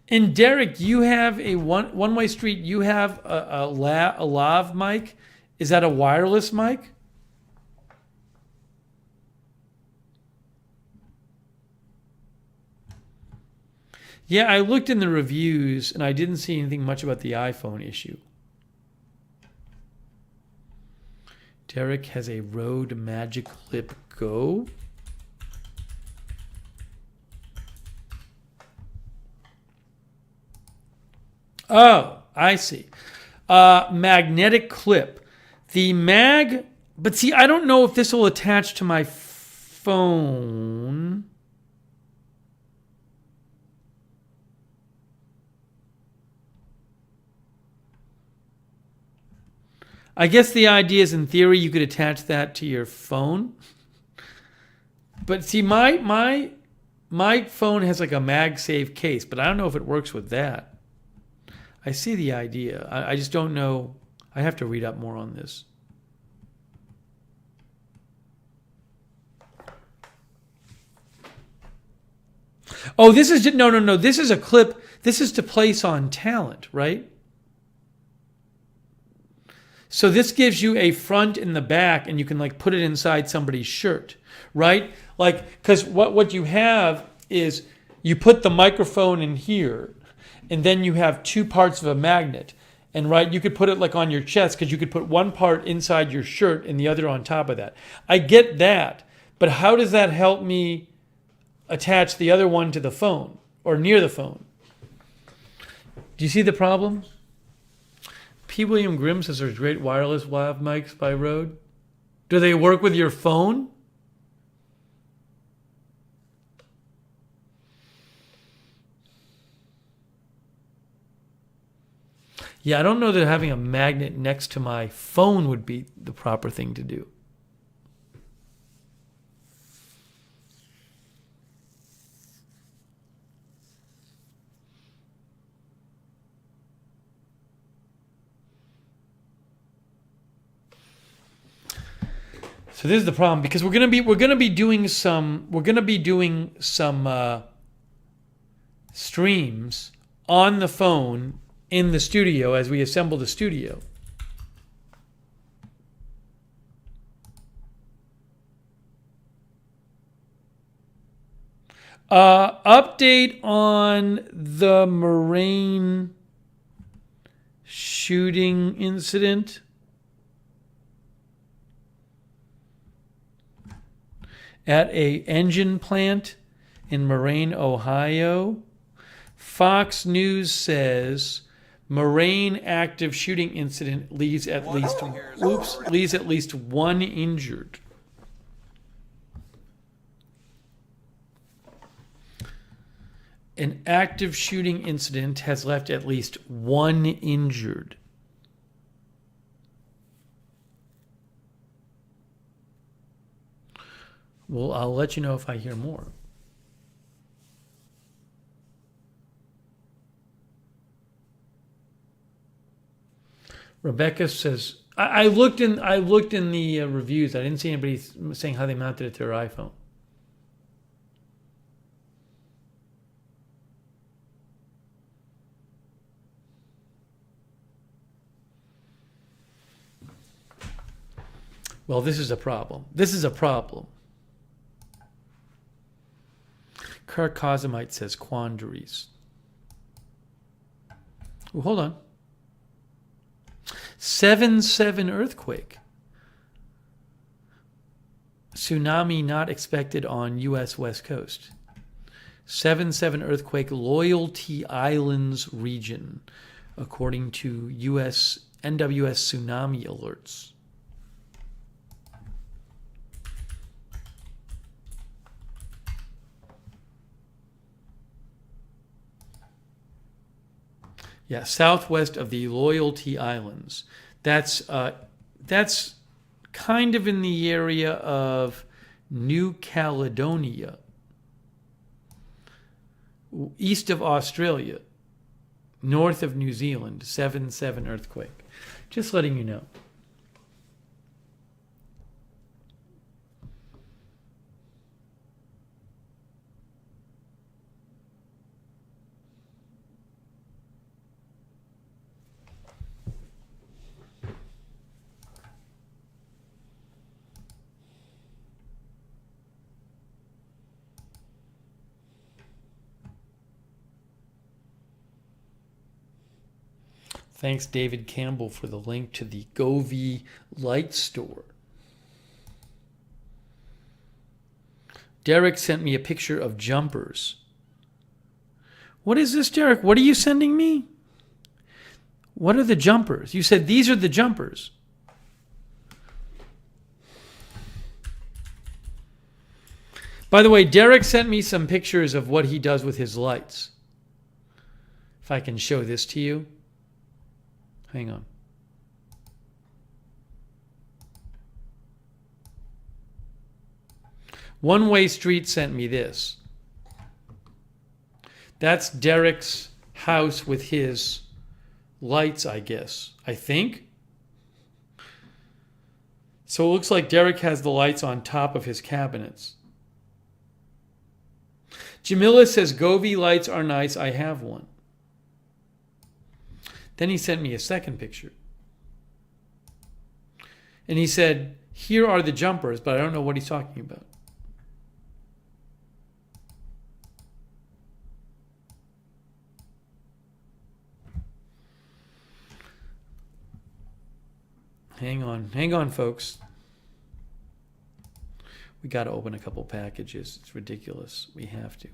And Derek, you have a One Way Street. You have a lav mic. Is that a wireless mic? Yeah, I looked in the reviews and I didn't see anything much about the iPhone issue. Derek has a Rode Magic Clip Go. Oh, I see. Magnetic clip. The mag, but see, I don't know if this will attach to my phone. I guess the idea is, in theory, you could attach that to your phone. But see, my phone has like a MagSafe case, but I don't know if it works with that. I see the idea. I just don't know. I have to read up more on this. Oh, this is no. This is a clip. This is to place on talent, right? So this gives you a front and the back, and you can like put it inside somebody's shirt, right? Like, because what you have is you put the microphone in here, and then you have two parts of a magnet. And right, you could put it like on your chest, because you could put one part inside your shirt and the other on top of that. I get that, but how does that help me attach the other one to the phone or near the phone? Do you see the problem? P. William Grimm says there's great wireless lav mics by Rode. Do they work with your phone? Yeah, I don't know that having a magnet next to my phone would be the proper thing to do. So this is the problem, because we're gonna be doing some streams on the phone in the studio as we assemble the studio. Update on the Moraine shooting incident. At a engine plant in Moraine, Ohio. Fox News says Moraine active shooting incident leaves at least one injured. An active shooting incident has left at least one injured. Well, I'll let you know if I hear more. Rebecca says, I looked in the reviews. I didn't see anybody saying how they mounted it to their iPhone. Well, this is a problem. Kirk Cosmite says quandaries. Well, hold on. 7.7 earthquake. Tsunami not expected on U.S. West Coast. 7.7 earthquake, Loyalty Islands region, according to U.S. NWS tsunami alerts. Yeah, southwest of the Loyalty Islands. That's kind of in the area of New Caledonia, east of Australia, north of New Zealand. 7.7 earthquake. Just letting you know. Thanks, David Campbell, for the link to the Govee Light Store. Derek sent me a picture of jumpers. What is this, Derek? What are you sending me? What are the jumpers? You said these are the jumpers. By the way, Derek sent me some pictures of what he does with his lights. If I can show this to you. Hang on. One Way Street sent me this. That's Derek's house with his lights, I guess. I think. So it looks like Derek has the lights on top of his cabinets. Jamila says, Govee lights are nice. I have one. Then he sent me a second picture. And he said, here are the jumpers, but I don't know what he's talking about. Hang on, folks. We got to open a couple packages. It's ridiculous. We have to.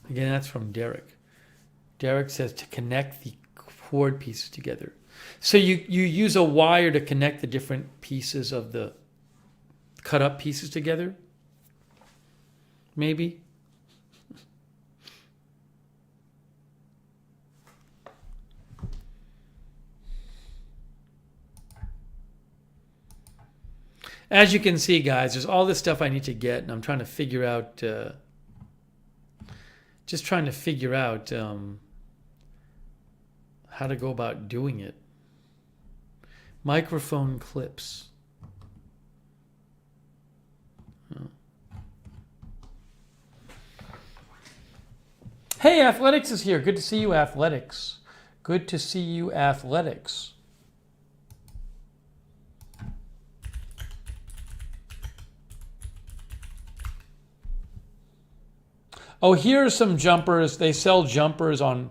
Again, that's from Derek. Derek says to connect the cord pieces together. So you use a wire to connect the different pieces of the cut up pieces together? Maybe? As you can see, guys, there's all this stuff I need to get, and I'm trying to figure out, how to go about doing it. Microphone clips. Oh. Hey, Athletics is here. Good to see you, Athletics. Good to see you, Athletics. Oh, here are some jumpers. They sell jumpers on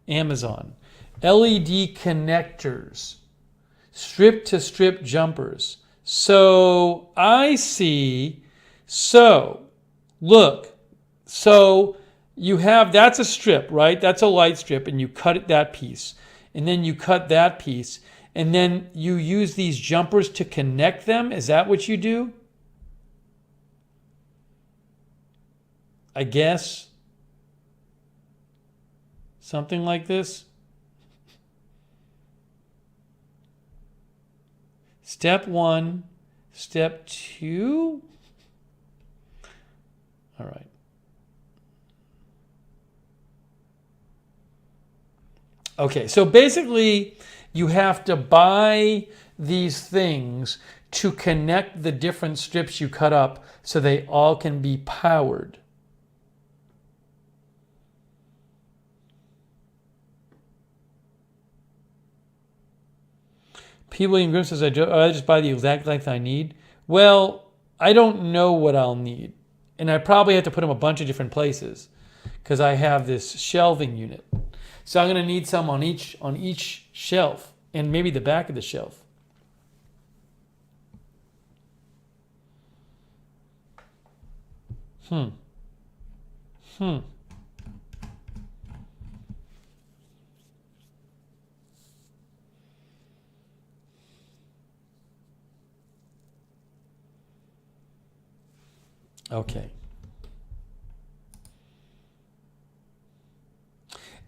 Amazon. LED connectors, strip to strip jumpers. So I see. So look. So you have, that's a strip, right? That's a light strip, and you cut that piece, and then you cut that piece, and then you use these jumpers to connect them. Is that what you do? I guess something like this. Step 1, step 2. All right. Okay, so basically you have to buy these things to connect the different strips you cut up so they all can be powered. P. William Grimm says, I just buy the exact length I need. Well, I don't know what I'll need. And I probably have to put them a bunch of different places because I have this shelving unit. So I'm going to need some on each shelf and maybe the back of the shelf. Okay.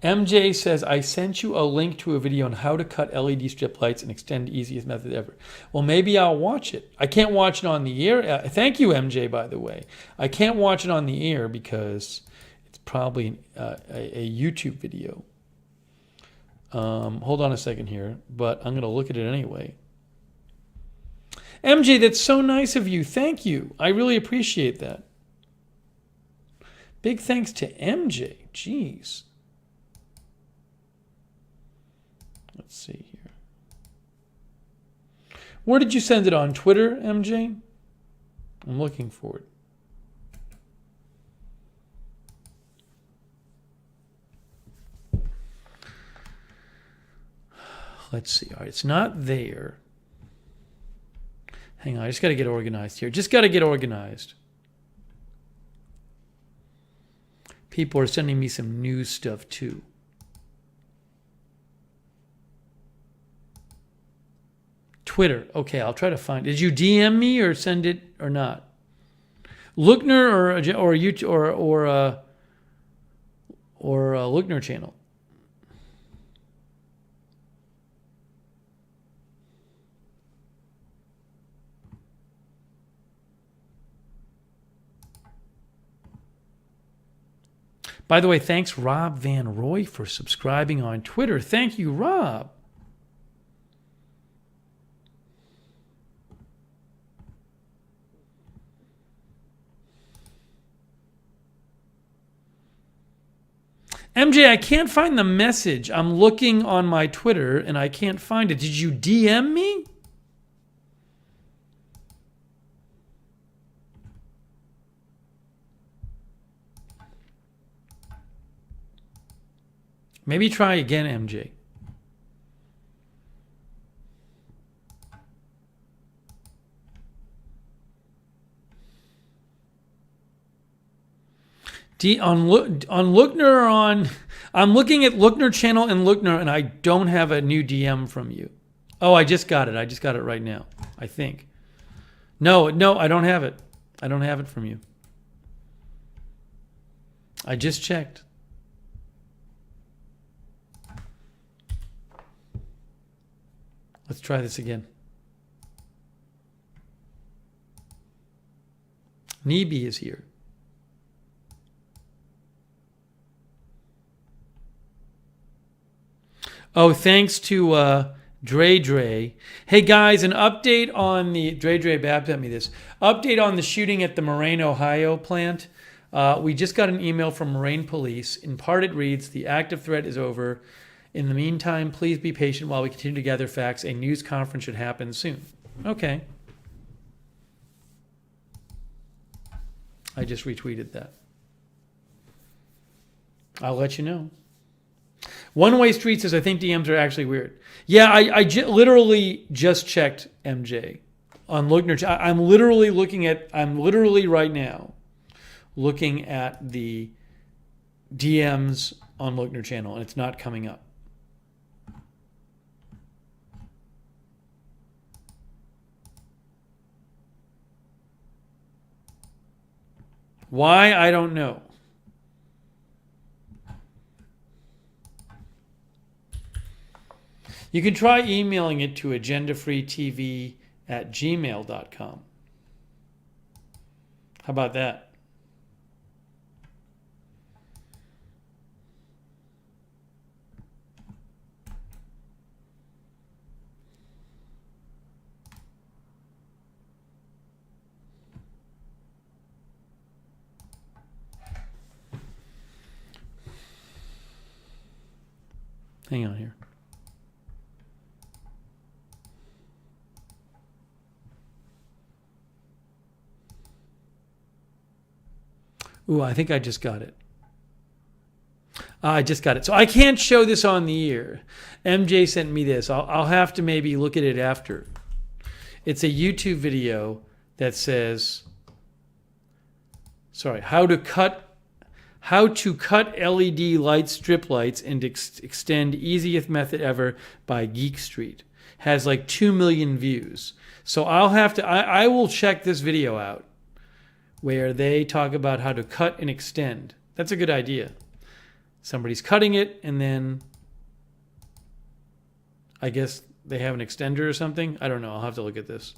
MJ says, I sent you a link to a video on how to cut LED strip lights and extend easiest method ever. Well, maybe I'll watch it. I can't watch it on the air. Thank you, MJ, by the way. I can't watch it on the air because it's probably a YouTube video. Hold on a second here, but I'm going to look at it anyway. MJ, that's so nice of you. Thank you. I really appreciate that. Big thanks to MJ. Jeez. Let's see here. Where did you send it on? Twitter, MJ? I'm looking for it. Let's see. All right, it's not there. Hang on, I just got to get organized here. Just got to get organized. People are sending me some news stuff too. Twitter. Okay, I'll try to find. Did you DM me or send it or not? Lookner or YouTube or Lookner channel. By the way, thanks Rob Van Roy for subscribing on Twitter. Thank you, Rob. MJ, I can't find the message. I'm looking on my Twitter and I can't find it. Did you DM me? Maybe try again, MJ. On Lookner or on... I'm looking at Lookner channel and Lookner, and I don't have a new DM from you. Oh, I just got it. I just got it right now, I think. No, I don't have it. I don't have it from you. I just checked. Let's try this again. Neeby is here. Oh, thanks to Dre. Hey guys, an update on the Dre Bab sent me this. Update on the shooting at the Moraine, Ohio plant. We just got an email from Moraine Police. In part it reads, the active threat is over. In the meantime, please be patient while we continue to gather facts. A news conference should happen soon. Okay. I just retweeted that. I'll let you know. One Way Street says, I think DMs are actually weird. Yeah, I literally just checked MJ on Lookner. I'm literally right now looking at the DMs on Lookner channel, and it's not coming up. Why? I don't know. You can try emailing it to agendafreetv@gmail.com. How about that? Hang on here. Ooh, I think I just got it. I just got it. So I can't show this on the air. MJ sent me this. I'll have to maybe look at it after. It's a YouTube video that says, how to cut LED light strip lights and extend easiest method ever by Geek Street. Has like 2 million views. So I will check this video out where they talk about how to cut and extend. That's a good idea. Somebody's cutting it and then I guess they have an extender or something. I don't know. I'll have to look at this.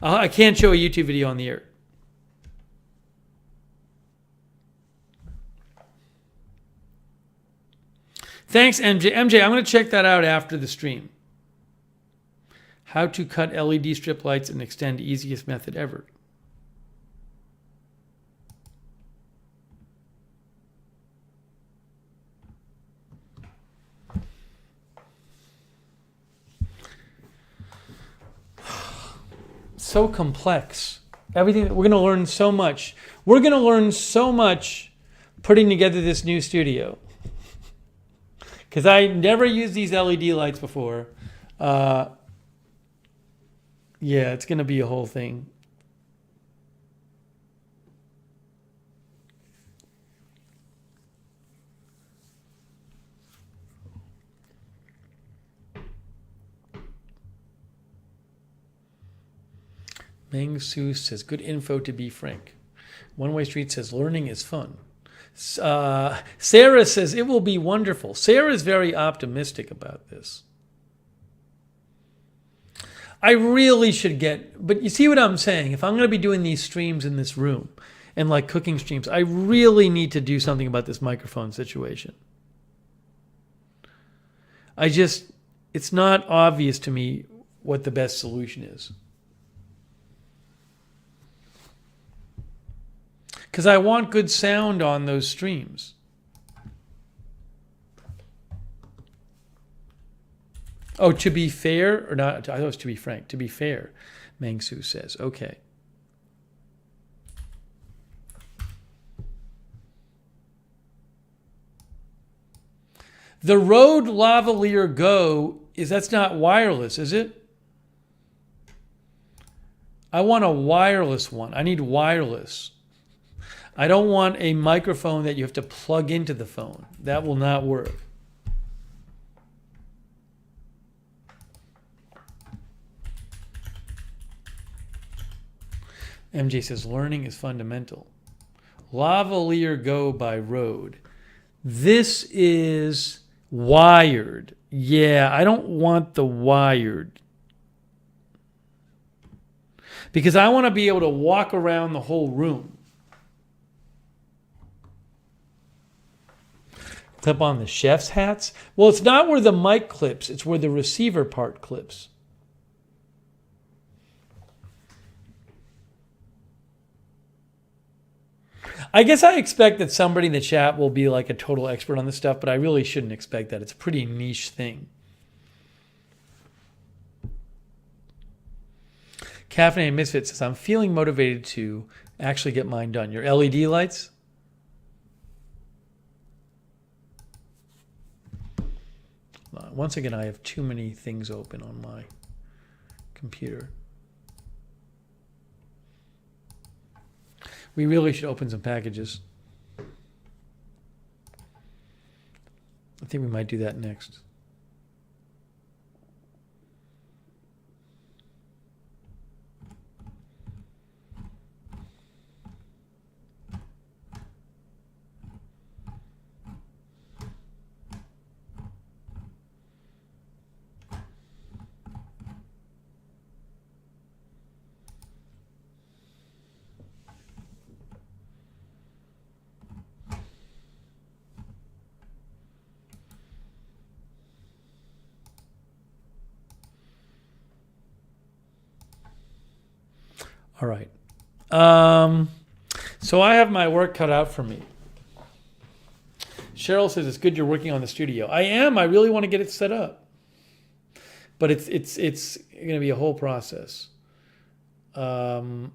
I can't show a YouTube video on the air. Thanks, MJ. MJ, I'm going to check that out after the stream. How to cut LED strip lights and extend easiest method ever. So complex. Everything, we're going to learn so much. We're going to learn so much putting together this new studio. Because I never used these LED lights before. Yeah, it's going to be a whole thing. Meng Su says, good info to be frank. One Way Street says, learning is fun. Sarah says, it will be wonderful. Sarah is very optimistic about this. I really should get, but you see what I'm saying? If I'm going to be doing these streams in this room and like cooking streams, I really need to do something about this microphone situation. It's not obvious to me what the best solution is. Because I want good sound on those streams. Oh, to be fair, or not, I thought it was to be frank. To be fair, Meng Su says. Okay. The Rode Lavalier Go, that's not wireless, is it? I want a wireless one. I need wireless. I don't want a microphone that you have to plug into the phone. That will not work. MJ says, learning is fundamental. Lavalier Go by Rode. This is wired. Yeah, I don't want the wired. Because I want to be able to walk around the whole room. Clip on the chef's hats? Well, it's not where the mic clips. It's where the receiver part clips. I guess I expect that somebody in the chat will be like a total expert on this stuff, but I really shouldn't expect that. It's a pretty niche thing. Caffeinated Misfit says, I'm feeling motivated to actually get mine done. Your LED lights? Once again, I have too many things open on my computer. We really should open some packages. I think we might do that next. All right. So I have my work cut out for me. Cheryl says, it's good you're working on the studio. I am. I really want to get it set up. But it's going to be a whole process. They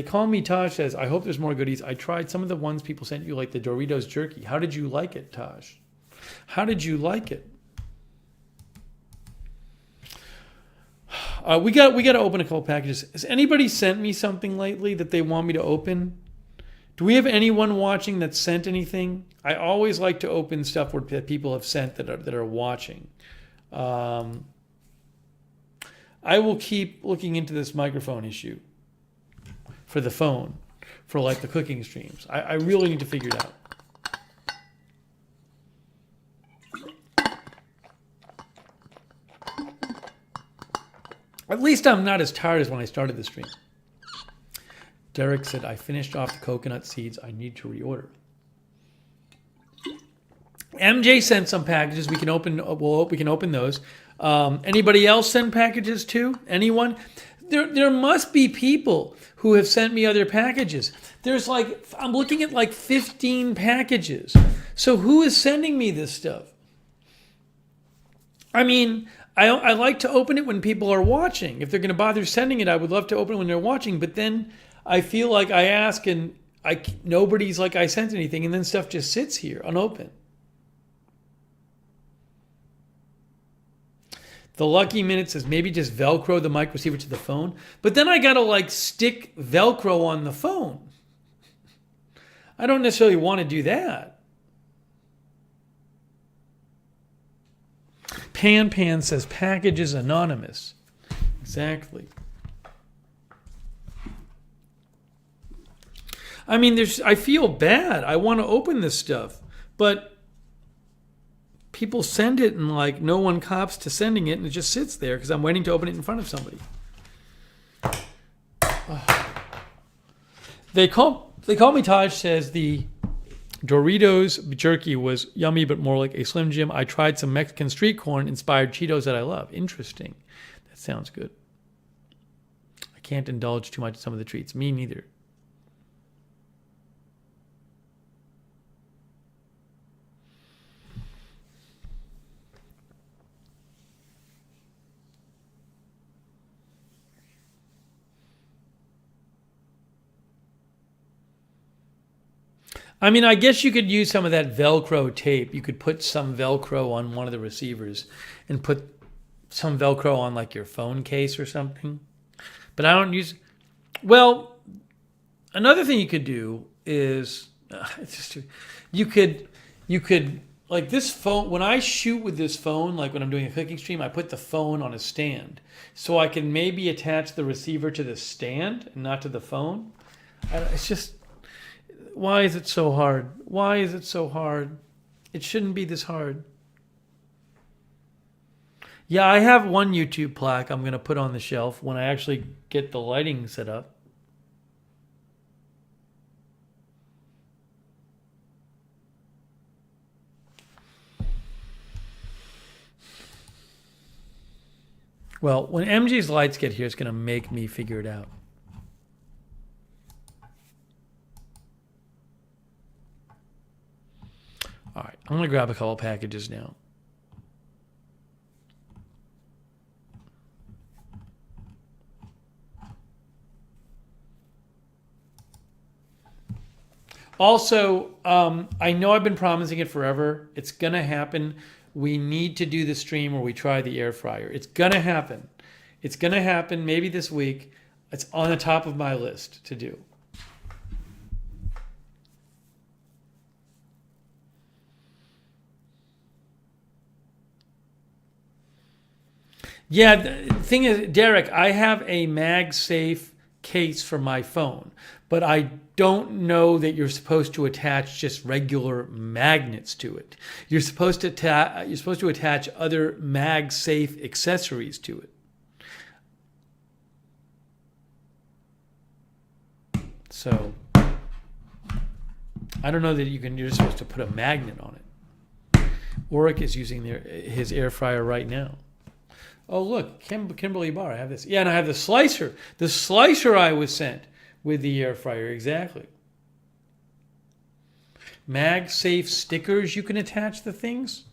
call me, Taj says, I hope there's more goodies. I tried some of the ones people sent you, like the Doritos jerky. How did you like it, Taj? How did you like it? We got to open a couple packages. Has anybody sent me something lately that they want me to open? Do we have anyone watching that sent anything? I always like to open stuff where people have sent that are watching. I will keep looking into this microphone issue for the phone, for like the cooking streams. I really need to figure it out. At least I'm not as tired as when I started the stream. Derek said, I finished off the coconut seeds. I need to reorder. MJ sent some packages. We can open those. Anybody else send packages too? Anyone? There must be people who have sent me other packages. I'm looking at like 15 packages. So who is sending me this stuff? I mean, I like to open it when people are watching. If they're going to bother sending it, I would love to open it when they're watching. But then I feel like I ask and nobody's like I sent anything, and then stuff just sits here unopened. The Lucky Minute says maybe just Velcro the mic receiver to the phone. But then I got to like stick Velcro on the phone. I don't necessarily want to do that. Pan says packages anonymous. Exactly. I mean, I feel bad. I want to open this stuff, but people send it and like no one cops to sending it, and it just sits there because I'm waiting to open it in front of somebody. They call me Taj says the Doritos jerky was yummy, but more like a Slim Jim. I tried some Mexican street corn inspired Cheetos that I love. Interesting. That sounds good. I can't indulge too much in some of the treats. Me neither. I mean, I guess you could use some of that Velcro tape. You could put some Velcro on one of the receivers and put some Velcro on like your phone case or something. But I don't use... Well, another thing you could do is... You could... Like this phone... When I shoot with this phone, like when I'm doing a cooking stream, I put the phone on a stand. So I can maybe attach the receiver to the stand and not to the phone. It's just... Why is it so hard? Why is it so hard? It shouldn't be this hard. Yeah, I have one YouTube plaque I'm going to put on the shelf when I actually get the lighting set up. Well, when MG's lights get here, it's going to make me figure it out. All right, I'm going to grab a couple packages now. Also, I know I've been promising it forever. It's going to happen. We need to do the stream where we try the air fryer. It's going to happen. It's going to happen maybe this week. It's on the top of my list to do. Yeah, the thing is, Derek, I have a MagSafe case for my phone, but I don't know that you're supposed to attach just regular magnets to it. You're supposed to attach other MagSafe accessories to it. So I don't know that you're supposed to put a magnet on it. Oric is using his air fryer right now. Oh, look, Kimberly Barr, I have this. Yeah, and I have the slicer. The slicer I was sent with the air fryer, exactly. MagSafe stickers, you can attach the things.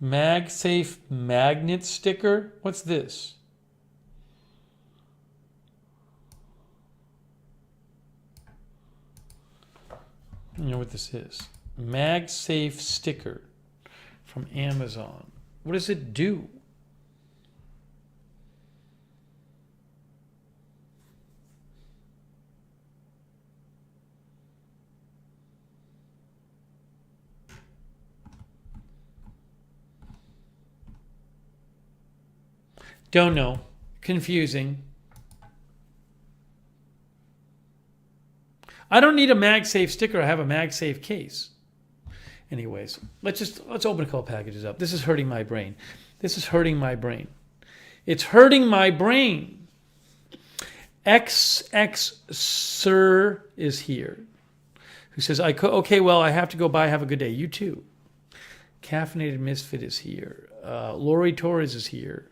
MagSafe magnet sticker? What's this? I don't know what this is. MagSafe sticker from Amazon. What does it do? Don't know. Confusing. I don't need a MagSafe sticker. I have a MagSafe case. Anyways, let's open a couple packages up. This is hurting my brain. It's hurting my brain. XX Sir is here, who says, okay, well, I have to go by. Have a good day. You too. Caffeinated Misfit is here. Lori Torres is here.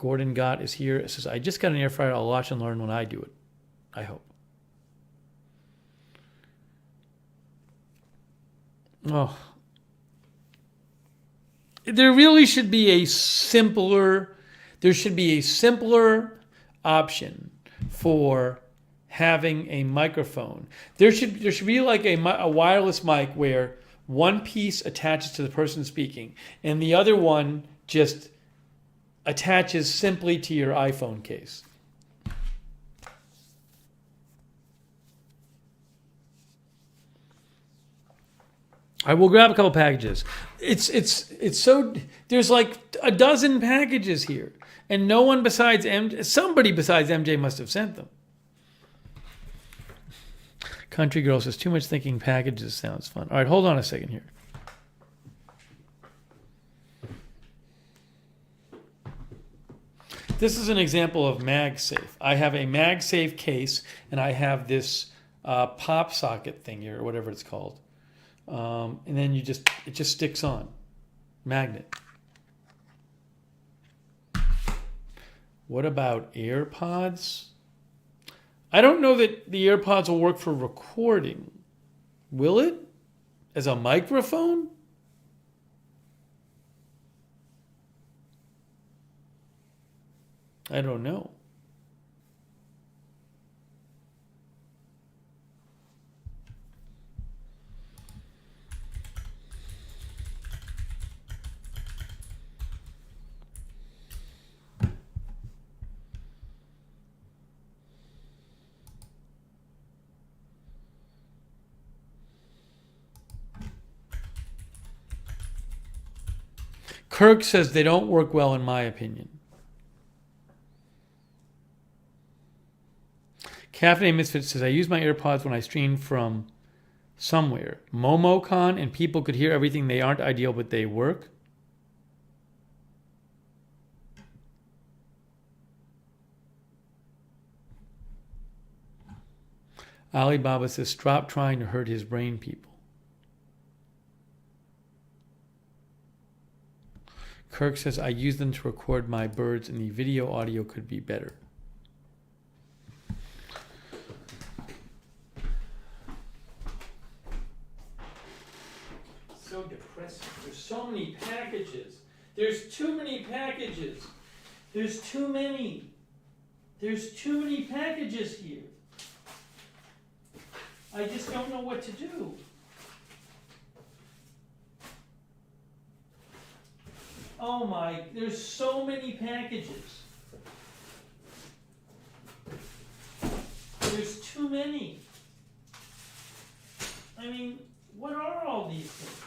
Gordon Gott is here. It says, I just got an air fryer. I'll watch and learn when I do it. I hope. Oh. There really should be a simpler option for having a microphone. There should be like a wireless mic where one piece attaches to the person speaking and the other one just attaches simply to your iPhone case. I will grab a couple packages. It's so there's like a dozen packages here, and no one besides somebody besides MJ must have sent them. Country Girl says too much thinking packages sounds fun. All right, hold on a second here. This is an example of MagSafe. I have a MagSafe case, and I have this pop socket thing here, or whatever it's called. And then it just sticks on. Magnet. What about AirPods? I don't know that the AirPods will work for recording. Will it? As a microphone? I don't know. Kirk says they don't work well in my opinion. Caffeine Misfit says I use my AirPods when I stream from somewhere. MomoCon, and people could hear everything. They aren't ideal, but they work. Alibaba says stop trying to hurt his brain, people. Kirk says, I use them to record my birds and the video audio could be better. So depressing. There's so many packages. There's too many packages. There's too many. There's too many packages here. I just don't know what to do. Oh my, there's so many packages. There's too many. I mean, what are all these things?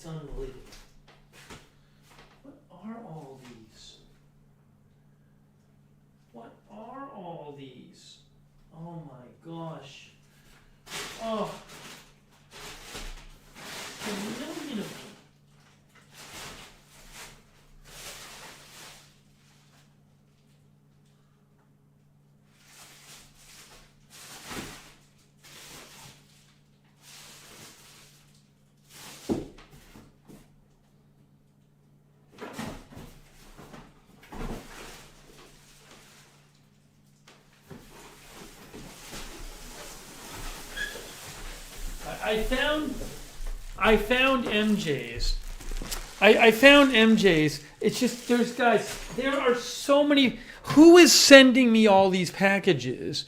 Unbelievable. What are all these? What are all these? Oh my gosh. Oh. A million of them. I found MJ's. I found MJ's. It's just there are so many. Who is sending me all these packages?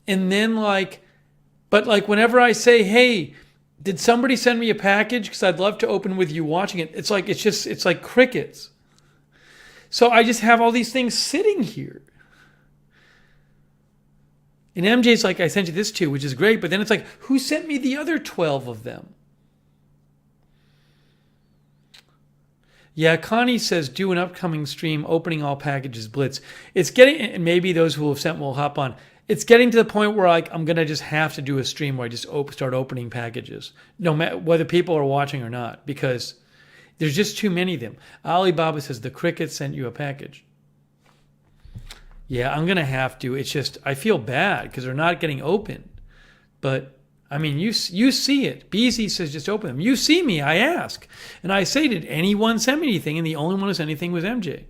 And then whenever I say, hey, did somebody send me a package? Because I'd love to open with you watching it. It's like crickets. So I just have all these things sitting here. And MJ's like, I sent you this too, which is great. But then it's like, who sent me the other 12 of them? Yeah, Connie says, do an upcoming stream, opening all packages blitz. It's getting, and maybe those who have sent will hop on. It's getting to the point where I'm going to just have to do a stream where I just start opening packages, no matter whether people are watching or not, because there's just too many of them. Alibaba says, the cricket sent you a package. Yeah, I'm gonna have to. It's just I feel bad because they're not getting open. But I mean, you see it. BZ says just open them. You see me. I ask, and I say, did anyone send me anything? And the only one who sent anything was MJ.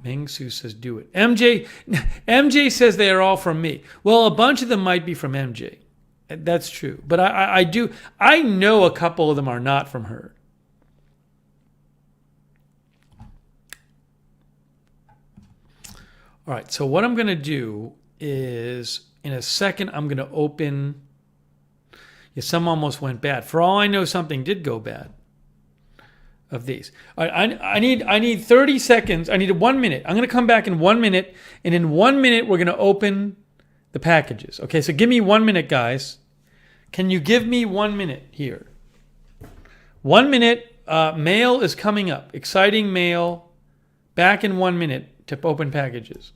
Ming Su says do it. MJ says they are all from me. Well, a bunch of them might be from MJ. That's true. But I know a couple of them are not from her. All right, so what I'm going to do is in a second I'm going to open. Yeah, some almost went bad. For all I know, something did go bad. Of these. All right, I need 30 seconds. I need 1 minute. I'm going to come back in 1 minute, and in 1 minute we're going to open the packages. Okay, so give me 1 minute, guys. Can you give me 1 minute here? 1 minute. Mail is coming up. Exciting mail. Back in 1 minute to open packages.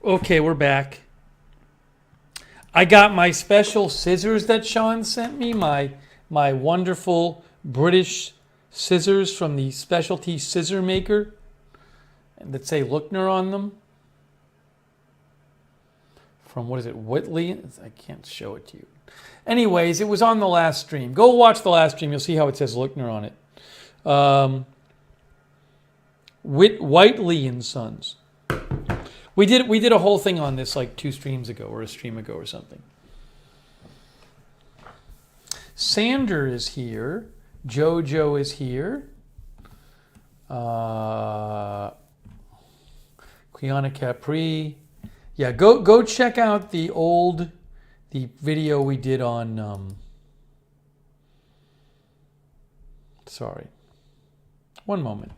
Okay, we're back. I got my special scissors that Sean sent me, my wonderful British scissors from the specialty scissor maker that say Lookner on them. From, what is it, Whitley? I can't show it to you. Anyways, it was on the last stream. Go watch the last stream. You'll see how it says Lookner on it. Whiteley and Sons. We did a whole thing on this like 2 streams ago or a stream ago or something. Sander is here. Jojo is here. Quiana Capri. Yeah, go check out the video we did on Sorry. One moment.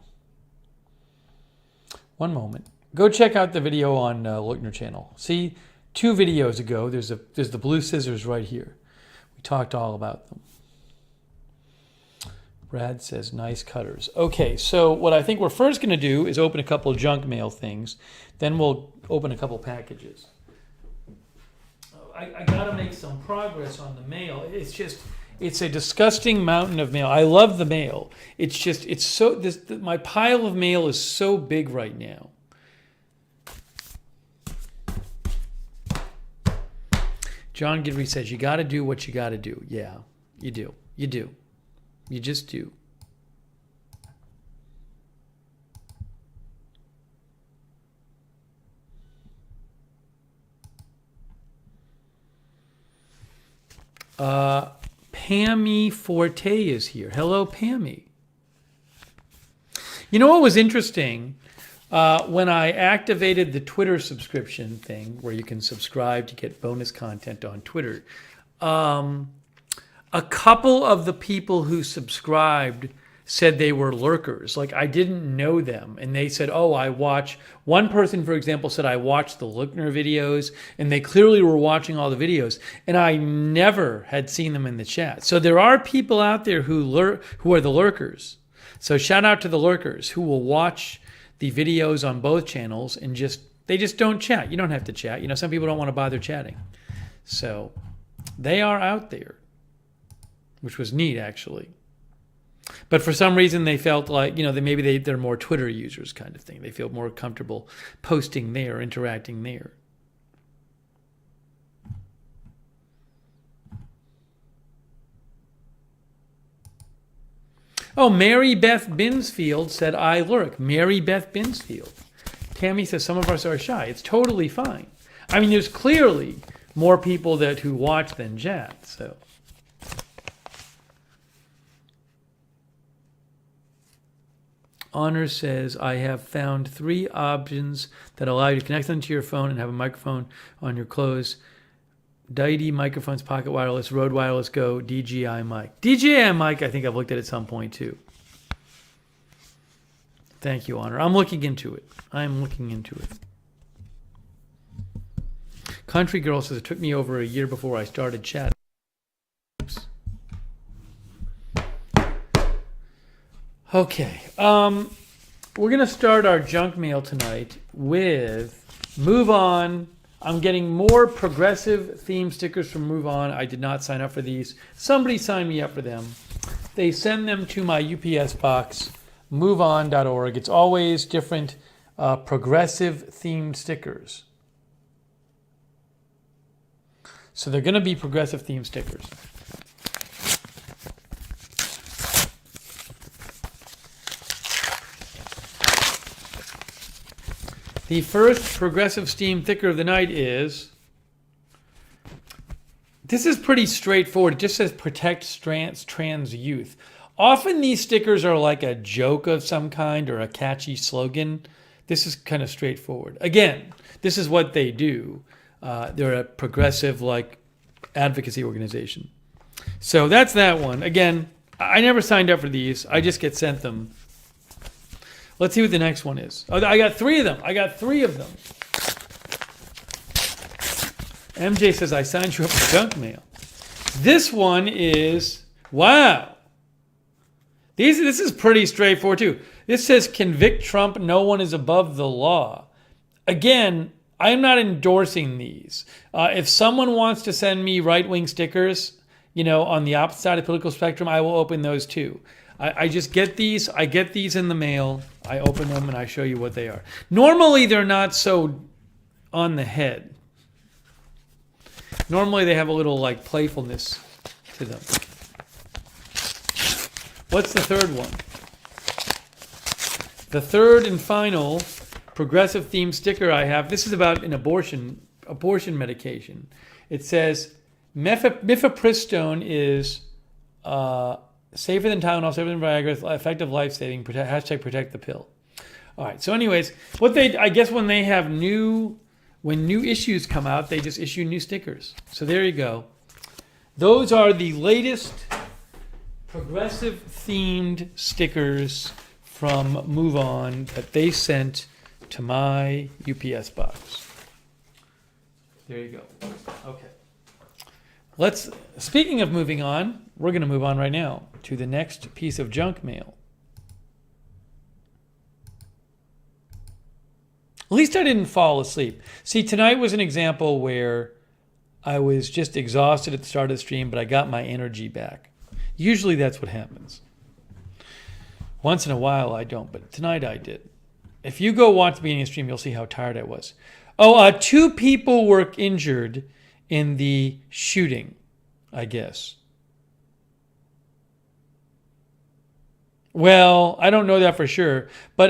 Go check out the video on Lookner channel. See, 2 videos ago, there's the blue scissors right here. We talked all about them. Brad says, nice cutters. Okay, so what I think we're first going to do is open a couple of junk mail things. Then we'll open a couple packages. I got to make some progress on the mail. It's a disgusting mountain of mail. I love the mail. My pile of mail is so big right now. John Gidry says, you got to do what you got to do. Yeah, you do. You do. You just do. Pammy Forte is here. Hello, Pammy. You know what was interesting? When I activated the Twitter subscription thing, where you can subscribe to get bonus content on Twitter, a couple of the people who subscribed said they were lurkers. Like, I didn't know them. And they said, oh, I watch. One person, for example, said, I watched the Lookner videos. And they clearly were watching all the videos. And I never had seen them in the chat. So there are people out there who are the lurkers. So shout out to the lurkers who will watch the videos on both channels and they just don't chat. You don't have to chat. You know, some people don't want to bother chatting. So they are out there, which was neat, actually. But for some reason, they felt like, you know, they're more Twitter users kind of thing. They feel more comfortable posting there, interacting there. Oh, Mary Beth Binsfield said, I lurk. Mary Beth Binsfield. Tammy says, some of us are shy. It's totally fine. I mean, there's clearly more people who watch than chat, so. Honor says, I have found 3 options that allow you to connect them to your phone and have a microphone on your clothes. DIDE microphones, pocket wireless, Rode Wireless Go, DJI mic. DJI mic, I think I've looked at some point too. Thank you, Honor. I'm looking into it. Country Girl says, it took me over a year before I started chatting. Oops. Okay. We're going to start our junk mail tonight with Move On. I'm getting more progressive theme stickers from Move On. I did not sign up for these. Somebody signed me up for them. They send them to my UPS box, moveon.org. It's always different progressive themed stickers. So they're going to be progressive themed stickers. The first progressive steam sticker of the night is, this is pretty straightforward. It just says protect trans youth. Often these stickers are like a joke of some kind or a catchy slogan. This is kind of straightforward. Again, this is what they do. They're a progressive advocacy organization. So that's that one. Again, I never signed up for these. I just get sent them. Let's see what the next one is. Oh, I got 3 of them. MJ says, I signed you up for junk mail. This one is, wow. This is pretty straightforward too. This says, convict Trump, no one is above the law. Again, I'm not endorsing these. If someone wants to send me right-wing stickers, on the opposite side of the political spectrum, I will open those too. I just get these. I get these in the mail. I open them and I show you what they are. Normally, they're not so on the head. Normally, they have a little playfulness to them. What's the third one? The third and final progressive themed sticker I have. This is about an abortion medication. It says mifepristone is safer than Tylenol, safer than Viagra, effective life-saving, hashtag protect the pill. All right, so anyways, I guess when new issues come out, they just issue new stickers. So there you go. Those are the latest progressive themed stickers from Move On that they sent to my UPS box. There you go. Okay. Speaking of moving on, we're going to move on right now to the next piece of junk mail. At least I didn't fall asleep. See, tonight was an example where I was just exhausted at the start of the stream, but I got my energy back. Usually that's what happens. Once in a while I don't, but tonight I did. If you go watch the beginning of the stream, you'll see how tired I was. 2 people were injured in the shooting, I guess. Well, I don't know that for sure. But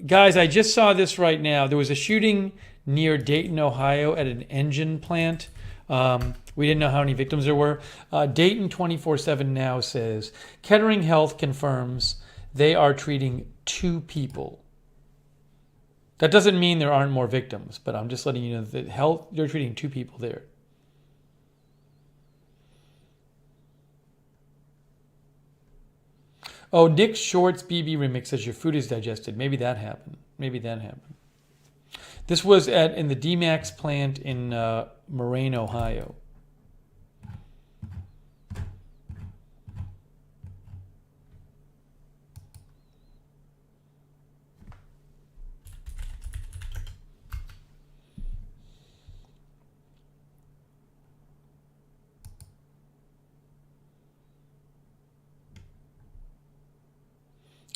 guys, I just saw this right now. There was a shooting near Dayton, Ohio at an engine plant. We didn't know how many victims there were. Dayton 24/7 now says, Kettering Health confirms they are treating 2 people. That doesn't mean there aren't more victims, but I'm just letting you know that they're treating 2 people there. Oh, Nick Short's BB remix says your food is digested. Maybe that happened. This was in the D-Max plant in Moraine, Ohio.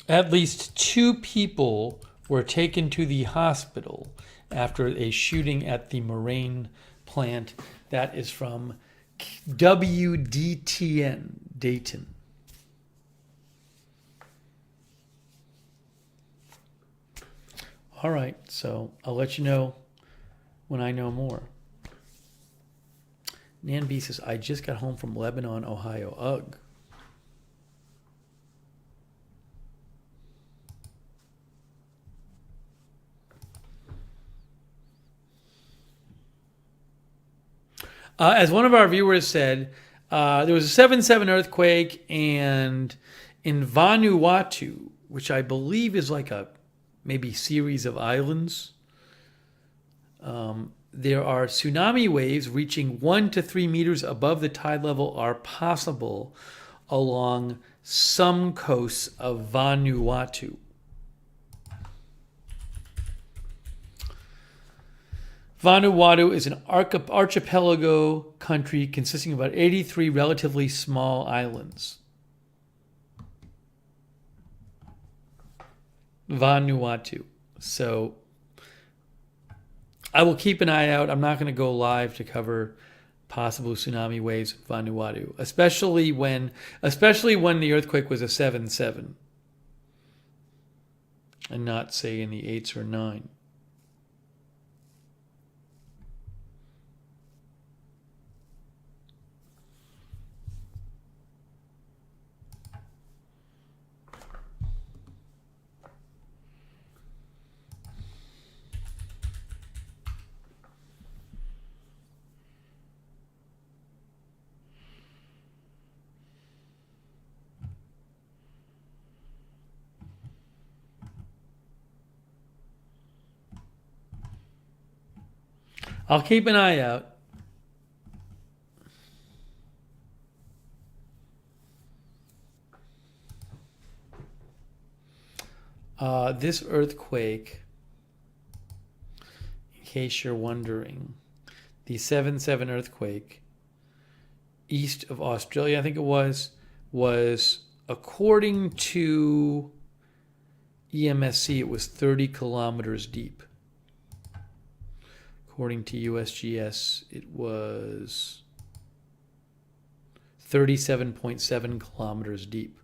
At least 2 people were taken to the hospital after a shooting at the Moraine plant. That is from WDTN, Dayton. All right, so I'll let you know when I know more. Nan B says, I just got home from Lebanon, Ohio. Ugh. As one of our viewers said, there was a 7.7 earthquake, and in Vanuatu, which I believe is like a maybe series of islands, there are tsunami waves reaching 1 to 3 meters above the tide level are possible along some coasts of Vanuatu. Vanuatu is an archipelago country consisting of about 83 relatively small islands. Vanuatu. So I will keep an eye out. I'm not going to go live to cover possible tsunami waves in Vanuatu, especially when the earthquake was a 7.7 and not, say, in the 8s or 9. I'll keep an eye out. This earthquake, in case you're wondering, the 7.7 earthquake east of Australia, I think it was according to EMSC, it was 30 kilometers deep. According to USGS, it was 37.7 kilometers deep.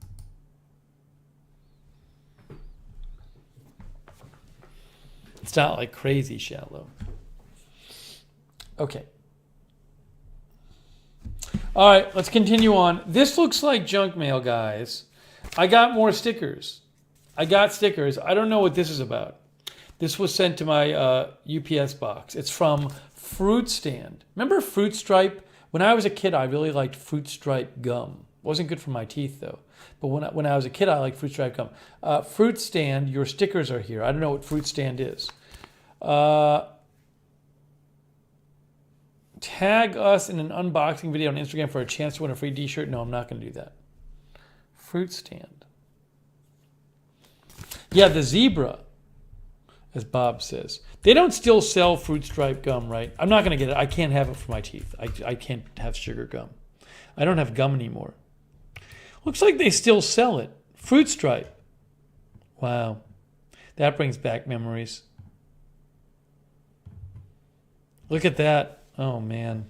It's not like crazy shallow. Okay. All right, let's continue on. This looks like junk mail, guys. I got more stickers. I don't know what this is about. This was sent to my UPS box. It's from Fruit Stand. Remember Fruit Stripe? When I was a kid, I really liked Fruit Stripe gum. Wasn't good for my teeth, though. But when I was a kid, I liked Fruit Stripe gum. Fruit Stand, your stickers are here. I don't know what Fruit Stand is. Tag us in an unboxing video on Instagram for a chance to win a free t-shirt. No, I'm not going to do that. Fruit Stand. Yeah, the zebra, as Bob says. They don't still sell Fruit Stripe gum, right? I'm not going to get it. I can't have it for my teeth. I can't have sugar gum. I don't have gum anymore. Looks like they still sell it. Fruit Stripe. Wow. That brings back memories. Look at that. Oh, man.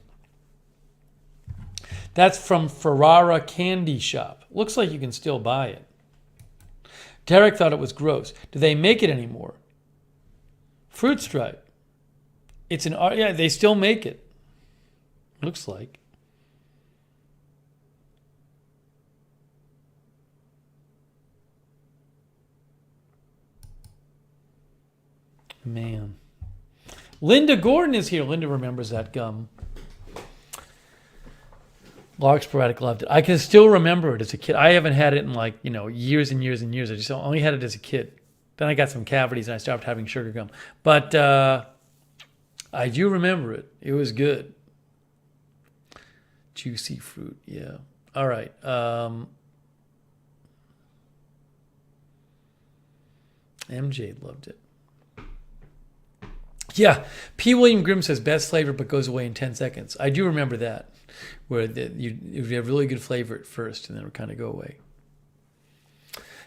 That's from Ferrara Candy Shop. Looks like you can still buy it. Derek thought it was gross. Do they make it anymore? Fruit Stripe. It's an art. Yeah, they still make it. Looks like. Man. Linda Gordon is here. Linda remembers that gum. Lark Sporadic loved it. I can still remember it as a kid. I haven't had it in years and years and years. I just only had it as a kid. Then I got some cavities and I stopped having sugar gum. But I do remember it. It was good. Juicy fruit, yeah. All right. MJ loved it. Yeah, P. William Grimm says best flavor but goes away in 10 seconds. I do remember that, where you have really good flavor at first and then it would kind of go away.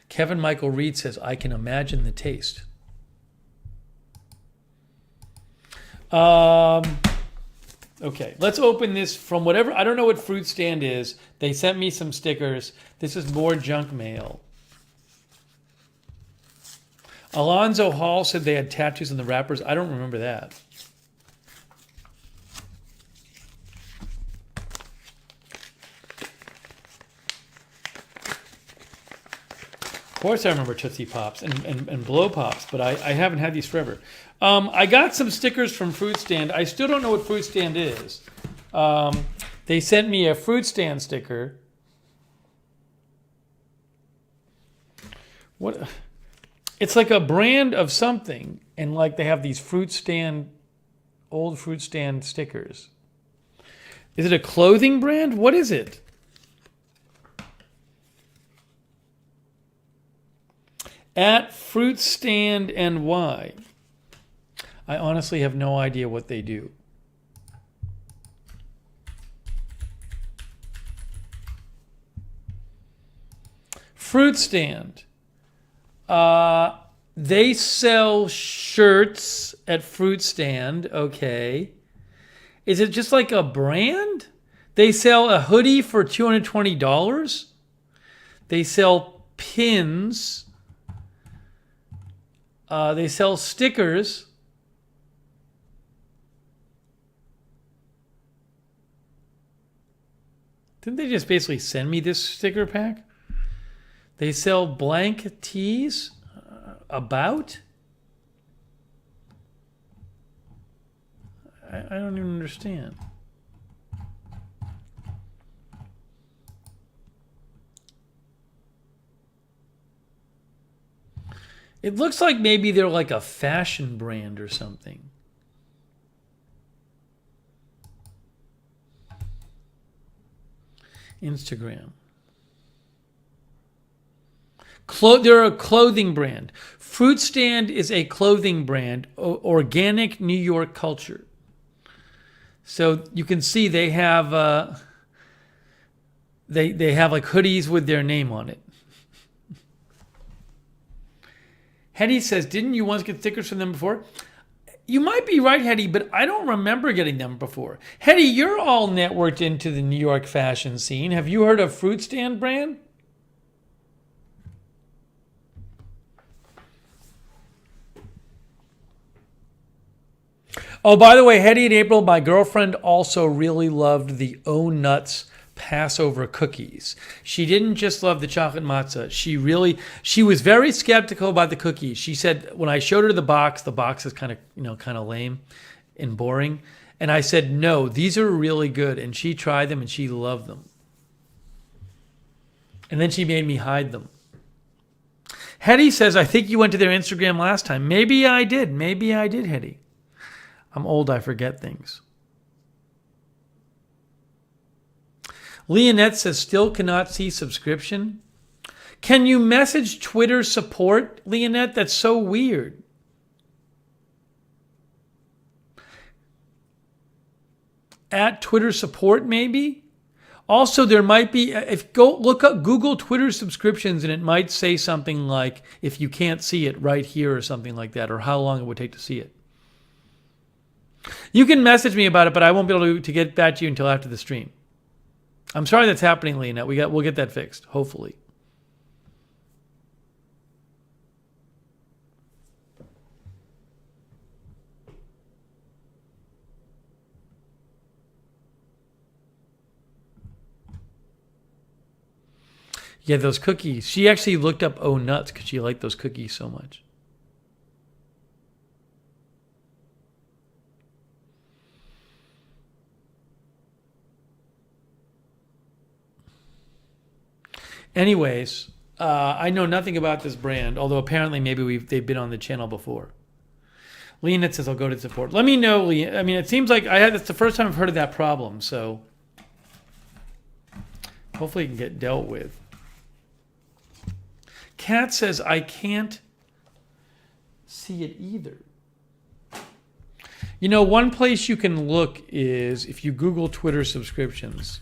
Kevin Michael Reed says, I can imagine the taste. Okay, let's open this from whatever. I don't know what Fruit Stand is. They sent me some stickers. This is more junk mail. Alonzo Hall said they had tattoos on the wrappers. I don't remember that. Of course I remember Tootsie Pops and Blow Pops, but I haven't had these forever. I got some stickers from Fruit Stand. I still don't know what Fruit Stand is. They sent me a Fruit Stand sticker. What? It's like a brand of something, and like they have these old Fruit Stand stickers. Is it a clothing brand? What is it? At Fruit Stand NY. I honestly have no idea what they do. Fruit Stand. They sell shirts at Fruit Stand. Okay. Is it just like a brand? They sell a hoodie for $220. They sell pins. They sell stickers. Didn't they just basically send me this sticker pack? They sell blank tees. About? I don't even understand. It looks like maybe they're like a fashion brand or something. Instagram. They're a clothing brand. Fruit Stand is a clothing brand, organic New York culture. So you can see they have they have like hoodies with their name on it. Hetty says, didn't you once get stickers from them before? You might be right, Hetty, but I don't remember getting them before. Hetty, you're all networked into the New York fashion scene. Have you heard of Fruit Stand brand? Oh, by the way, Hetty and April, my girlfriend also really loved the O Nuts Passover cookies. She didn't just love the chocolate matzah. She was very skeptical about the cookies. She said when I showed her the box is kind of lame and boring. And I said, no, these are really good. And she tried them and she loved them. And then she made me hide them. Hetty says, I think you went to their Instagram last time. Maybe I did. Maybe I did, Hetty. I'm old. I forget things. Leonette says, still cannot see subscription. Can you message Twitter support, Leonette? That's so weird. At Twitter support, maybe? Also, there might be, look up Google Twitter subscriptions, and it might say something like, if you can't see it right here or something like that, or how long it would take to see it. You can message me about it, but I won't be able to get back to you until after the stream. I'm sorry that's happening, Leonette. We'll get that fixed, hopefully. Yeah, those cookies. She actually looked up Oh Nuts because she liked those cookies so much. Anyways, I know nothing about this brand, although apparently maybe they've been on the channel before. Leonette says I'll go to support. Let me know, Leonette. I mean, it seems like it's the first time I've heard of that problem, so hopefully it can get dealt with. Kat says I can't see it either. You know, one place you can look is if you Google Twitter subscriptions.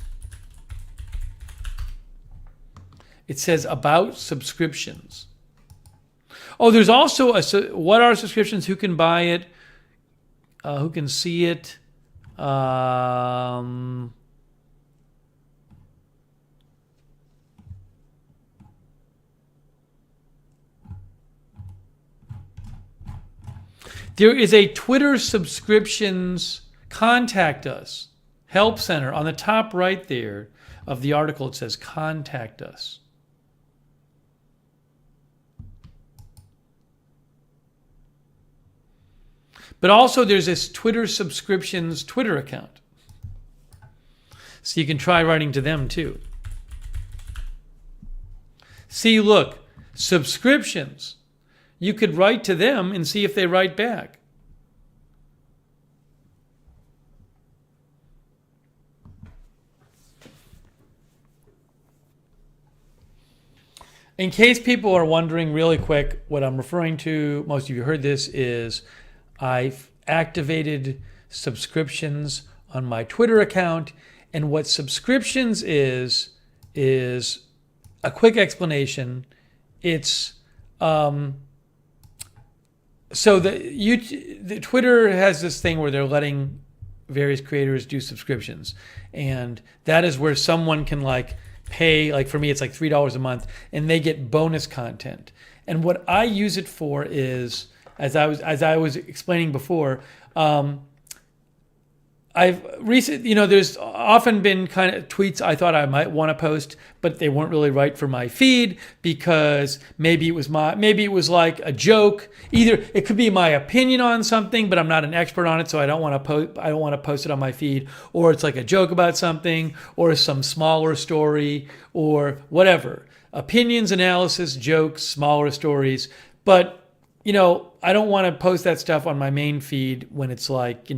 It says about subscriptions. Oh, there's also what are subscriptions? Who can buy it? Who can see it? There is a Twitter subscriptions contact us help center on the top right there of the article. It says contact us. But also there's this Twitter subscriptions Twitter account. So you can try writing to them too. See, look, subscriptions. You could write to them and see if they write back. In case people are wondering really quick, what I'm referring to, most of you heard this, is I've activated subscriptions on my Twitter account. And what subscriptions is a quick explanation. It's so the Twitter has this thing where they're letting various creators do subscriptions, and that is where someone can pay, like for me it's like $3 a month, and they get bonus content. And what I use it for is, as I was explaining before, I've recently, there's often been kind of tweets I thought I might want to post, but they weren't really right for my feed because maybe it was like a joke. Either it could be my opinion on something, but I'm not an expert on it, so I don't want to post it on my feed. Or it's like a joke about something, or some smaller story, or whatever. Opinions, analysis, jokes, smaller stories. But I don't want to post that stuff on my main feed when it's like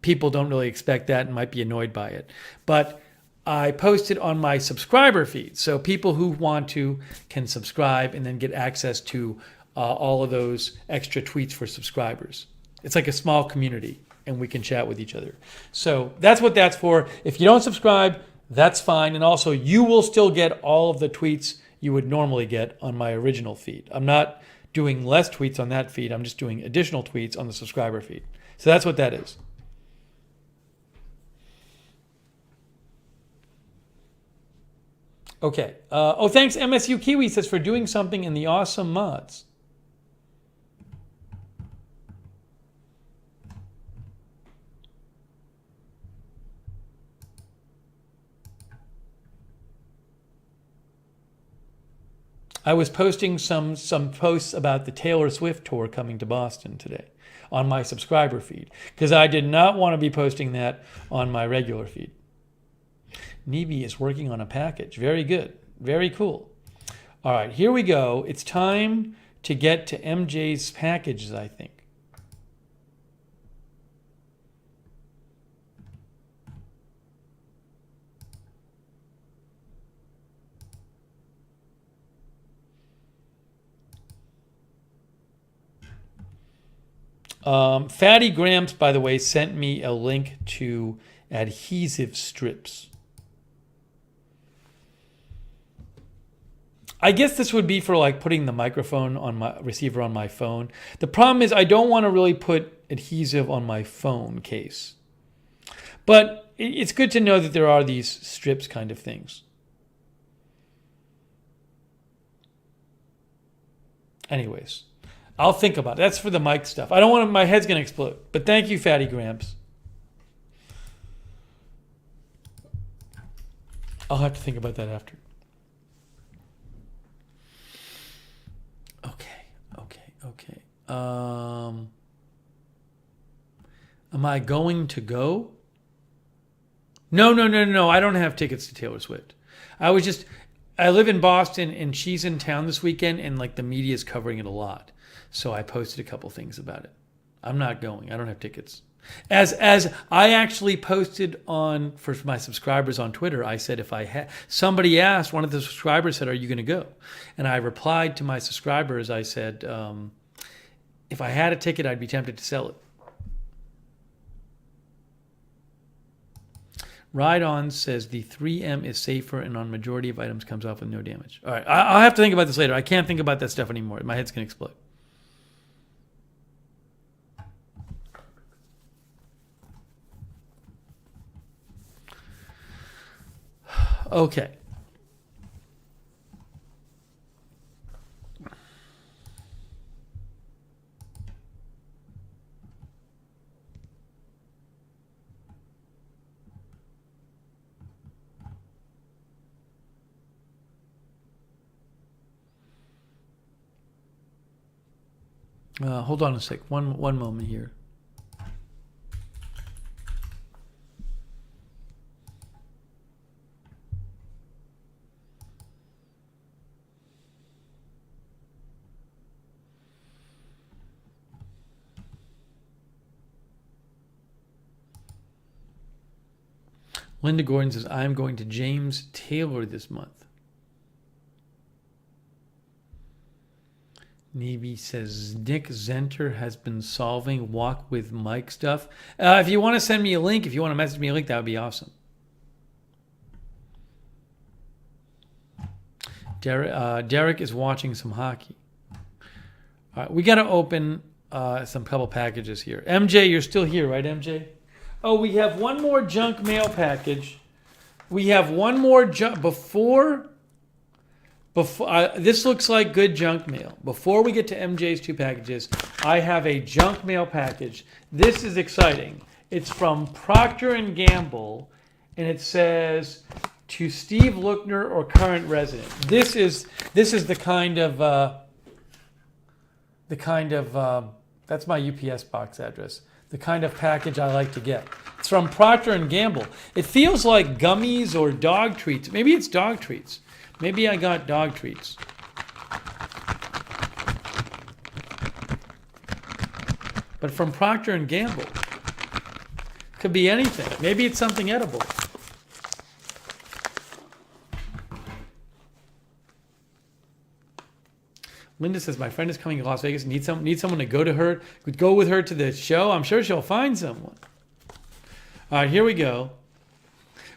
people don't really expect that and might be annoyed by it. But I post it on my subscriber feed. So people who want to can subscribe and then get access to all of those extra tweets for subscribers. It's like a small community and we can chat with each other. So that's what that's for. If you don't subscribe, that's fine. And also you will still get all of the tweets you would normally get on my original feed. I'm not doing less tweets on that feed. I'm just doing additional tweets on the subscriber feed. So that's what that is. Okay. Thanks, MSU Kiwi says, for doing something in the awesome mods. I was posting some posts about the Taylor Swift tour coming to Boston today on my subscriber feed because I did not want to be posting that on my regular feed. Nebi is working on a package. Very good. Very cool. All right, here we go. It's time to get to MJ's packages, I think. Fatty Gramps, by the way, sent me a link to adhesive strips. I guess this would be for like putting the microphone on my receiver on my phone. The problem is I don't want to really put adhesive on my phone case. But it's good to know that there are these strips kind of things. Anyways, I'll think about it. That's for the mic stuff. I don't want to, my head's going to explode. But thank you, Fatty Gramps. I'll have to think about that after. Okay. Am I going to go? No. I don't have tickets to Taylor Swift. I live in Boston and she's in town this weekend and like the media is covering it a lot. So I posted a couple things about it. I'm not going. I don't have tickets. As I actually posted for my subscribers on Twitter, I said if I had somebody asked, one of the subscribers said, "Are you going to go?" And I replied to my subscribers. I said, if I had a ticket, I'd be tempted to sell it. Ride On says the 3M is safer and on majority of items comes off with no damage. All right, I'll have to think about this later. I can't think about that stuff anymore. My head's going to explode. Okay. Hold on a sec. One moment here. Linda Gordon says, I'm going to James Taylor this month. Navy says, Nick Zenter has been solving walk with Mike stuff. If you want to send me a link, if you want to message me a link, that would be awesome. Derek is watching some hockey. All right, we got to open some couple packages here. MJ, you're still here, right, MJ? Oh, we have one more junk mail package. We have one more junk before this looks like good junk mail. Before we get to MJ's two packages, I have a junk mail package. This is exciting. It's from Procter & Gamble, and it says, to Steve Lookner or current resident. This is the kind of that's my UPS box address. The kind of package I like to get. It's from Procter & Gamble. It feels like gummies or dog treats. Maybe it's dog treats. Maybe I got dog treats. But from Procter & Gamble. Could be anything. Maybe it's something edible. Linda says, my friend is coming to Las Vegas. Need someone to go with her to the show. I'm sure she'll find someone. All right, here we go.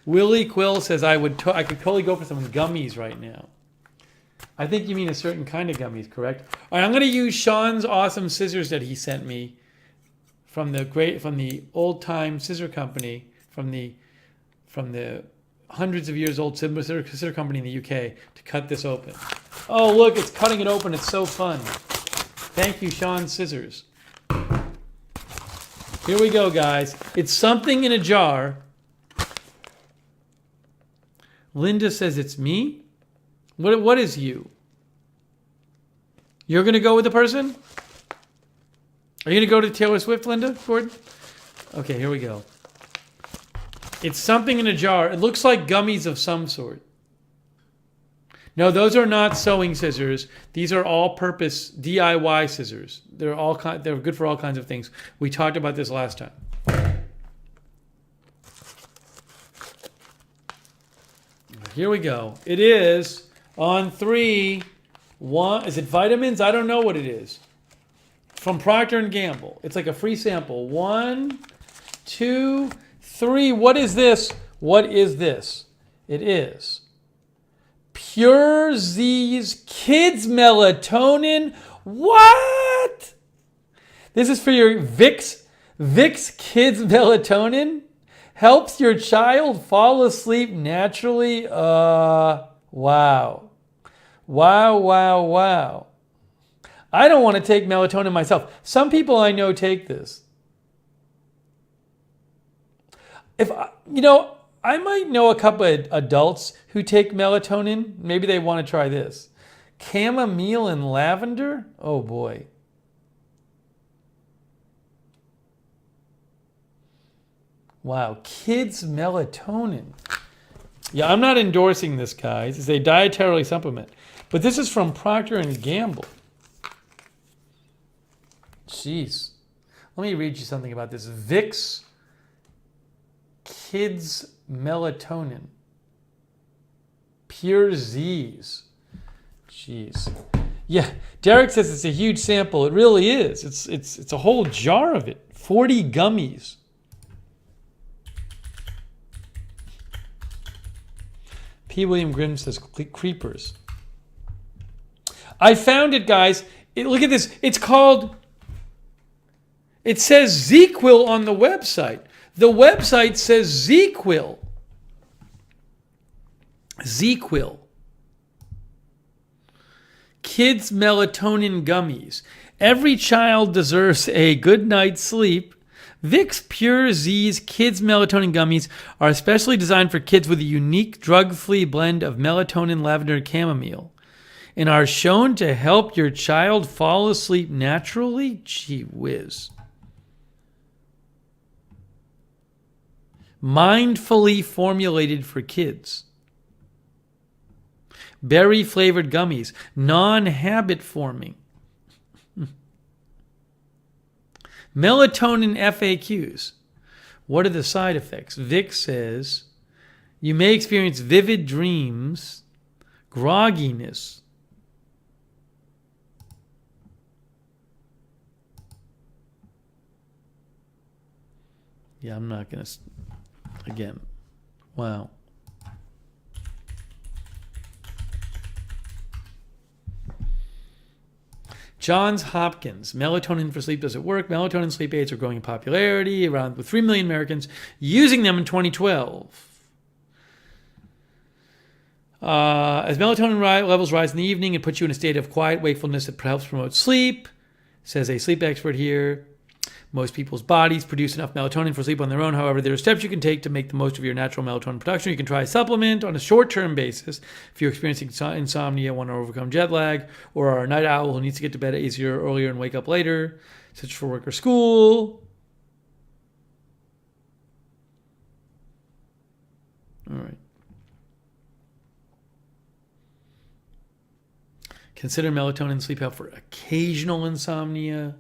Willie Quill says, I could totally go for some gummies right now. I think you mean a certain kind of gummies, correct? All right, I'm going to use Sean's awesome scissors that he sent me from the old time scissor company, from the hundreds of years old scissor company in the UK to cut this open. Oh, look, it's cutting it open. It's so fun. Thank you, Sean's scissors. Here we go, guys. It's something in a jar. Linda says it's me. What is you? You're going to go with the person? Are you going to go to Taylor Swift, Linda Gordon? Okay, here we go. It's something in a jar. It looks like gummies of some sort. No, those are not sewing scissors. These are all-purpose DIY scissors. They're good for all kinds of things. We talked about this last time. Here we go. It is on 3. 1. Is it vitamins? I don't know what it is. From Procter & Gamble. It's like a free sample. 1, 2, 3. What is this? What is this? It is Pure Z's Kids Melatonin. What? This is for your Vicks Kids Melatonin. Helps your child fall asleep naturally. Wow. Wow, wow, wow. I don't want to take melatonin myself. Some people I know take this. I might know a couple of adults who take melatonin. Maybe they want to try this. Chamomile and lavender? Oh boy. Wow, kids melatonin. Yeah, I'm not endorsing this, guys. It's a dietary supplement. But this is from Procter & Gamble. Jeez. Let me read you something about this. Vicks Kids Melatonin. Pure Z's. Jeez. Yeah, Derek says it's a huge sample. It really is. It's a whole jar of it. 40 gummies. P. William Grimm says creepers. I found it, guys. Look at this. It says ZQuil on the website. The website says ZQuil. ZQuil. Kids melatonin gummies. Every child deserves a good night's sleep. Vicks Pure Z's Kids Melatonin Gummies are especially designed for kids with a unique drug-free blend of melatonin, lavender, and chamomile, and are shown to help your child fall asleep naturally. Gee whiz. Mindfully formulated for kids. Berry-flavored gummies, non-habit forming. Melatonin FAQs. What are the side effects? Vic says, you may experience vivid dreams, grogginess. Yeah, I'm not going to... Again, wow. Johns Hopkins, melatonin for sleep, does it work? Melatonin sleep aids are growing in popularity around with 3 million Americans using them in 2012. As melatonin levels rise in the evening, it puts you in a state of quiet wakefulness that helps promote sleep, says a sleep expert here. Most people's bodies produce enough melatonin for sleep on their own. However, there are steps you can take to make the most of your natural melatonin production. You can try a supplement on a short-term basis if you're experiencing insomnia, want to overcome jet lag, or are a night owl who needs to get to bed earlier and wake up later, such as for work or school. All right. Consider melatonin sleep help for occasional insomnia.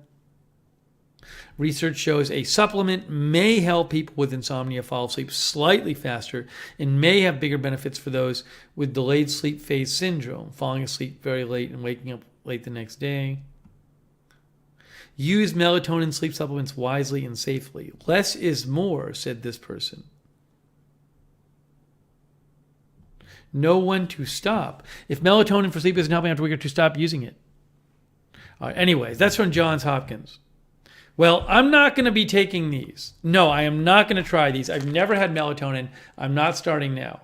Research shows a supplement may help people with insomnia fall asleep slightly faster and may have bigger benefits for those with delayed sleep phase syndrome, falling asleep very late and waking up late the next day. Use melatonin sleep supplements wisely and safely. Less is more, said this person. Know when to stop. If melatonin for sleep isn't helping after a week or two, stop using it. All right, anyways, that's from Johns Hopkins. Well, I'm not going to be taking these. No, I am not going to try these. I've never had melatonin. I'm not starting now.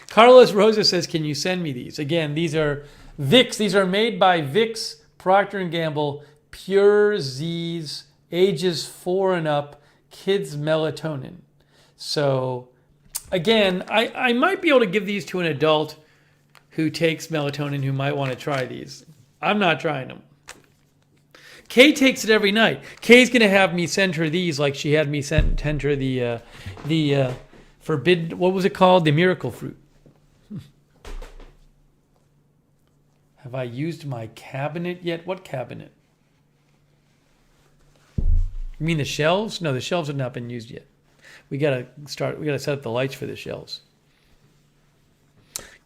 Carlos Rosa says, can you send me these? Again, these are Vicks. These are made by Vicks, Procter & Gamble, Pure Z's, ages 4 and up, kids melatonin. So, again, I might be able to give these to an adult who takes melatonin who might want to try these. I'm not trying them. Kay takes it every night. Kay's going to have me send her these like she had me send her the forbidden, what was it called? The miracle fruit. Have I used my cabinet yet? What cabinet? You mean the shelves? No, the shelves have not been used yet. We gotta set up the lights for the shelves.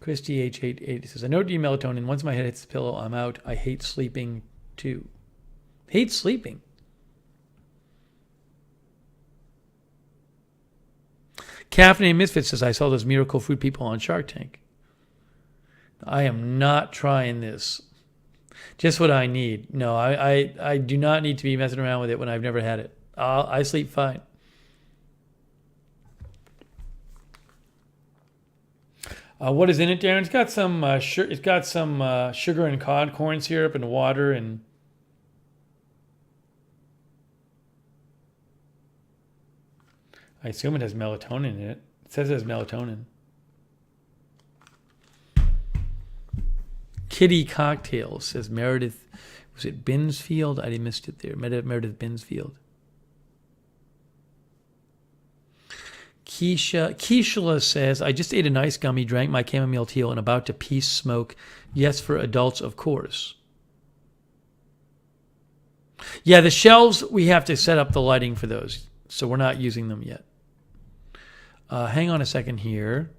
Christy H88 says, I know do melatonin. Once my head hits the pillow, I'm out. I hate sleeping too. Hate sleeping. Caffeinated Misfit says, I saw those miracle fruit people on Shark Tank. I am not trying this. Just what I need. No, I do not need to be messing around with it when I've never had it. I sleep fine. What is in it, Darren? It's got some sugar and cod corn syrup and water and I assume it has melatonin in it. It says it has melatonin. Kitty Cocktails says Meredith. Was it Binsfield? I missed it there. Meredith Binsfield. Keishla says, I just ate a nice gummy, drank my chamomile tea, and about to peace smoke. Yes, for adults, of course. Yeah, the shelves, we have to set up the lighting for those, so we're not using them yet. Hang on a second here.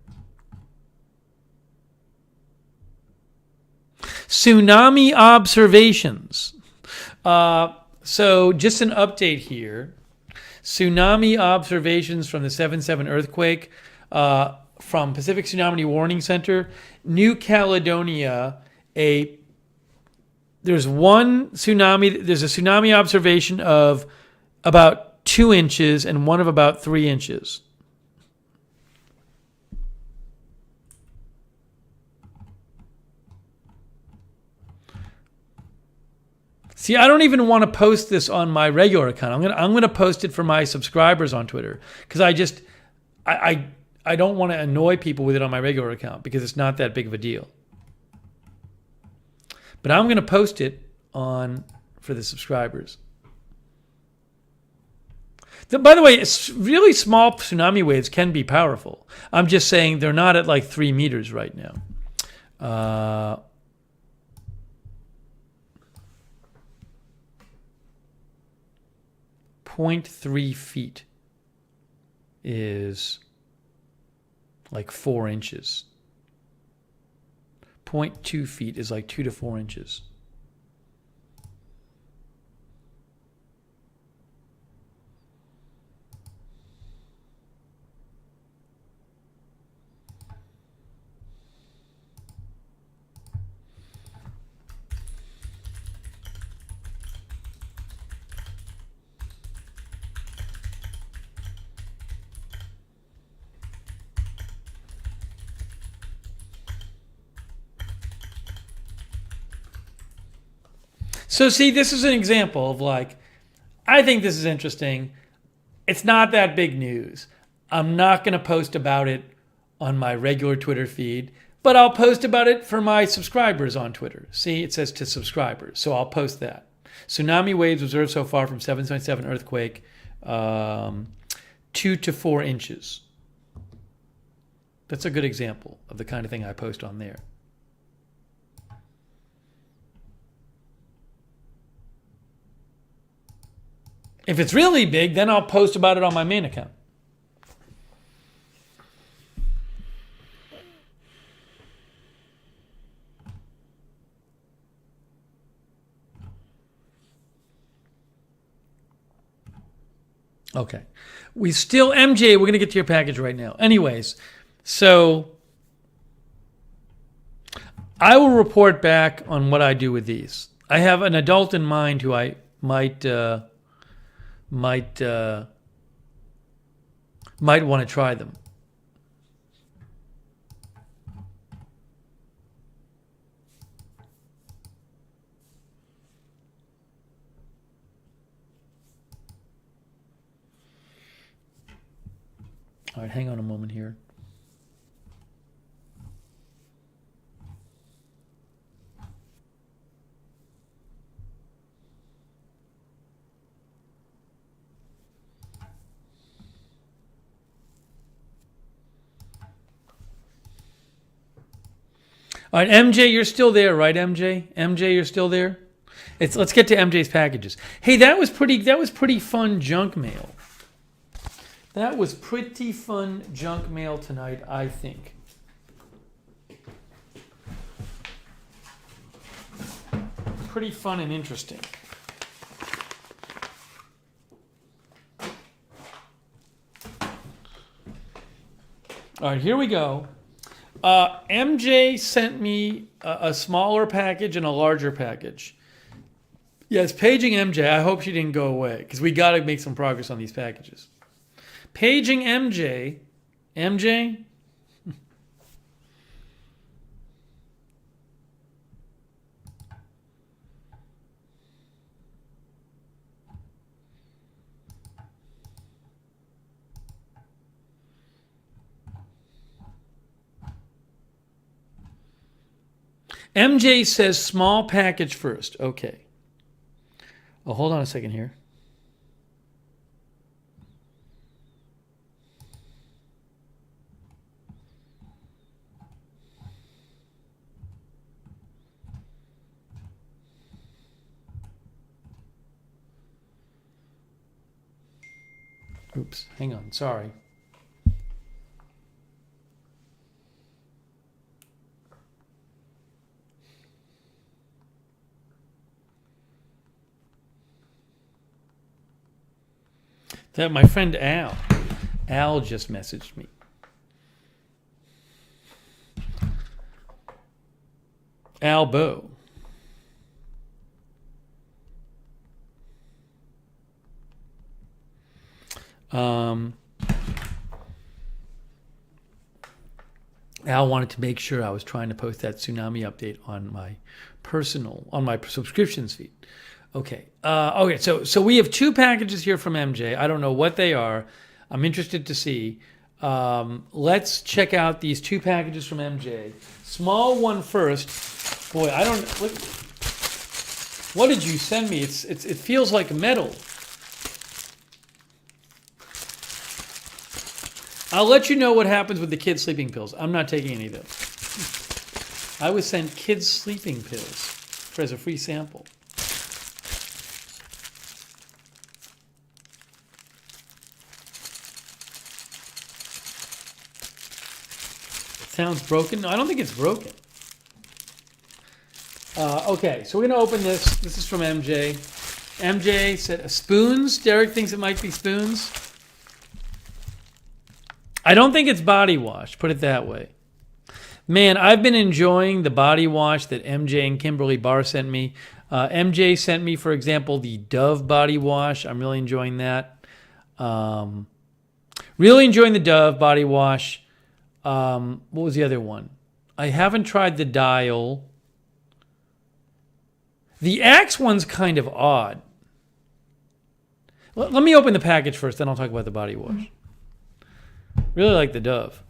Tsunami observations. So just an update here. Tsunami observations from the 7.7 earthquake from Pacific Tsunami Warning Center. New Caledonia, there's a tsunami observation of about 2 inches and one of about 3 inches. See, I don't even want to post this on my regular account. I'm gonna post it for my subscribers on Twitter because I don't want to annoy people with it on my regular account because it's not that big of a deal. But I'm gonna post it for the subscribers. By the way, really small tsunami waves can be powerful. I'm just saying they're not at like 3 meters right now. 0.3 feet is like 4 inches. 0.2 feet is like 2 to 4 inches. So see, this is an example of like, I think this is interesting. It's not that big news. I'm not going to post about it on my regular Twitter feed, but I'll post about it for my subscribers on Twitter. See, it says to subscribers, so I'll post that. Tsunami waves observed so far from 7.7 earthquake, 2 to 4 inches. That's a good example of the kind of thing I post on there. If it's really big, then I'll post about it on my main account. Okay. MJ, we're going to get to your package right now. Anyways, so I will report back on what I do with these. I have an adult in mind who I might want to try them. All right, hang on a moment here. All right, MJ, you're still there, right, MJ? MJ, you're still there? Let's get to MJ's packages. Hey, that was pretty fun junk mail. That was pretty fun junk mail tonight, I think. Pretty fun and interesting. All right, here we go. MJ sent me a smaller package and a larger package. Yes, paging MJ. I hope she didn't go away because we got to make some progress on these packages. Paging MJ. MJ? MJ says small package first. Okay. Oh, hold on a second here. Oops, hang on. Sorry. That my friend Al just messaged me. Albo. Al wanted to make sure I was trying to post that tsunami update on my subscriptions feed. Okay. Okay. So we have two packages here from MJ. I don't know what they are. I'm interested to see. Let's check out these two packages from MJ. Small one first. Boy, I don't. What did you send me? It feels like metal. I'll let you know what happens with the kids' sleeping pills. I'm not taking any of those. I was sent kids' sleeping pills as a free sample. Sounds broken? No, I don't think it's broken. Okay, so we're going to open this. This is from MJ. MJ said, spoons? Derek thinks it might be spoons. I don't think it's body wash, put it that way. Man, I've been enjoying the body wash that MJ and Kimberly Barr sent me. MJ sent me, for example, the Dove body wash. I'm really enjoying that. Really enjoying the Dove body wash. What was the other one? I haven't tried the Dial. The Axe one's kind of odd. Let me open the package first, then I'll talk about the body wash. Really like the Dove.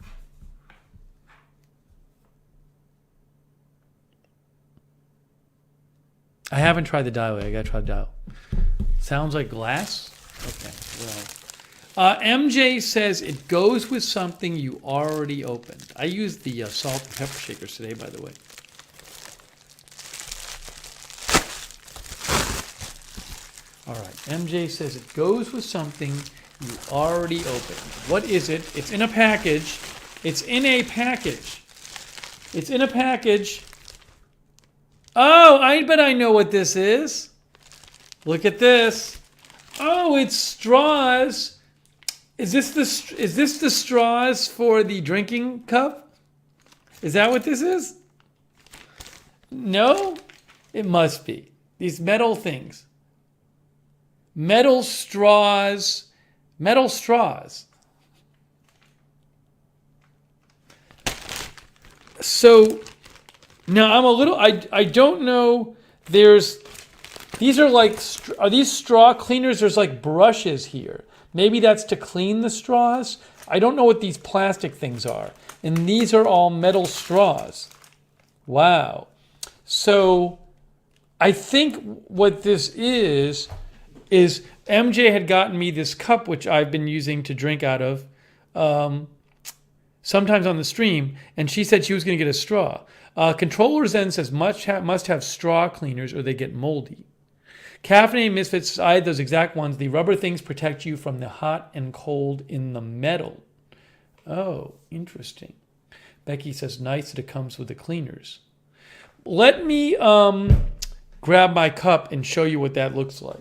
I haven't tried the Dial yet. I gotta try the Dial. Sounds like glass? Okay, well. MJ says it goes with something you already opened. I used the salt and pepper shakers today, by the way. All right, MJ says it goes with something you already opened. What is it? It's in a package. It's in a package. It's in a package. Oh, I bet I know what this is. Look at this. Oh, it's straws. Is this the straws for the drinking cup? Is that what this is? No? It must be. These metal things. Metal straws. Metal straws. So now I'm a little, I don't know, these are these straw cleaners? There's like brushes here. Maybe that's to clean the straws. I don't know what these plastic things are. And these are all metal straws. Wow. So I think what this is MJ had gotten me this cup, which I've been using to drink out of. sometimes on the stream, and she said she was going to get a straw. Controller Zen says must have straw cleaners or they get moldy. Caffeinated Misfits decide those exact ones. The rubber things protect you from the hot and cold in the metal. Oh, interesting. Becky says nice that it comes with the cleaners. Let me grab my cup and show you what that looks like.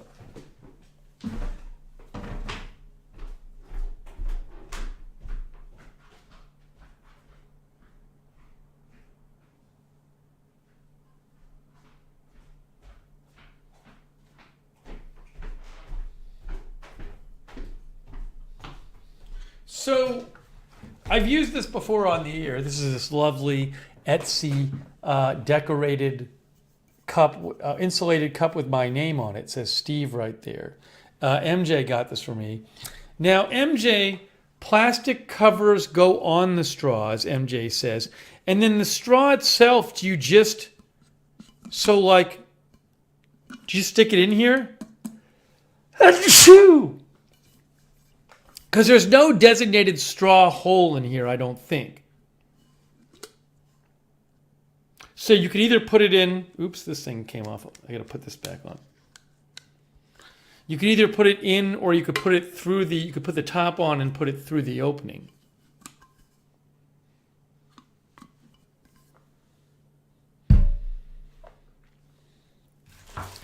So I've used this before on the air. This is this lovely Etsy decorated cup, insulated cup with my name on it. It says Steve right there. MJ got this for me. Now, MJ, plastic covers go on the straws, MJ says. And then the straw itself, do you just stick it in here? Achoo! Because there's no designated straw hole in here, I don't think. So you can either put it in... Oops, this thing came off. I got to put this back on. You can either put it in or you could put it through the... You could put the top on and put it through the opening.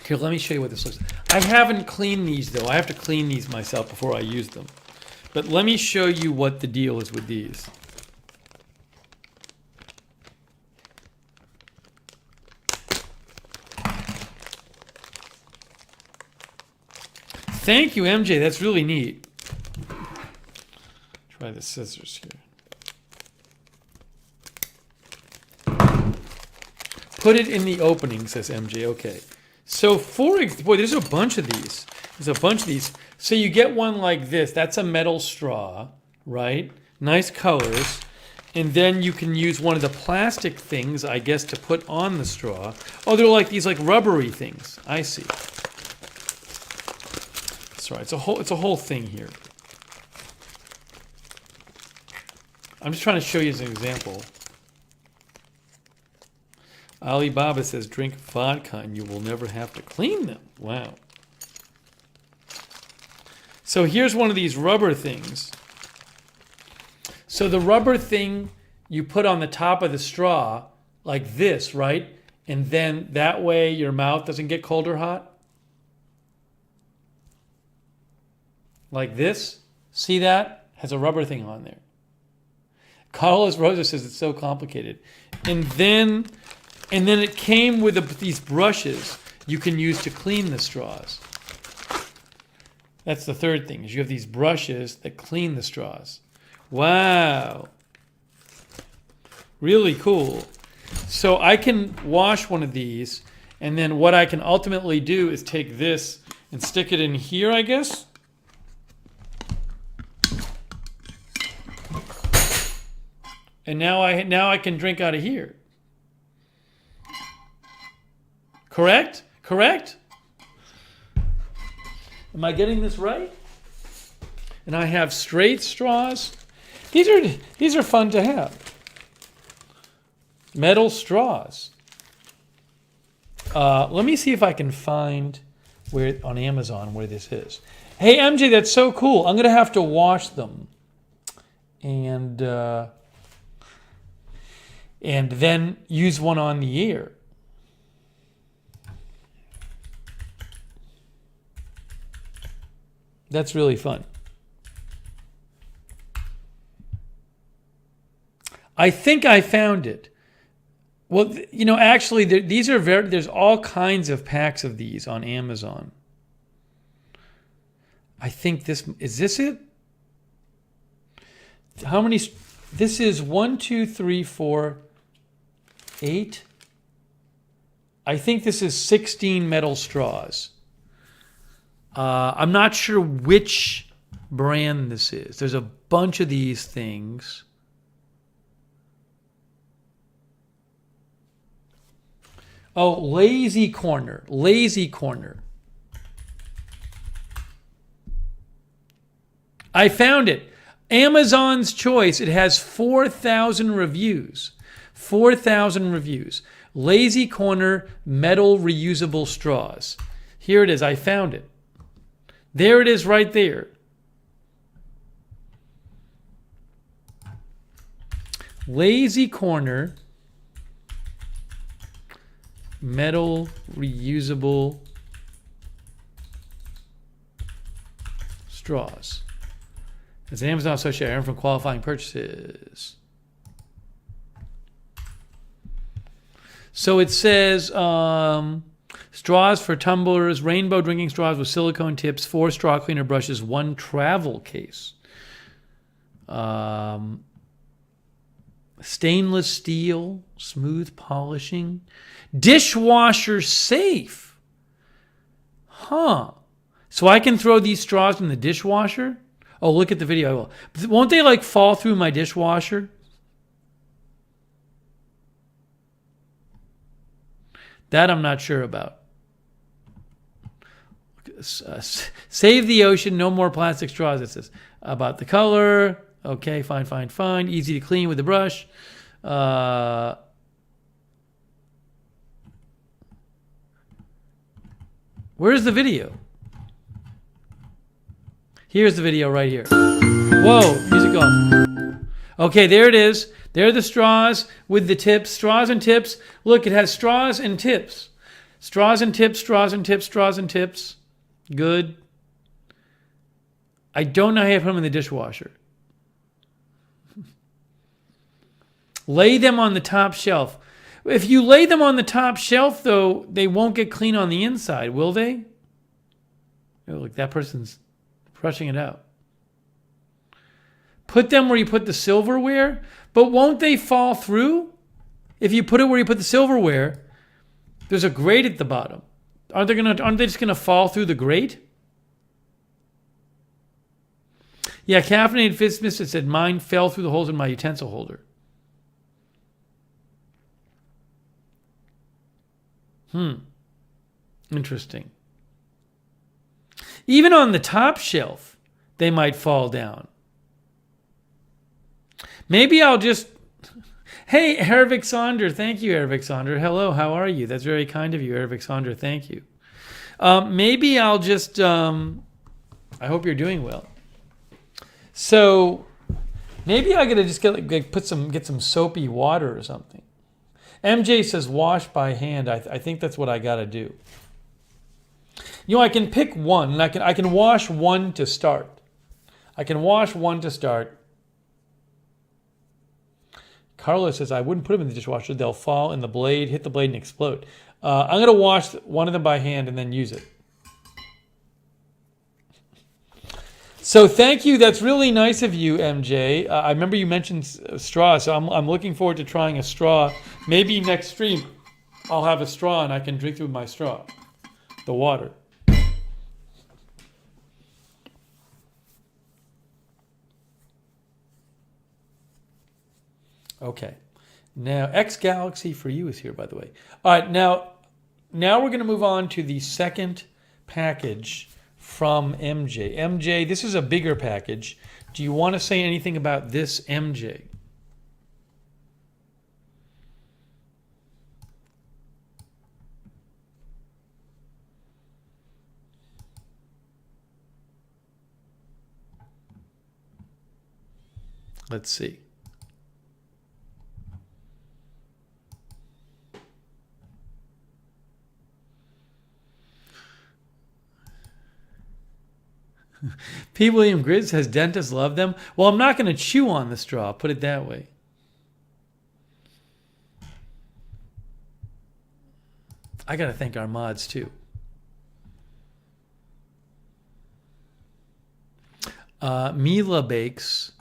Here, let me show you what this looks like. I haven't cleaned these, though. I have to clean these myself before I use them. But let me show you what the deal is with these. Thank you, MJ. That's really neat. Try the scissors here. Put it in the opening, says MJ. Okay. So, boy, there's a bunch of these. There's a bunch of these. So you get one like this. That's a metal straw, right? Nice colors. And then you can use one of the plastic things, I guess, to put on the straw. Oh, they're like these like rubbery things. I see. That's right. It's a whole thing here. I'm just trying to show you as an example. Alibaba says drink vodka and you will never have to clean them. Wow. So here's one of these rubber things. So the rubber thing you put on the top of the straw like this, right? And then that way your mouth doesn't get cold or hot. Like this. See that? Has a rubber thing on there. Carlos Rosa says it's so complicated. And then it came with these brushes you can use to clean the straws. That's the third thing, is you have these brushes that clean the straws. Wow. Really cool. So I can wash one of these, and then what I can ultimately do is take this and stick it in here, I guess. And now I can drink out of here. Correct? Correct? Am I getting this right? And I have straight straws. These are fun to have. Metal straws. Let me see if I can find where on Amazon where this is. Hey MJ, that's so cool. I'm gonna have to wash them, and then use one on the air. That's really fun. I think I found it. Well, you know, actually, these are there's all kinds of packs of these on Amazon. I think is this it? How many? This is 1, 2, 3, 4, 8. I think this is 16 metal straws. I'm not sure which brand this is. There's a bunch of these things. Oh, Lazy Corner. Lazy Corner. I found it. Amazon's Choice. It has 4,000 reviews. 4,000 reviews. Lazy Corner metal reusable straws. Here it is. I found it. There it is right there. Lazy Corner metal reusable straws. As an Amazon associate, I earn from qualifying purchases. So it says straws for tumblers, rainbow drinking straws with silicone tips, 4 straw cleaner brushes, 1 travel case. Stainless steel, smooth polishing, dishwasher safe. Huh. So I can throw these straws in the dishwasher? Oh, look at the video. I will. Won't they like fall through my dishwasher? That I'm not sure about. Save the ocean, no more plastic straws. It says about the color. Okay, fine. Easy to clean with the brush. Where's the video? Here's the video right here. Whoa, music off. Okay, there it is. There are the straws with the tips. Straws and tips. Look, it has straws and tips. Straws and tips, straws and tips, straws and tips. Good. I don't know how you put them in the dishwasher. Lay them on the top shelf. If you lay them on the top shelf, though, they won't get clean on the inside, will they? Oh, look, that person's brushing it out. Put them where you put the silverware, but won't they fall through? If you put it where you put the silverware, there's a grate at the bottom. Aren't they just gonna fall through the grate? Yeah, Caffeinated Fist Mister said mine fell through the holes in my utensil holder. Interesting. Even on the top shelf, they might fall down. Maybe I'll just... Hey, Hervik Sonder. Thank you, Hervik Sonder. Hello, how are you? That's very kind of you, Hervik Sonder. Thank you. Maybe I'll just... I hope you're doing well. So, maybe I gotta just get some soapy water or something. MJ says wash by hand. I think that's what I gotta do. You know, I can pick one, and I can wash one to start. Carlos says I wouldn't put them in the dishwasher. They'll fall in the blade, hit the blade, and explode. I'm gonna wash one of them by hand and then use it. So thank you. That's really nice of you, MJ. I remember you mentioned straw, so I'm looking forward to trying a straw. Maybe next stream I'll have a straw and I can drink through my straw, the water. Okay. Now, X Galaxy for you is here, by the way. All right. Now we're going to move on to the second package from MJ. MJ, this is a bigger package. Do you want to say anything about this, MJ? Let's see. P. William Grid says dentists love them. Well, I'm not going to chew on the straw, put it that way. I got to thank our mods too. Mila Bakes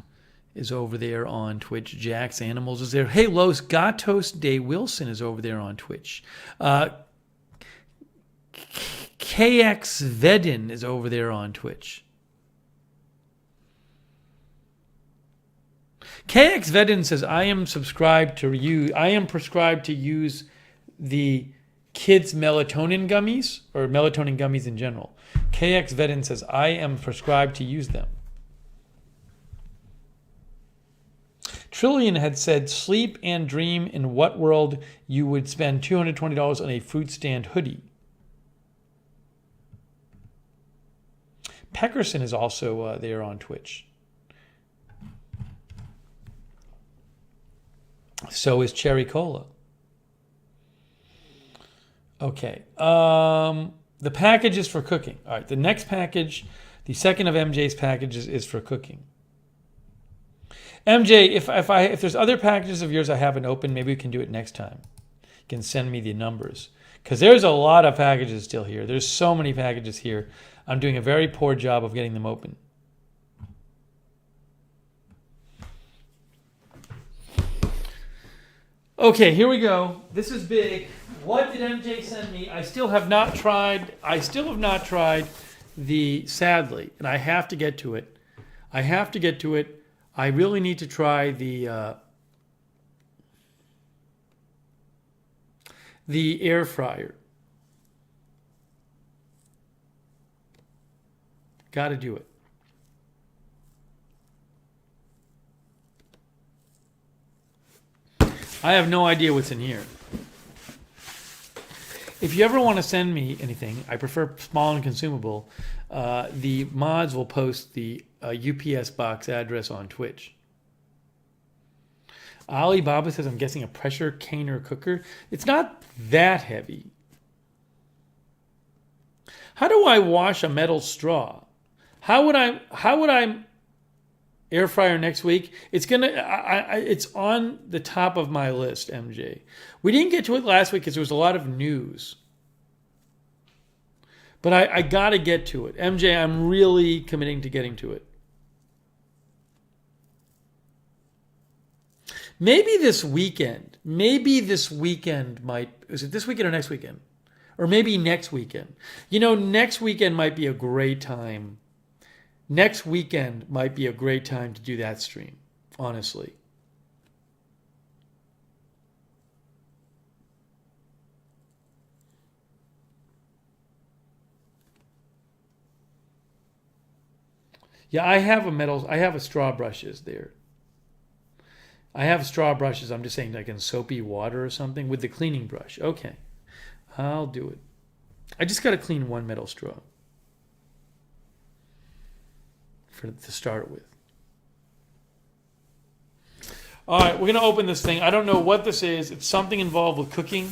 is over there on Twitch. Jax Animals is there. Hey, Los Gatos de Wilson is over there on Twitch. KX Vedin is over there on Twitch. KX Vedin says, I am prescribed to use the kids' melatonin gummies, or melatonin gummies in general. KX Vedin says, I am prescribed to use them. Trillion had said, sleep and dream in what world you would spend $220 on a fruit stand hoodie. Peckerson is also there on Twitch. So is Cherry Cola. Okay. The package is for cooking. All right. The next package, the second of MJ's packages, is for cooking. MJ, if there's other packages of yours I haven't opened, maybe we can do it next time. You can send me the numbers. Because there's a lot of packages still here. There's so many packages here. I'm doing a very poor job of getting them open. Okay, here we go. This is big. What did MJ send me? I still have not tried the Sadly, and I have to get to it. I really need to try the air fryer. Got to do it. I have no idea what's in here. If you ever want to send me anything, I prefer small and consumable. The mods will post the UPS box address on Twitch. Alibaba says, I'm guessing a pressure canner cooker. It's not that heavy. How do I wash a metal straw? How would I air fryer next week? It's it's on the top of my list, MJ. We didn't get to it last week because there was a lot of news. But I got to get to it. MJ, I'm really committing to getting to it. Maybe this weekend might, is it this weekend or next weekend? Or maybe next weekend. You know, next weekend might be a great time. Next weekend might be a great time to do that stream, honestly. Yeah, I have a straw brushes there. I have straw brushes, I'm just saying like in soapy water or something with the cleaning brush. Okay, I'll do it. I just got to clean one metal straw to start with. All right, we're going to open this thing. I don't know what this is. It's something involved with cooking.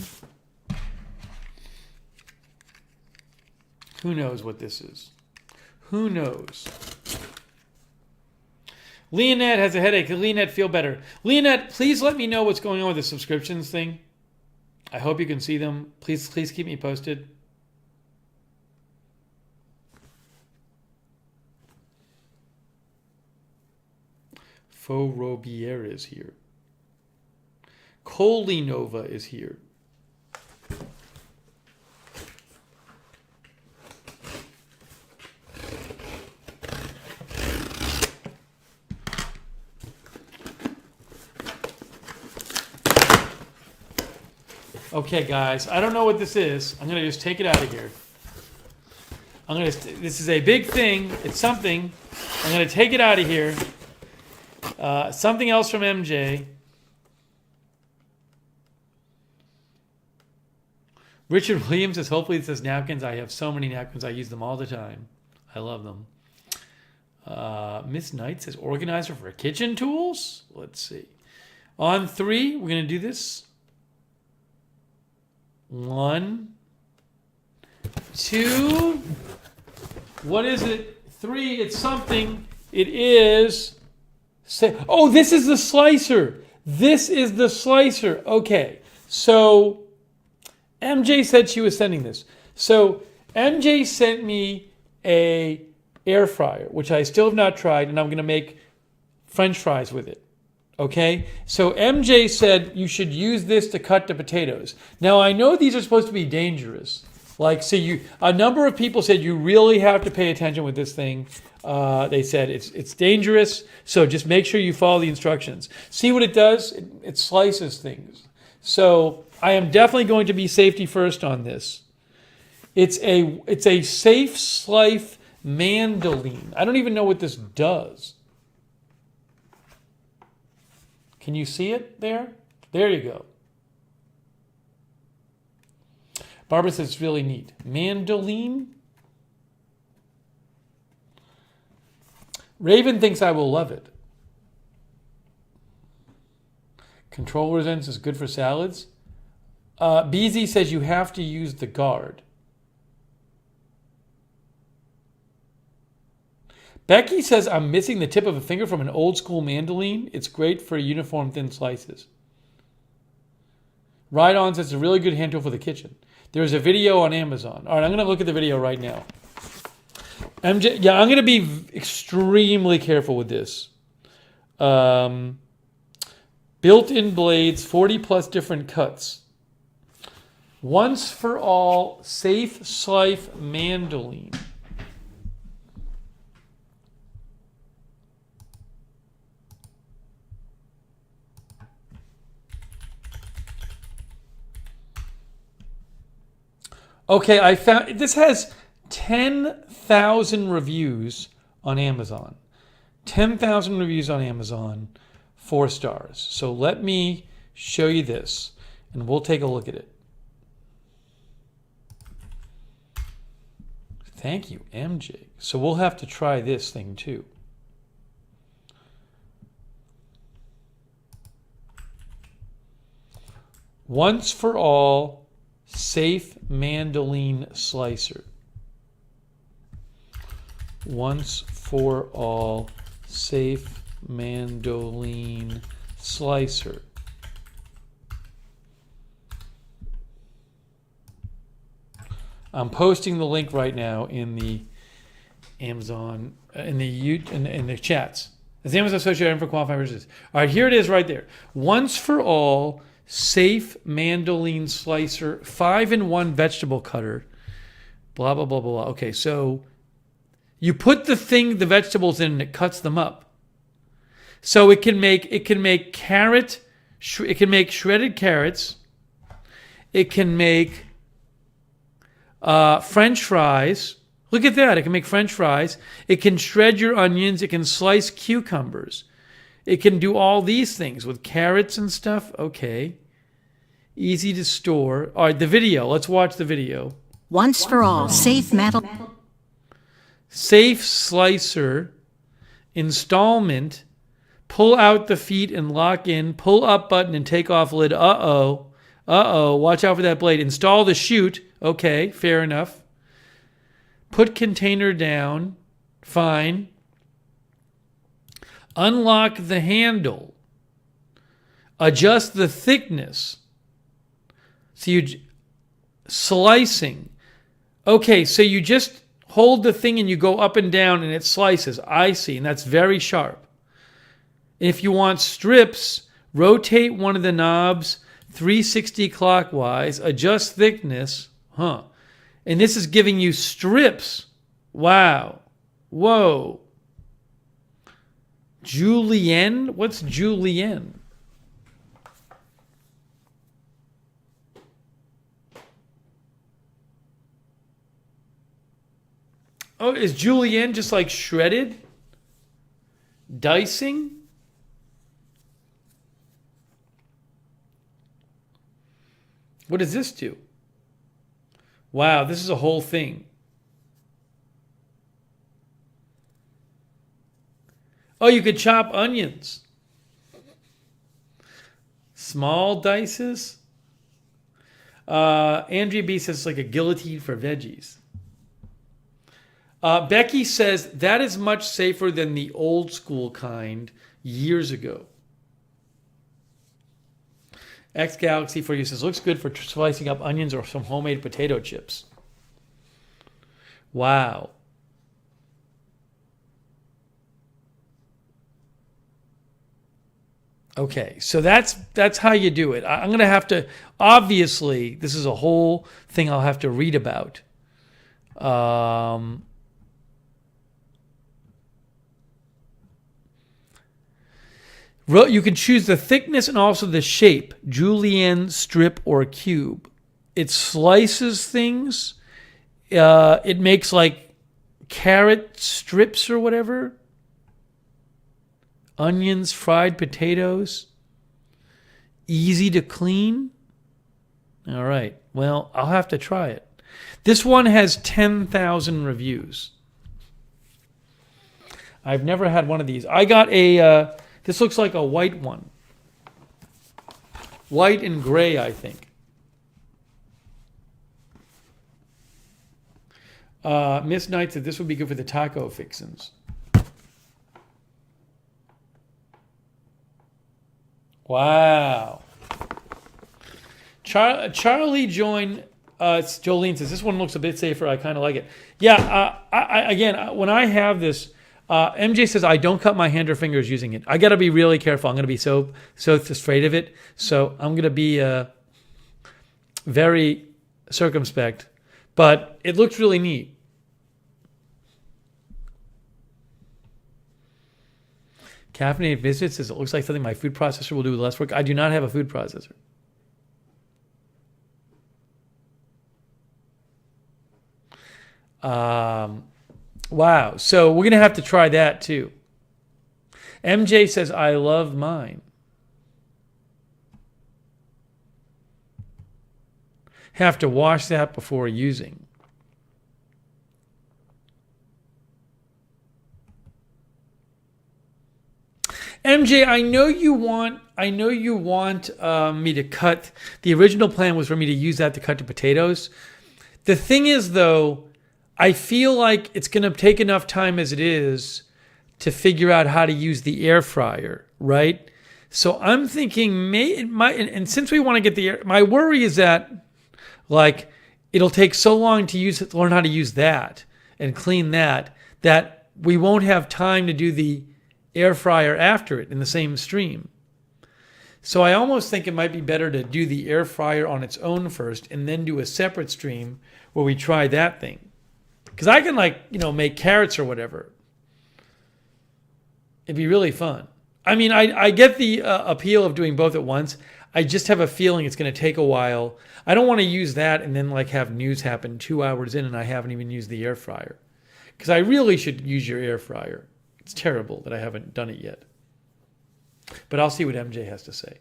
Who knows what this is? Who knows? Leonette has a headache. Leonette, feel better. Leonette, please let me know what's going on with the subscriptions thing. I hope you can see them. Please keep me posted. Faux Robier is here. Colinova is here. Okay, guys, I don't know what this is. I'm gonna just take it out of here. This is a big thing. It's something. I'm gonna take it out of here. Something else from MJ. Richard Williams says, hopefully it says napkins. I have so many napkins. I use them all the time. I love them. Miss Knight says, organizer for kitchen tools. Let's see. On 3, we're going to do this. 1, 2. What is it? 3. It's something. It is. Oh, this is the slicer. This is the slicer. Okay. So MJ said she was sending this. So MJ sent me a air fryer, which I still have not tried, and I'm going to make French fries with it. Okay? So MJ said you should use this to cut the potatoes. Now, I know these are supposed to be dangerous. Like, so a number of people said you really have to pay attention with this thing. They said it's dangerous, so just make sure you follow the instructions. See what it does? It slices things. So I am definitely going to be safety first on this. It's a safe slice mandolin. I don't even know what this does. Can you see it there? There you go. Barbara says it's really neat. Mandolin. Raven thinks I will love it. Control resistance is good for salads. BZ says you have to use the guard. Becky says I'm missing the tip of a finger from an old school mandolin. It's great for uniform thin slices. Ride On says it's a really good hand tool for the kitchen. There's a video on Amazon. All right, I'm going to look at the video right now. MJ, yeah, I'm going to be extremely careful with this. Built-in blades, 40 plus different cuts. Once for all, safe slice mandolin. Okay, I found this has 10,000 reviews on Amazon. 10,000 reviews on Amazon, 4 stars. So let me show you this, and we'll take a look at it. Thank you, MJ. So we'll have to try this thing too. Once for all, safe mandolin slicer. Once for all, safe mandolin slicer. I'm posting the link right now in the Amazon, in the chats. It's Amazon Associated for Qualified Research. All right, here it is right there. Once for all, safe mandolin slicer, 5-in-1 vegetable cutter, blah, blah, blah, blah. Okay, so you put the vegetables in and it cuts them up. So it can make shredded carrots. It can make French fries. Look at that. It can make French fries. It can shred your onions. It can slice cucumbers. It can do all these things with carrots and stuff. Okay. Easy to store. All right, the video. Let's watch the video. Once for all, safe metal. Safe slicer. Installment. Pull out the feet and lock in. Pull up button and take off lid. Uh-oh. Uh-oh. Watch out for that blade. Install the chute. Okay, fair enough. Put container down. Fine. Unlock the handle. Adjust the thickness. So you slicing. Okay, so you just hold the thing and you go up and down and it slices. I see, and that's very sharp. If you want strips, rotate one of the knobs 360 clockwise, adjust thickness. And this is giving you strips. Wow. Whoa. Julienne? What's Julienne? Oh, is Julienne just like shredded? Dicing? What does this do? Wow, this is a whole thing. Oh, you could chop onions. Small dices. Andrea B says it's like a guillotine for veggies. Becky says that is much safer than the old school kind years ago. X Galaxy for you says looks good for slicing up onions or some homemade potato chips. Wow. Okay, so that's how you do it. I'm going to have to, obviously, this is a whole thing I'll have to read about. You can choose the thickness and also the shape, julienne, strip, or cube. It slices things. It makes like carrot strips or whatever. Onions, fried potatoes. easy to clean. All right. Well, I'll have to try it. This one has 10,000 reviews. I've never had one of these. I got a, this looks like a white one. White and gray, I think. Miss Knight said this would be good for the taco fixins. Wow. Charlie joined. Jolene says this one looks a bit safer. I kind of like it. Yeah. Again, when I have this, MJ says I don't cut my hand or fingers using it. I got to be really careful. I'm going to be so afraid of it. So I'm going to be very circumspect. But it looks really neat. Caffeinated Visits says it looks like something my food processor will do with less work. I do not have a food processor. Wow. So we're going to have to try that too. MJ says, I love mine. Have to wash that before using. MJ, I know you want me to cut. The original plan was for me to use that to cut the potatoes. The thing is, though, I feel like it's going to take enough time as it is to figure out how to use the air fryer, right? So I'm thinking, and since we want to get the air, my worry is that, like, it'll take so long to learn how to use that and clean that we won't have time to do the air fryer after it in the same stream. So I almost think it might be better to do the air fryer on its own first and then do a separate stream where we try that thing. Because I can, make carrots or whatever. It'd be really fun. I mean, I get the appeal of doing both at once. I just have a feeling it's going to take a while. I don't want to use that and then have news happen 2 hours in and I haven't even used the air fryer. Because I really should use your air fryer. It's terrible that I haven't done it yet. But I'll see what MJ has to say.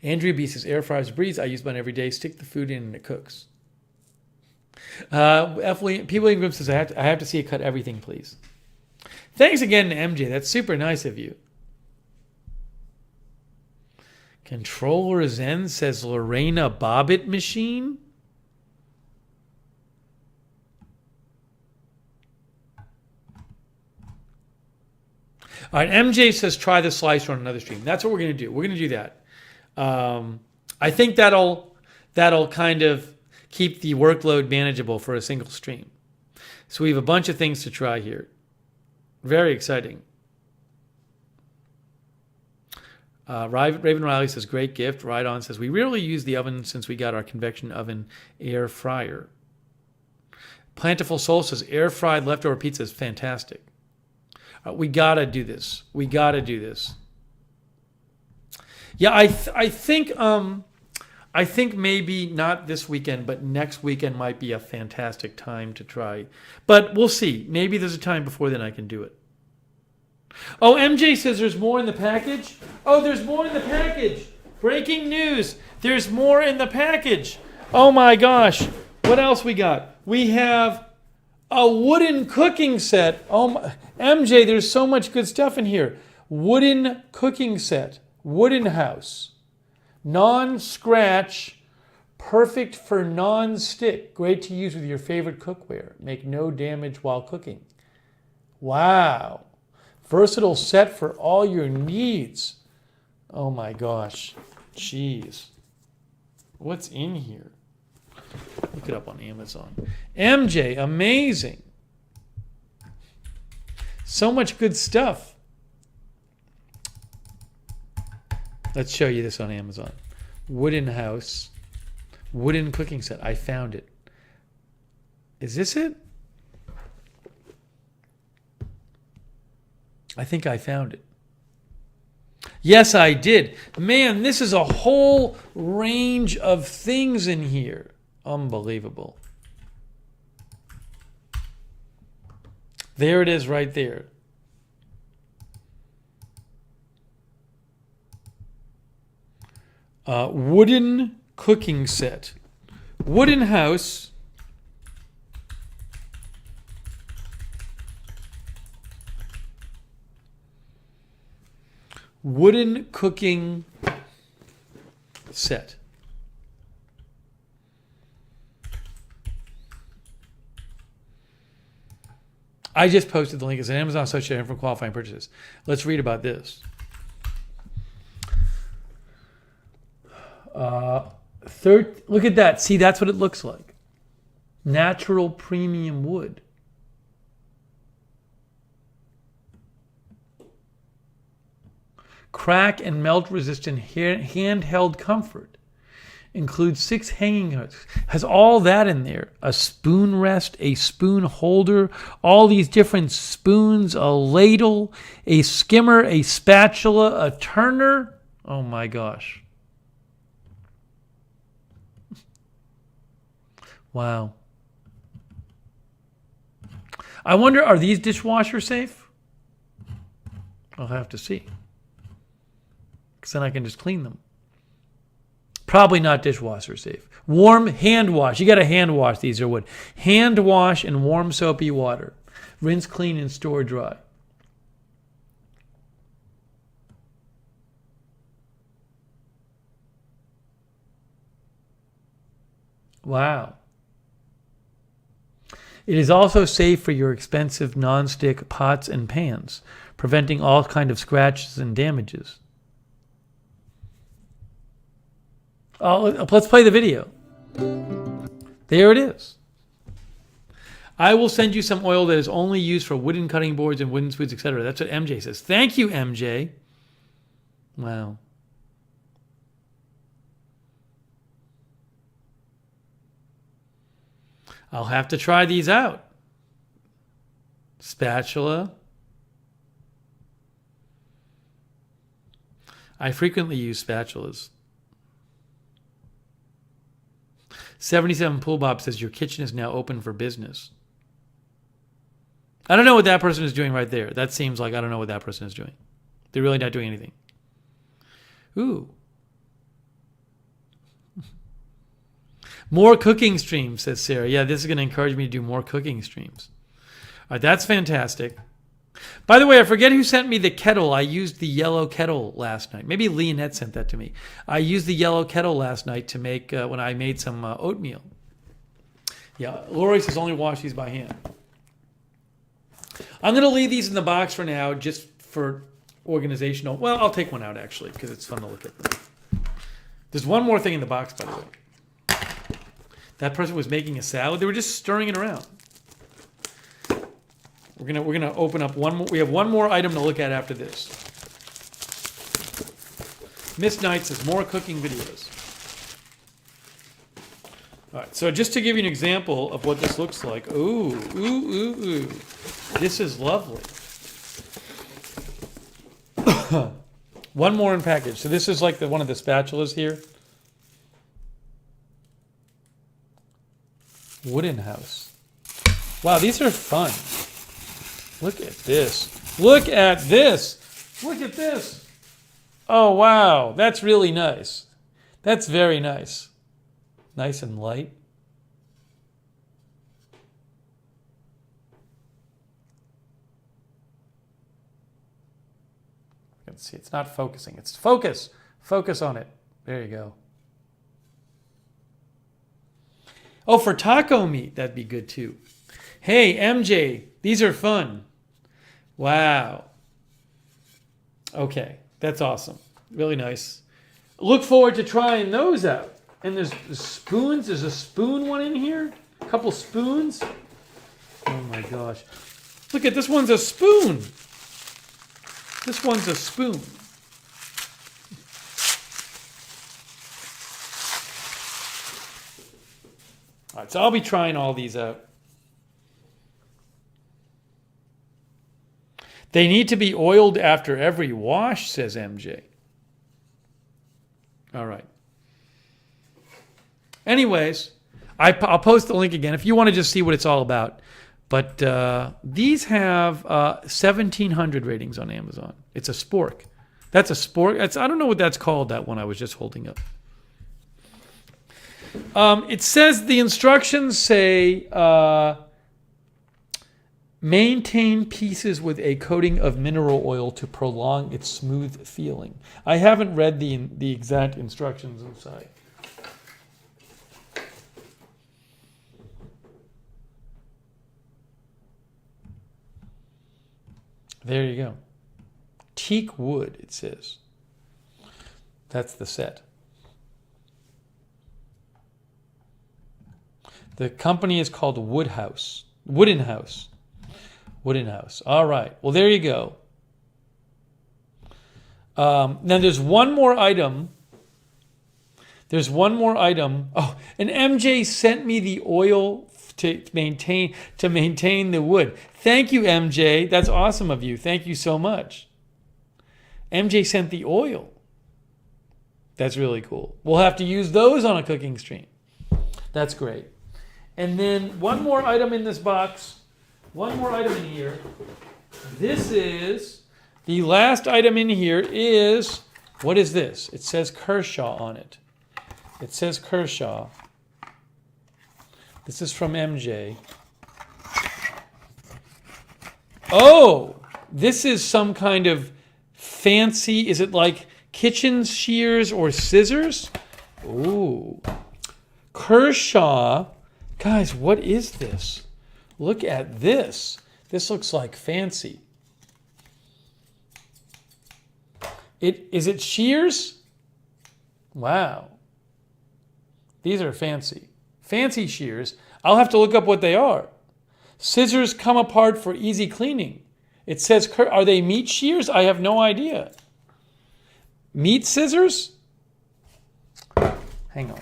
Andrea B says, air fryer's a breeze. I use mine every day. Stick the food in and it cooks. P. William Grimm says, I have to see it cut everything, please. Thanks again to MJ. That's super nice of you. Controller Zen says, Lorena Bobbitt machine? All right, MJ says try the slicer on another stream. That's what we're going to do. We're going to do that. I think that'll kind of keep the workload manageable for a single stream. So we have a bunch of things to try here. Very exciting. Raven Riley says, great gift. Right On says, we rarely use the oven since we got our convection oven air fryer. Plantiful Soul says, air fried leftover pizza is fantastic. We got to do this. We got to do this. Yeah, I think maybe not this weekend, but next weekend might be a fantastic time to try. But we'll see. Maybe there's a time before then I can do it. Oh, MJ says there's more in the package. Oh, there's more in the package. Breaking news. There's more in the package. Oh my gosh. What else we got? We have a wooden cooking set. Oh, MJ, there's so much good stuff in here. Wooden cooking set. Wooden house. Non-scratch. Perfect for non-stick. Great to use with your favorite cookware. Make no damage while cooking. Wow. Versatile set for all your needs. Oh my gosh. Jeez. What's in here? Look it up on Amazon. MJ, amazing. So much good stuff. Let's show you this on Amazon. Wooden house. Wooden cooking set. I found it. Is this it? I think I found it. Yes, I did. Man, this is a whole range of things in here. Unbelievable. There it is right there. Wooden cooking set. Wooden house. Wooden cooking set. I just posted the link. It's an Amazon associated from qualifying purchases. Let's read about this. Look at that. See, that's what it looks like. Natural premium wood. Crack and melt resistant handheld comfort. Includes 6 hanging hooks. Has all that in there. A spoon rest, a spoon holder, all these different spoons, a ladle, a skimmer, a spatula, a turner. Oh my gosh. Wow. I wonder, are these dishwasher safe? I'll have to see. Because then I can just clean them. Probably not dishwasher safe. Warm hand wash. You got to hand wash these, are wood. Hand wash in warm soapy water. Rinse, clean, and store dry. Wow. It is also safe for your expensive non-stick pots and pans, preventing all kind of scratches and damages. Oh, let's play the video. There it is. I will send you some oil that is only used for wooden cutting boards and wooden spoons, etc. That's what MJ says. Thank you, MJ. Wow. I'll have to try these out. Spatula. I frequently use spatulas. 77 Pool Bob says your kitchen is now open for business. I don't know what that person is doing right there. That seems like I don't know what that person is doing. They're really not doing anything. Ooh. More cooking streams, says Sarah. Yeah, this is going to encourage me to do more cooking streams. All right, that's fantastic. By the way, I forget who sent me the kettle. I used the yellow kettle last night. Maybe Leonette sent that to me. I used the yellow kettle last night to make, when I made some oatmeal. Yeah, Lori says only wash these by hand. I'm going to leave these in the box for now, just for organizational. Well, I'll take one out, actually, because it's fun to look at them. There's one more thing in the box, by the way. That person was making a salad. They were just stirring it around. We're gonna open up one more. We have one more item to look at after this. Miss Knight says more cooking videos. All right, so just to give you an example of what this looks like. Ooh, ooh, ooh, ooh. This is lovely. One more in package. So this is like one of the spatulas here. Wooden house. Wow, these are fun. Look at this. Look at this. Look at this. Oh, wow. That's really nice. That's very nice. Nice and light. Let's see. It's not focusing. It's focus. Focus on it. There you go. Oh, for taco meat, that'd be good too. Hey, MJ, these are fun. Wow. Okay, that's awesome. Really nice. Look forward to trying those out. And there's spoons. There's a spoon one in here. A couple spoons. Oh my gosh. Look at this one's a spoon. This one's a spoon. All right, so I'll be trying all these out. They need to be oiled after every wash, says MJ. All right. Anyways, I'll post the link again if you want to just see what it's all about. But these have 1,700 ratings on Amazon. It's a spork. That's a spork. I don't know what that's called, that one I was just holding up. It says the instructions say maintain pieces with a coating of mineral oil to prolong its smooth feeling. I haven't read the exact instructions inside. There you go. Teak wood, it says. That's the set. The company is called Wooden House. All right. Well, there you go. Now there's one more item. Oh, and MJ sent me the oil to maintain the wood. Thank you, MJ. That's awesome of you. Thank you so much. MJ sent the oil. That's really cool. We'll have to use those on a cooking stream. That's great. And then one more item in this box. One more item in here. This is, the last item in here is, what is this? It says Kershaw on it. It says Kershaw. This is from MJ. Oh, this is some kind of fancy, is it like kitchen shears or scissors? Ooh. Kershaw. Guys, what is this? Look at this. This looks like fancy. Is it shears? Wow. These are fancy. Fancy shears. I'll have to look up what they are. Scissors come apart for easy cleaning. It says, are they meat shears? I have no idea. Meat scissors? Hang on.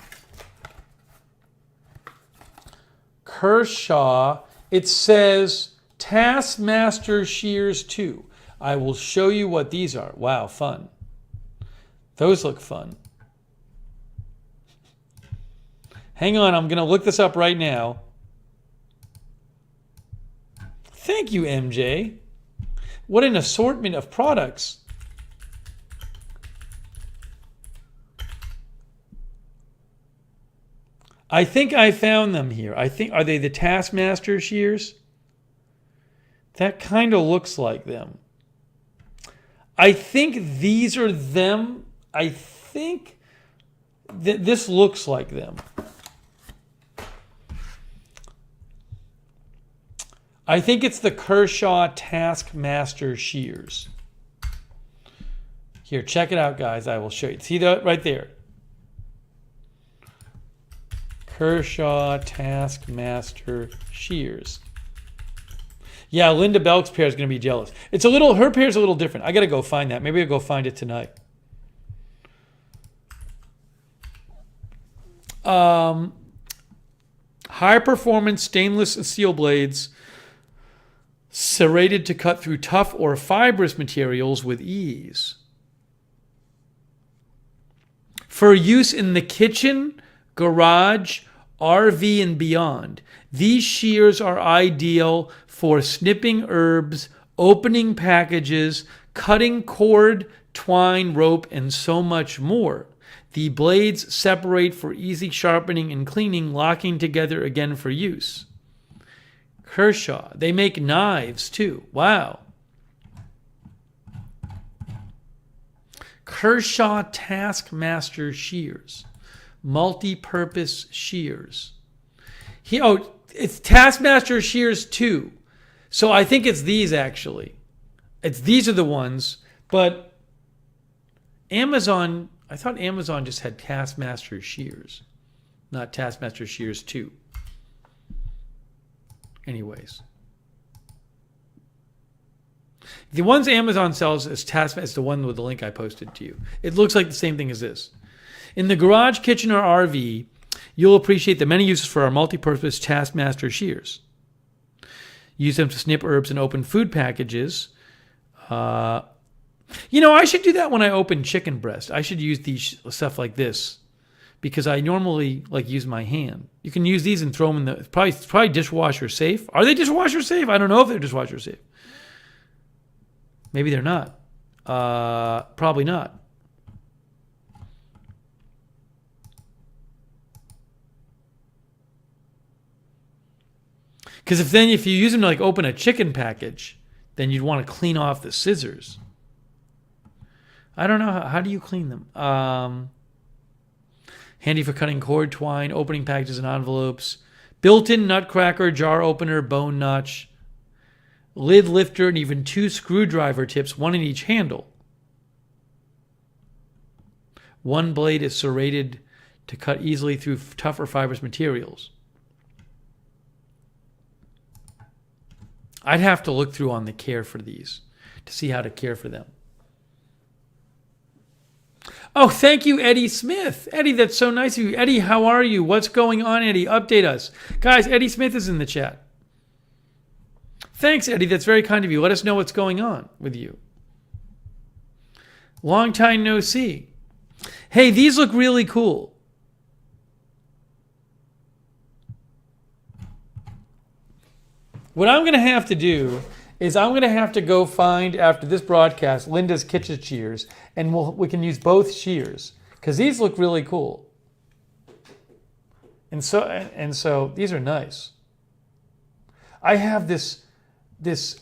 Kershaw. It says Taskmaster Shears 2. I will show you what these are. Wow, fun. Those look fun. Hang on, I'm going to look this up right now. Thank you, MJ. What an assortment of products. I think I found them here. Are they the Taskmaster shears? That kind of looks like them. I think these are them. I think this looks like them. I think it's the Kershaw Taskmaster shears. Here, check it out, guys. I will show you. See that right there? Kershaw Taskmaster shears. Yeah, Linda Belk's pair is going to be jealous. Her pair is a little different. I got to go find that. Maybe I'll go find it tonight. High performance stainless steel blades, serrated to cut through tough or fibrous materials with ease. For use in the kitchen, garage, RV, and beyond, these shears are ideal for snipping herbs, opening packages, cutting cord, twine, rope, and so much more. The blades separate for easy sharpening and cleaning, locking together again for use. Kershaw. They make knives too. Wow. Kershaw Taskmaster shears. Multi-purpose shears. It's Taskmaster shears 2. So I think it's these actually. These are the ones, but Amazon, I thought Amazon just had Taskmaster shears, not Taskmaster shears 2. Anyways. The ones Amazon sells as Taskmaster is the one with the link I posted to you. It looks like the same thing as this. In the garage, kitchen, or RV, you'll appreciate the many uses for our multi-purpose Taskmaster shears. Use them to snip herbs and open food packages. I should do that when I open chicken breast. I should use these stuff like this because I normally use my hand. You can use these and throw them in the probably dishwasher safe. Are they dishwasher safe? I don't know if they're dishwasher safe. Maybe they're not. Probably not. Because if you use them to like open a chicken package, then you'd want to clean off the scissors. I don't know. How do you clean them? Handy for cutting cord, twine, opening packages and envelopes. Built-in nutcracker, jar opener, bone notch, lid lifter, and even 2 screwdriver tips, one in each handle. One blade is serrated to cut easily through tougher fibrous materials. I'd have to look through on the care for these to see how to care for them. Oh, thank you, Eddie Smith. Eddie, that's so nice of you. Eddie, how are you? What's going on, Eddie? Update us. Guys, Eddie Smith is in the chat. Thanks, Eddie. That's very kind of you. Let us know what's going on with you. Long time no see. Hey, these look really cool. What I'm going to have to do is I'm going to have to go find, after this broadcast, Linda's kitchen shears, and we can use both shears because these look really cool. And so these are nice. I have this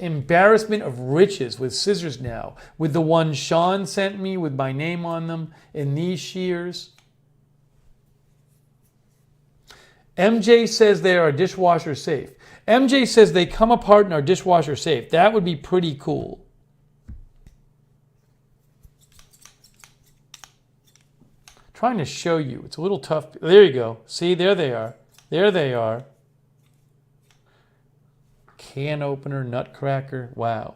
embarrassment of riches with scissors now, with the one Sean sent me with my name on them, and these shears. MJ says they are dishwasher safe. MJ says they come apart and are dishwasher safe. That would be pretty cool. Trying to show you. It's a little tough. There you go. See, there they are. There they are. Can opener, nutcracker. Wow.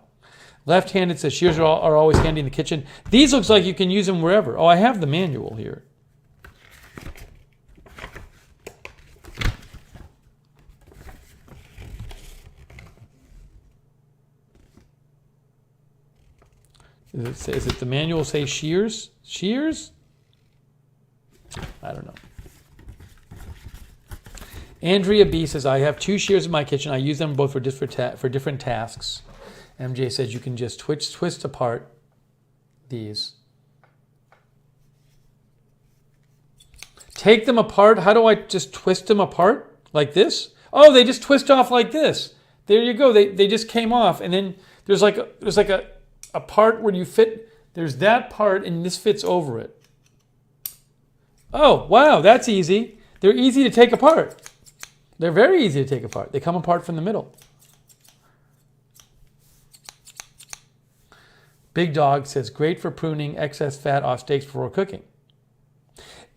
Left-handed says shears are always handy in the kitchen. These looks like you can use them wherever. Oh, I have the manual here. Is it the manual say shears? Shears? I don't know. Andrea B says, I have 2 shears in my kitchen. I use them both for different tasks. MJ says you can just twist apart these. Take them apart. How do I just twist them apart? Like this? Oh, they just twist off like this. There you go. They just came off. And then there's like a part where you fit. There's that part and this fits over it. Oh, wow, that's easy. They're easy to take apart. They're very easy to take apart. They come apart from the middle. Big Dog says, great for pruning excess fat off steaks before cooking.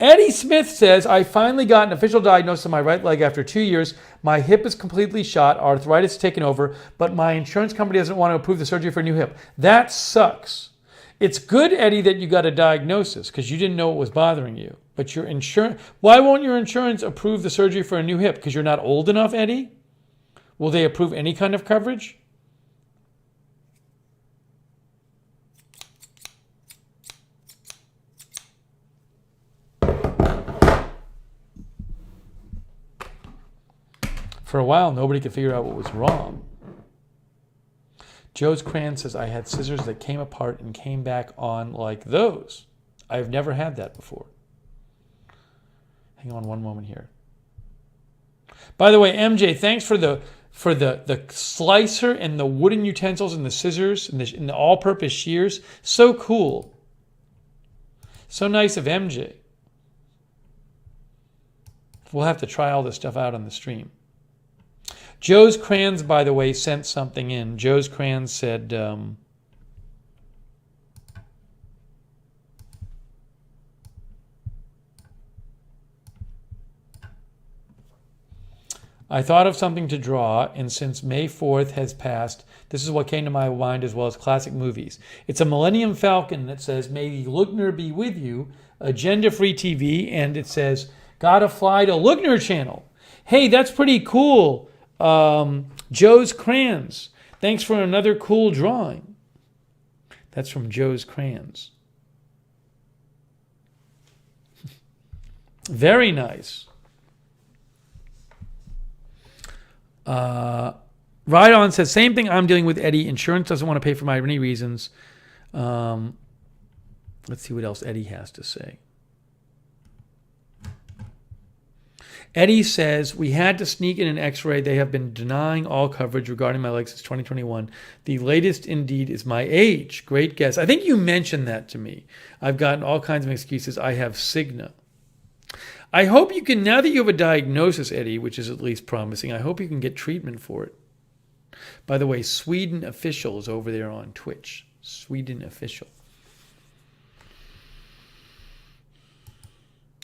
Eddie Smith says, I finally got an official diagnosis of my right leg after 2 years. My hip is completely shot. Arthritis has taken over, but my insurance company doesn't want to approve the surgery for a new hip. That sucks. It's good, Eddie, that you got a diagnosis because you didn't know what was bothering you. But your insurance, why won't your insurance approve the surgery for a new hip? Because you're not old enough, Eddie? Will they approve any kind of coverage? For a while, nobody could figure out what was wrong. Joe's Cran says, I had scissors that came apart and came back on like those. I've never had that before. Hang on one moment here. By the way, MJ, thanks for the slicer and the wooden utensils and the scissors and the all-purpose shears. So cool. So nice of MJ. We'll have to try all this stuff out on the stream. Joe's Crayons, by the way, sent something in. Joe's Crayons said, I thought of something to draw, and since May 4th has passed, this is what came to my mind as well as classic movies. It's a Millennium Falcon that says, may the Lookner be with you, agenda-free TV, and it says, gotta fly to Lookner channel. Hey, that's pretty cool. Joe's Crayons. Thanks for another cool drawing. That's from Joe's Crayons. Very nice. Right On says, same thing I'm dealing with, Eddie. Insurance doesn't want to pay for my many reasons. Let's see what else Eddie has to say. Eddie says, we had to sneak in an x-ray. They have been denying all coverage regarding my leg since 2021. The latest indeed is my age. Great guess. I think you mentioned that to me. I've gotten all kinds of excuses. I have Cigna. I hope you can, now that you have a diagnosis, Eddie, which is at least promising, I hope you can get treatment for it. By the way, Sweden Official is over there on Twitch. Sweden Official.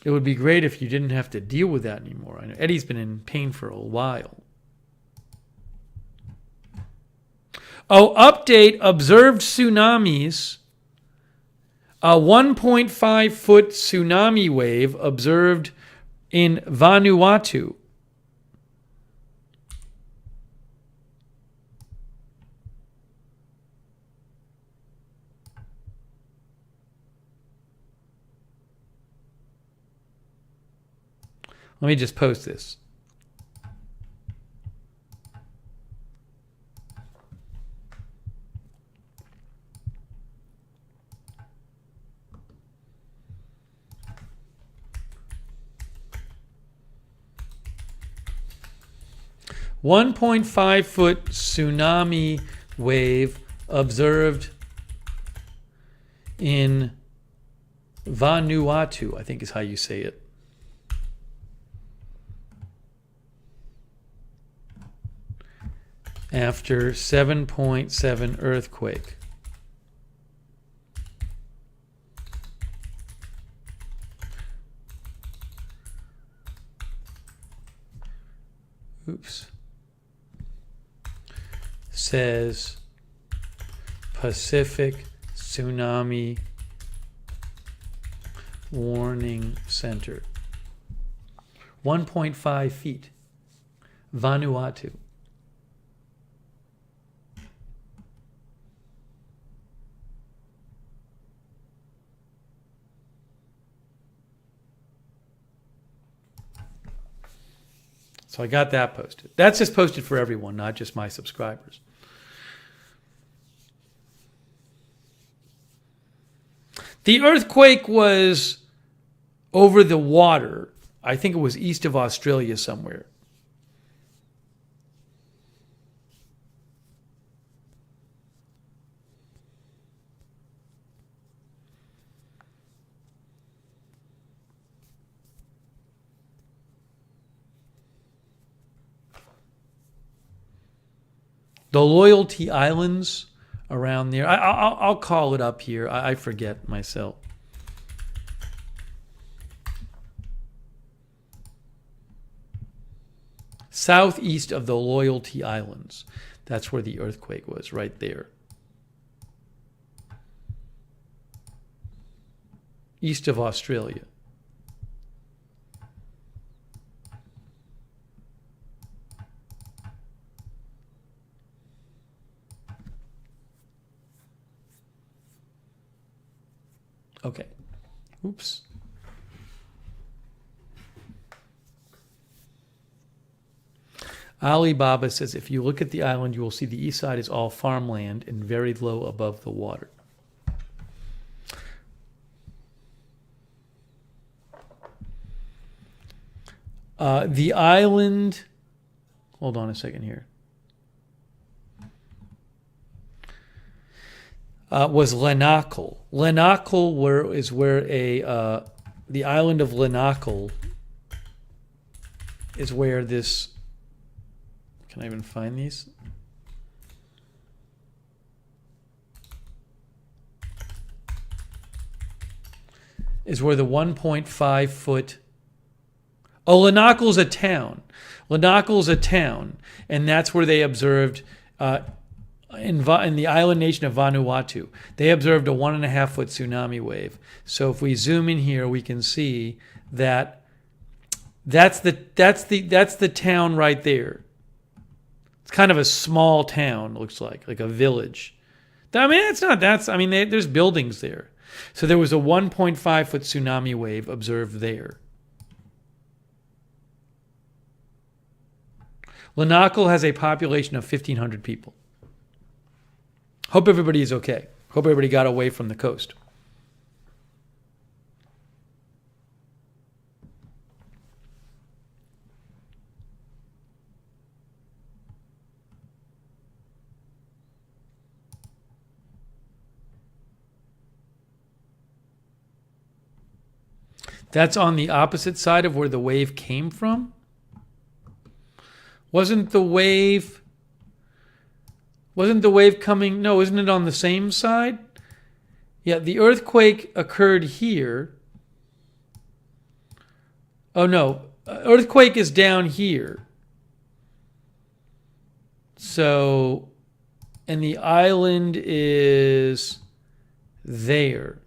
It would be great if you didn't have to deal with that anymore. I know Eddie's been in pain for a while. Oh, update, observed tsunamis. A 1.5 foot tsunami wave observed in Vanuatu. Let me just post this. .5 foot tsunami wave observed in Vanuatu, I think is how you say it. After 7.7 earthquake. Oops. Says Pacific Tsunami Warning Center. 1.5 feet. Vanuatu. So I got that posted. That's just posted for everyone, not just my subscribers. The earthquake was over the water. I think it was east of Australia somewhere. The Loyalty Islands around there. I'll call it up here. I forget myself. Southeast of the Loyalty Islands. That's where the earthquake was, right there. East of Australia. Okay. Oops. Alibaba says, if you look at the island, you will see the east side is all farmland and very low above the water. The island, hold on a second here, was Lenakil. Lenakil is where the island of Lenakil is where this, can I even find these? Is where the 1.5 foot, oh, Lenakil's a town. Lenakil's a town, and that's where they observed, in the island nation of Vanuatu, they observed a 1.5 foot tsunami wave. So if we zoom in here, we can see that that's the town right there. It's kind of a small town, looks like a village. I mean, it's not. There's buildings there. So there was a 1.5 foot tsunami wave observed there. Lenakil has a population of 1,500 people. Hope everybody is okay. Hope everybody got away from the coast. That's on the opposite side of where the wave came from. Wasn't the wave coming? No, isn't it on the same side? Yeah, the earthquake occurred here. Oh no, earthquake is down here. So, and the island is there.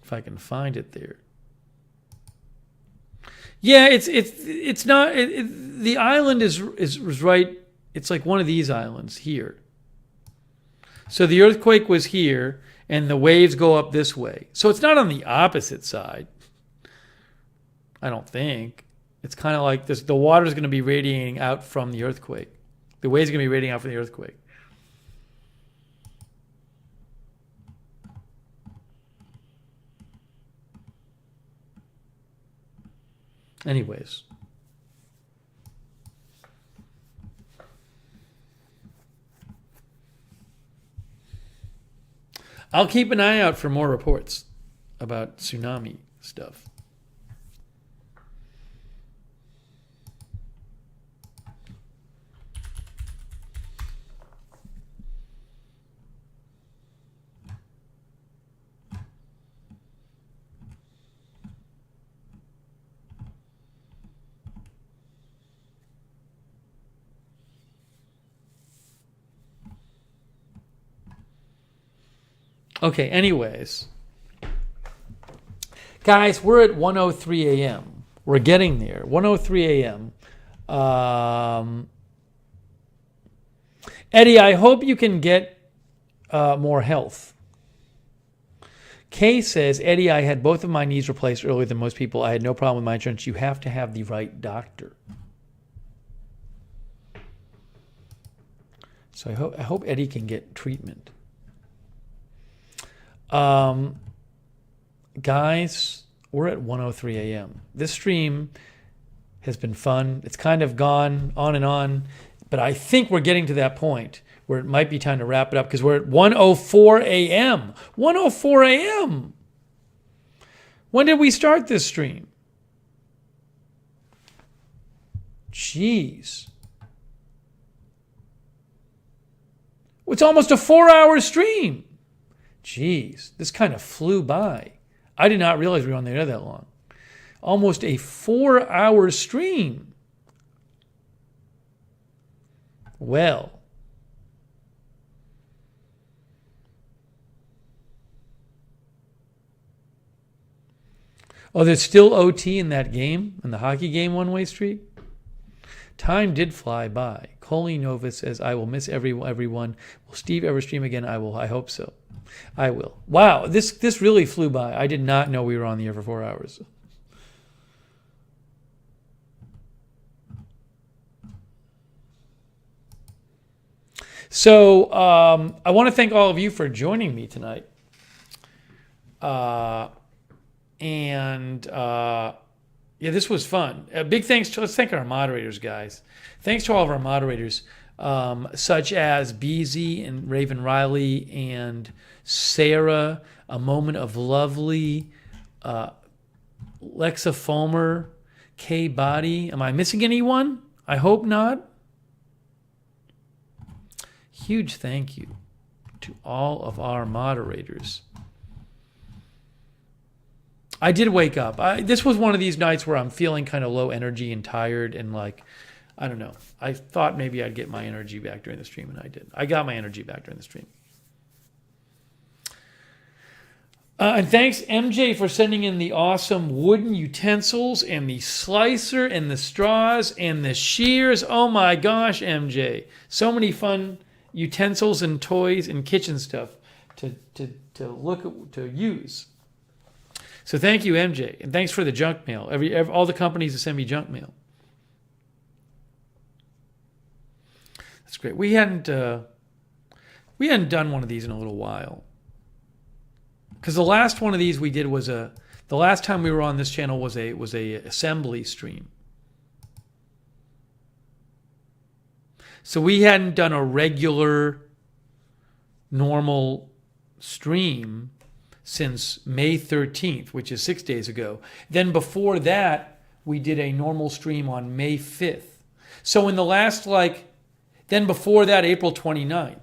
If I can find it there. Yeah, it's not. The island is right. It's like one of these islands here. So the earthquake was here, and the waves go up this way. So it's not on the opposite side. I don't think. It's kind of like this. The water is going to be radiating out from the earthquake. The waves are going to be radiating out from the earthquake. Anyways. I'll keep an eye out for more reports about tsunami stuff. Okay, anyways. Guys, we're at 1:03 a.m. We're getting there. 1:03 a.m. Eddie, I hope you can get more health. Kay says, Eddie, I had both of my knees replaced earlier than most people. I had no problem with my insurance. You have to have the right doctor. So I hope Eddie can get treatment. Guys, we're at 1:03 a.m. This stream has been fun. It's kind of gone on and on, but I think we're getting to that point where it might be time to wrap it up because we're at 1:04 a.m. 1:04 a.m. When did we start this stream? Jeez. It's almost a 4-hour stream. Jeez, this kind of flew by. I did not realize we were on the air that long. Almost a 4-hour stream. Well. Oh, there's still OT in that game, in the hockey game one-way street? Time did fly by. Colleen Nova says, I will miss everyone. Will Steve ever stream again? I will. I hope so. I will. Wow, this really flew by. I did not know we were on the air for 4 hours. So I want to thank all of you for joining me tonight. Yeah, this was fun. Big thanks let's thank our moderators, guys. Thanks to all of our moderators, such as BZ and Raven Riley and Sarah, A Moment of Lovely, Lexa Fulmer, Kay Body. Am I missing anyone? I hope not. Huge thank you to all of our moderators. I did wake up. This was one of these nights where I'm feeling kind of low energy and tired and like, I don't know. I thought maybe I'd get my energy back during the stream, and I did. I got my energy back during the stream. And thanks, MJ, for sending in the awesome wooden utensils and the slicer and the straws and the shears. Oh my gosh, MJ. So many fun utensils and toys and kitchen stuff to use. So thank you, MJ, and thanks for the junk mail. All the companies that send me junk mail. That's great. We hadn't done one of these in a little while, because the last one of these we did was the last time we were on this channel was a assembly stream. So we hadn't done a regular, normal stream since May 13th, which is 6 days ago. Then before that, we did a normal stream on May 5th. So in the last, then before that, April 29th.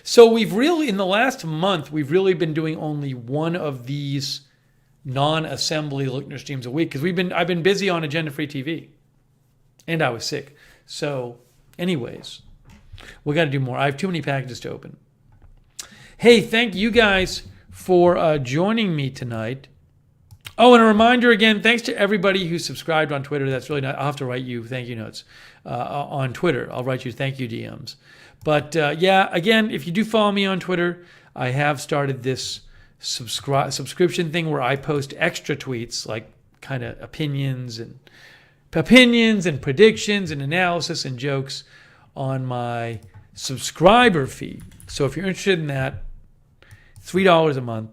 So we've really, in the last month, we've really been doing only one of these non-assembly Lookner streams a week because I've been busy on Agenda Free TV, and I was sick. So, anyways, we got to do more. I have too many packages to open. Hey, thank you guys for joining me tonight. Oh, and a reminder again, thanks to everybody who subscribed on Twitter. That's really nice. I'll have to write you thank you notes on Twitter. I'll write you thank you DMs. But yeah, again, if you do follow me on Twitter, I have started this subscription thing where I post extra tweets, like kind of opinions and predictions and analysis and jokes on my subscriber feed. So if you're interested in that, $3 a month.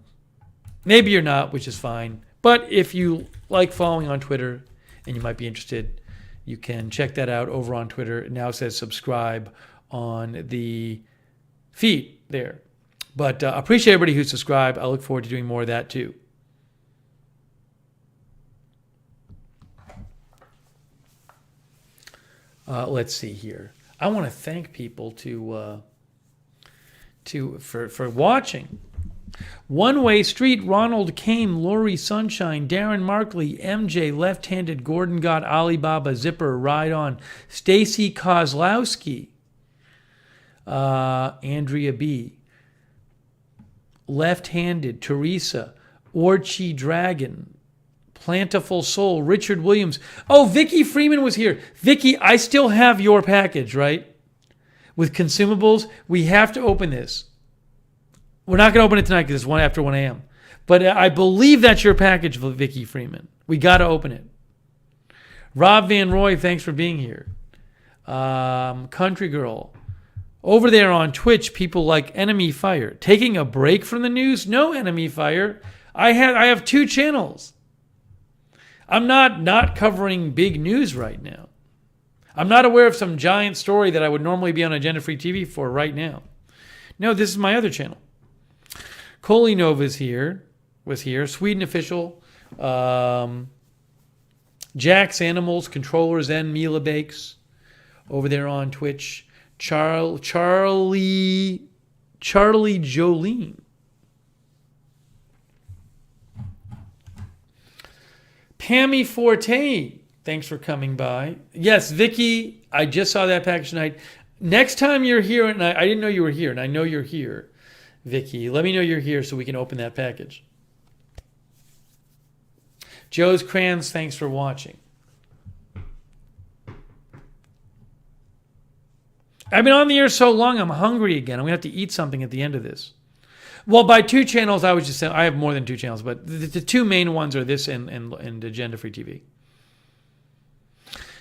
Maybe you're not, which is fine. But if you like following on Twitter and you might be interested, you can check that out over on Twitter. It now says subscribe on the feed there. But appreciate everybody who subscribed. I look forward to doing more of that too. Let's see here. I want to thank people for watching. One Way Street, Ronald Kame, Lori Sunshine, Darren Markley, MJ, Left-Handed, Gordon Gott, Alibaba, Zipper, Ride On, Stacy Kozlowski, Andrea B, Left-Handed, Teresa, Orchie Dragon, Plantiful Soul, Richard Williams. Oh, Vicky Freeman was here. Vicky, I still have your package, right? With consumables, we have to open this. We're not going to open it tonight because it's after 1 a.m. But I believe that's your package, Vicky Freeman. We got to open it. Rob Van Roy, thanks for being here. Country Girl. Over there on Twitch, people like Enemy Fire. Taking a break from the news? No, Enemy Fire. I have 2 channels. I'm not covering big news right now. I'm not aware of some giant story that I would normally be on Agenda Free TV for right now. No, this is my other channel. Coley Nova's was here. Sweden Official. Jack's Animals, Controllers, and Mila Bakes. Over there on Twitch. Charlie Jolene. Pammy Forte, thanks for coming by. Yes, Vicky, I just saw that package tonight. Next time you're here, and I didn't know you were here, and I know you're here, Vicky. Let me know you're here so we can open that package. Joe's Crayons, thanks for watching. I've been on the air so long, I'm hungry again. I'm going to have to eat something at the end of this. Well, by 2 channels, I was just saying, I have more than 2 channels, but the 2 main ones are this and Agenda Free TV.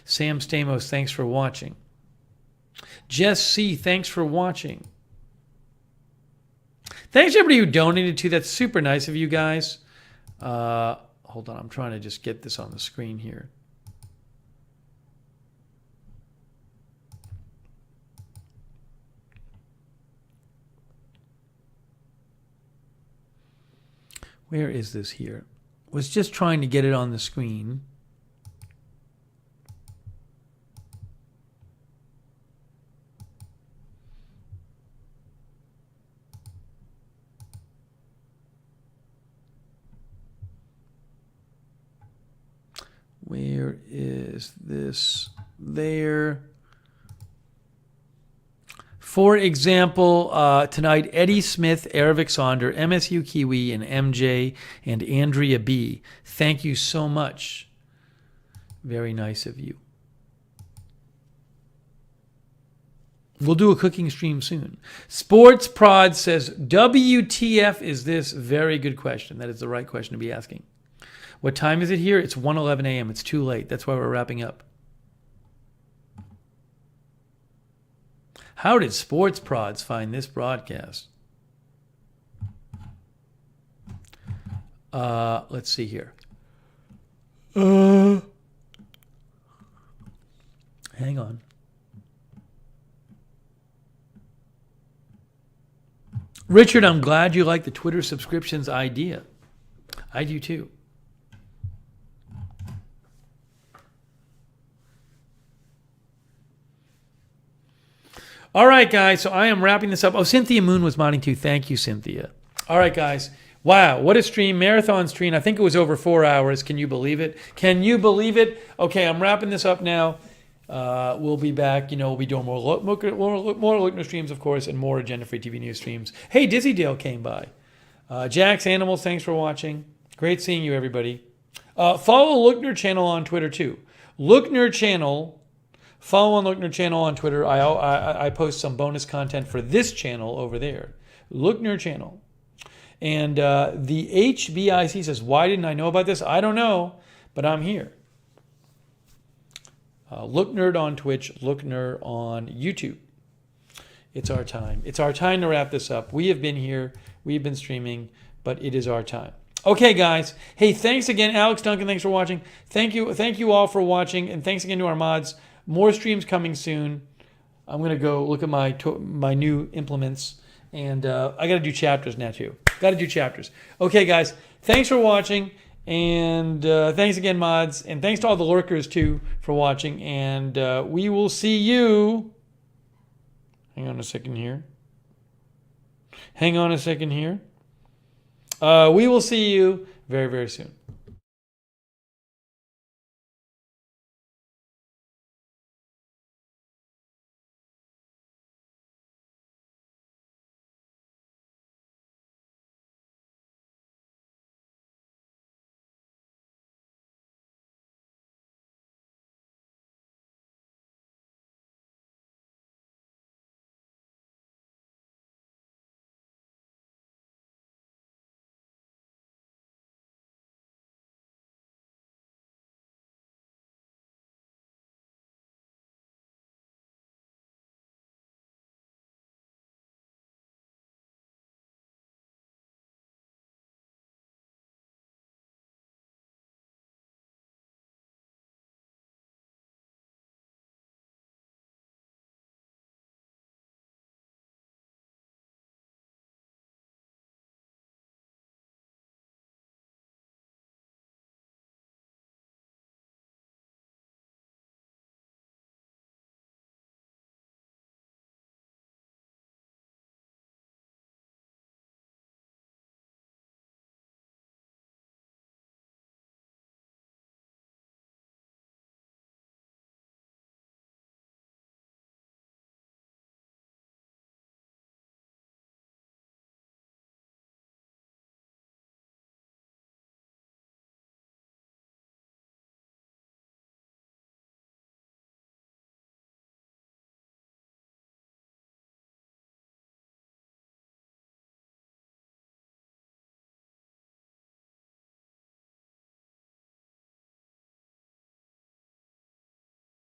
Sam Stamos, thanks for watching. Jess C, thanks for watching. Thanks to everybody who donated too. That's super nice of you guys. Hold on, I'm trying to just get this on the screen here. Where is this here? Was just trying to get it on the screen. Where is this? There. For example, tonight, Eddie Smith, Aravic Sonder, MSU Kiwi, and MJ, and Andrea B. Thank you so much. Very nice of you. We'll do a cooking stream soon. Sports Prod says, WTF is this? Very good question. That is the right question to be asking. What time is it here? It's 1:11 a.m. It's too late. That's why we're wrapping up. How did Sports Prods find this broadcast? Let's see here. Hang on. Richard, I'm glad you like the Twitter subscriptions idea. I do too. All right, guys. So I am wrapping this up. Oh, Cynthia Moon was modding too. Thank you, Cynthia. All right, guys. Wow, what a stream. Marathon stream. I think it was over 4 hours. Can you believe it? Can you believe it? Okay, I'm wrapping this up now. We'll be back. We'll be doing more Lookner streams, of course, and more Agenda Free TV News streams. Hey, Dizzydale came by. Jack's Animals, thanks for watching. Great seeing you, everybody. Follow Lookner channel on Twitter, too. Lookner channel. Follow on Lookner channel on Twitter. I post some bonus content for this channel over there. Lookner channel. And the HBIC says, why didn't I know about this? I don't know, but I'm here. Looknerd on Twitch, Lookner on YouTube. It's our time. It's our time to wrap this up. We have been here. We've been streaming, but it is our time. Okay, guys. Hey, thanks again. Alex Duncan, thanks for watching. Thank you all for watching, and thanks again to our mods. More streams coming soon. I'm going to go look at my new implements, and I got to do chapters now, too. Got to do chapters. Okay, guys. Thanks for watching. And thanks again, mods. And thanks to all the lurkers, too, for watching. And we will see you. Hang on a second here. We will see you very, very soon.